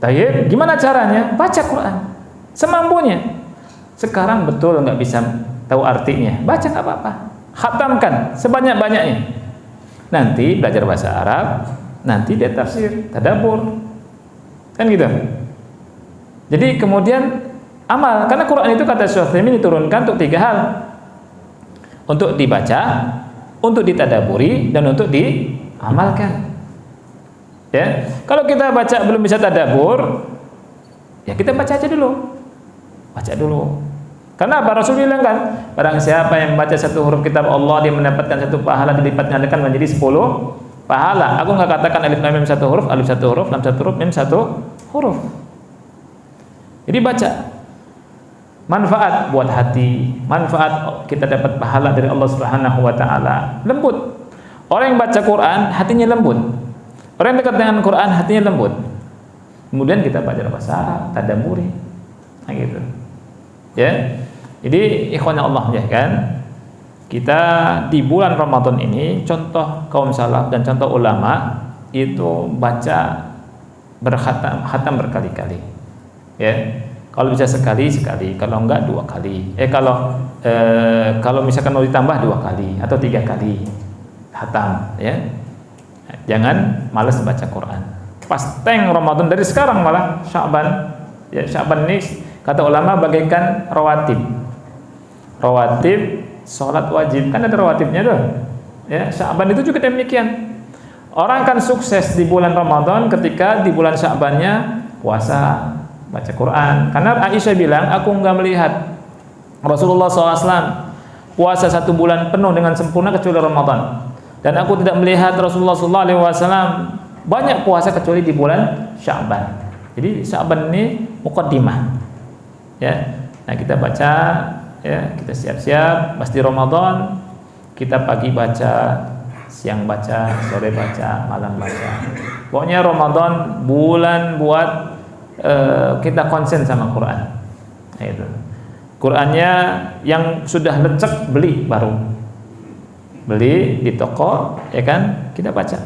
Tayyib, gimana caranya? Baca Quran semampunya. Sekarang betul nggak bisa tahu artinya, baca nggak apa-apa. Khatamkan sebanyak-banyaknya. Nanti belajar bahasa Arab, nanti dia tafsir, tadabbur, kan gitu. Jadi kemudian amal, karena Quran itu kata Syekh Utsaimin diturunkan untuk 3 hal. Untuk dibaca, untuk ditadaburi, dan untuk diamalkan. Ya, kalau kita baca belum bisa tadabur, ya kita baca aja dulu. Baca dulu. Karena apa? Rasul bilang kan, barang siapa yang membaca 1 huruf kitab Allah, dia mendapatkan 1 pahala, dilipat gandakan menjadi 10 pahala. Aku nggak katakan alif lam mim 1 huruf, alif 1 huruf, lam 1 huruf, mim 1 huruf. Jadi baca. Manfaat buat hati, manfaat kita dapat pahala dari Allah Subhanahu wa taala. Lembut. Orang yang baca Quran hatinya lembut. Orang yang dekat dengan Quran hatinya lembut. Kemudian kita baca bahasa Arab, tadabburi. Nah gitu. Ya. Jadi ikhwan Allah ya kan. Kita di bulan Ramadan ini contoh kaum salaf dan contoh ulama itu baca khatam berkali-kali. Ya. Kalau bisa sekali, kalau enggak 2 kali. Kalau misalkan mau ditambah 2 kali atau 3 kali khatam, ya. Jangan malas baca Quran. Pas teng Ramadan dari sekarang malah Sya'ban. Ya, Sya'ban ini kata ulama bagaikan rawatib. Rawatib salat wajib. Kan ada rawatibnya tuh. Ya, Sya'ban itu juga demikian. Orang kan sukses di bulan Ramadan ketika di bulan Sya'bannya puasa, baca Quran. Karena Aisyah bilang, aku enggak melihat Rasulullah SAW puasa 1 bulan penuh dengan sempurna kecuali Ramadan, dan aku tidak melihat Rasulullah SAW banyak puasa kecuali di bulan Sya'ban. Jadi Sya'ban ini muqaddimah. Ya, nah kita baca, ya kita siap-siap. Pasti Ramadan kita pagi baca, siang baca, sore baca, malam baca. Pokoknya Ramadan bulan buat kita konsen sama Quran. Nah, itu. Qurannya yang sudah lecek beli baru. Beli di toko, ya kan? Kita baca.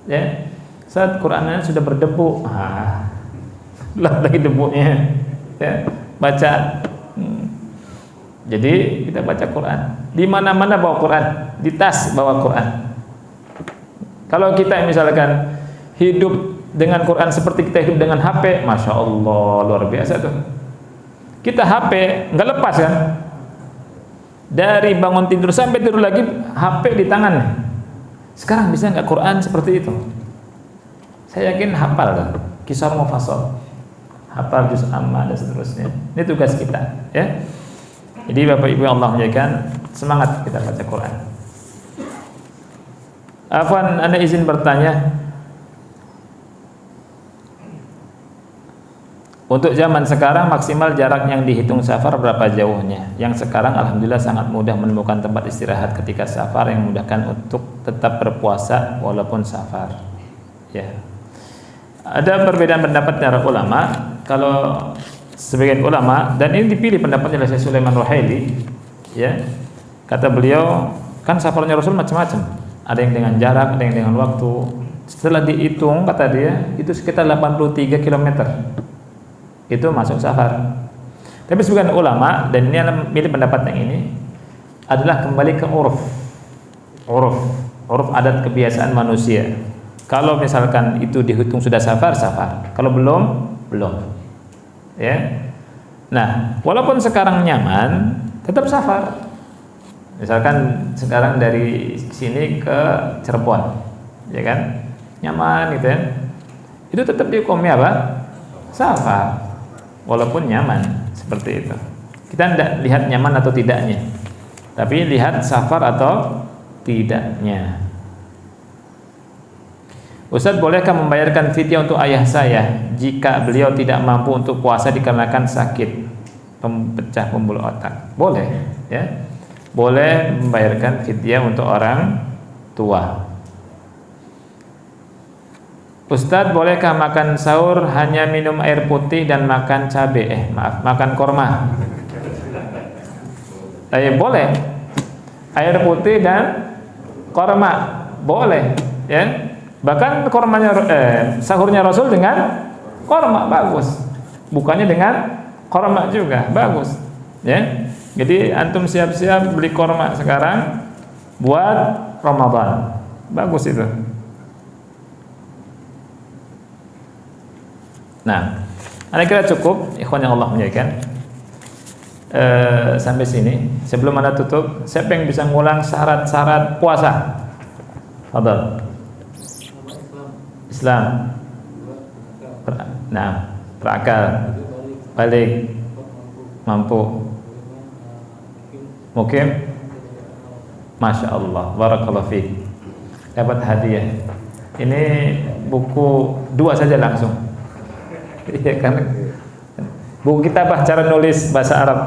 Ya. Saat Qurannya sudah berdebu, lagi debunya. Ya, baca. Jadi kita baca Quran. Di mana-mana bawa Quran, di tas bawa Quran. Kalau kita misalkan hidup dengan Quran seperti kita hidup dengan HP, Masya Allah, luar biasa tuh. Kita HP nggak lepas kan? Dari bangun tidur sampai tidur lagi HP di tangan. Sekarang bisa nggak Quran seperti itu? Saya yakin hafal kan? Kisah mufassal, hafal juz amma dan seterusnya. Ini tugas kita, ya. Jadi Bapak Ibu yang Allah muliakan, semangat kita baca Quran. Afwan, Anda izin bertanya. Untuk zaman sekarang maksimal jarak yang dihitung safar berapa jauhnya? Yang sekarang alhamdulillah sangat mudah menemukan tempat istirahat ketika safar yang memudahkan untuk tetap berpuasa walaupun safar. Ya. Ada perbedaan pendapat para ulama. Kalau sebagian ulama, dan ini dipilih pendapatnya oleh Syekh Sulaiman Ruhaili, ya. Kata beliau, kan safarnya Rasul macam-macam. Ada yang dengan jarak, ada yang dengan waktu. Setelah dihitung kata dia, itu sekitar 83 km. Itu masuk safar. Tapi sebagian ulama, dan ini milih pendapat yang ini, adalah kembali ke uruf adat kebiasaan manusia. Kalau misalkan itu dihitung sudah safar. Kalau belum. Ya. Nah, walaupun sekarang nyaman, tetap safar. Misalkan sekarang dari sini ke Cirebon, ya kan, nyaman gitu ya, itu tetap dihukumi apa? Safar, walaupun nyaman, seperti itu. Kita tidak lihat nyaman atau tidaknya, tapi lihat safar atau tidaknya. Ustadz, bolehkah membayarkan fidyah untuk ayah saya jika beliau tidak mampu untuk puasa dikarenakan sakit pecah pembuluh otak? Boleh, ya. Boleh membayarkan fidyah untuk orang tua. Ustadz, bolehkah makan sahur hanya minum air putih dan makan cabai? Makan korma. Boleh. Air putih dan korma boleh, ya. Bahkan kormanya sahurnya Rasul dengan korma bagus. Bukannya dengan korma juga bagus, ya. Jadi antum siap-siap beli korma sekarang buat Ramadan. Bagus itu. Nah, anda kira cukup, ikhwan yang Allah muliakan. Sampai sini. Sebelum anda tutup, siapa yang bisa ngulang syarat-syarat puasa? Fadhal. Islam. Berakal, balik, mampu, mukim. Masya Allah, barakallahu fiik. Dapat hadiah. Ini buku 2 saja langsung. Iya kan? Buku kitabah cara nulis bahasa Arab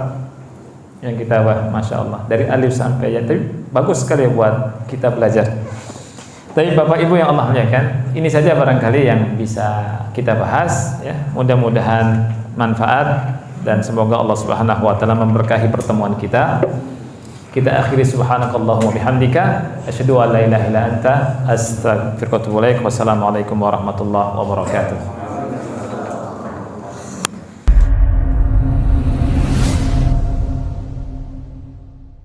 yang kitabah, masya Allah, dari alif sampai ya. Tapi bagus sekali buat kita belajar. Tapi Bapak Ibu yang Allah muliakan, ini saja barangkali yang bisa kita bahas, ya. Mudah-mudahan manfaat dan semoga Allah Subhanahu wa taala memberkahi pertemuan kita. Kita akhiri subhanakallahumma bihamdika asyhadu an la ilaha illa anta astaghfiruka wa atubu ilaik. Wassalamualaikum warahmatullahi wabarakatuh.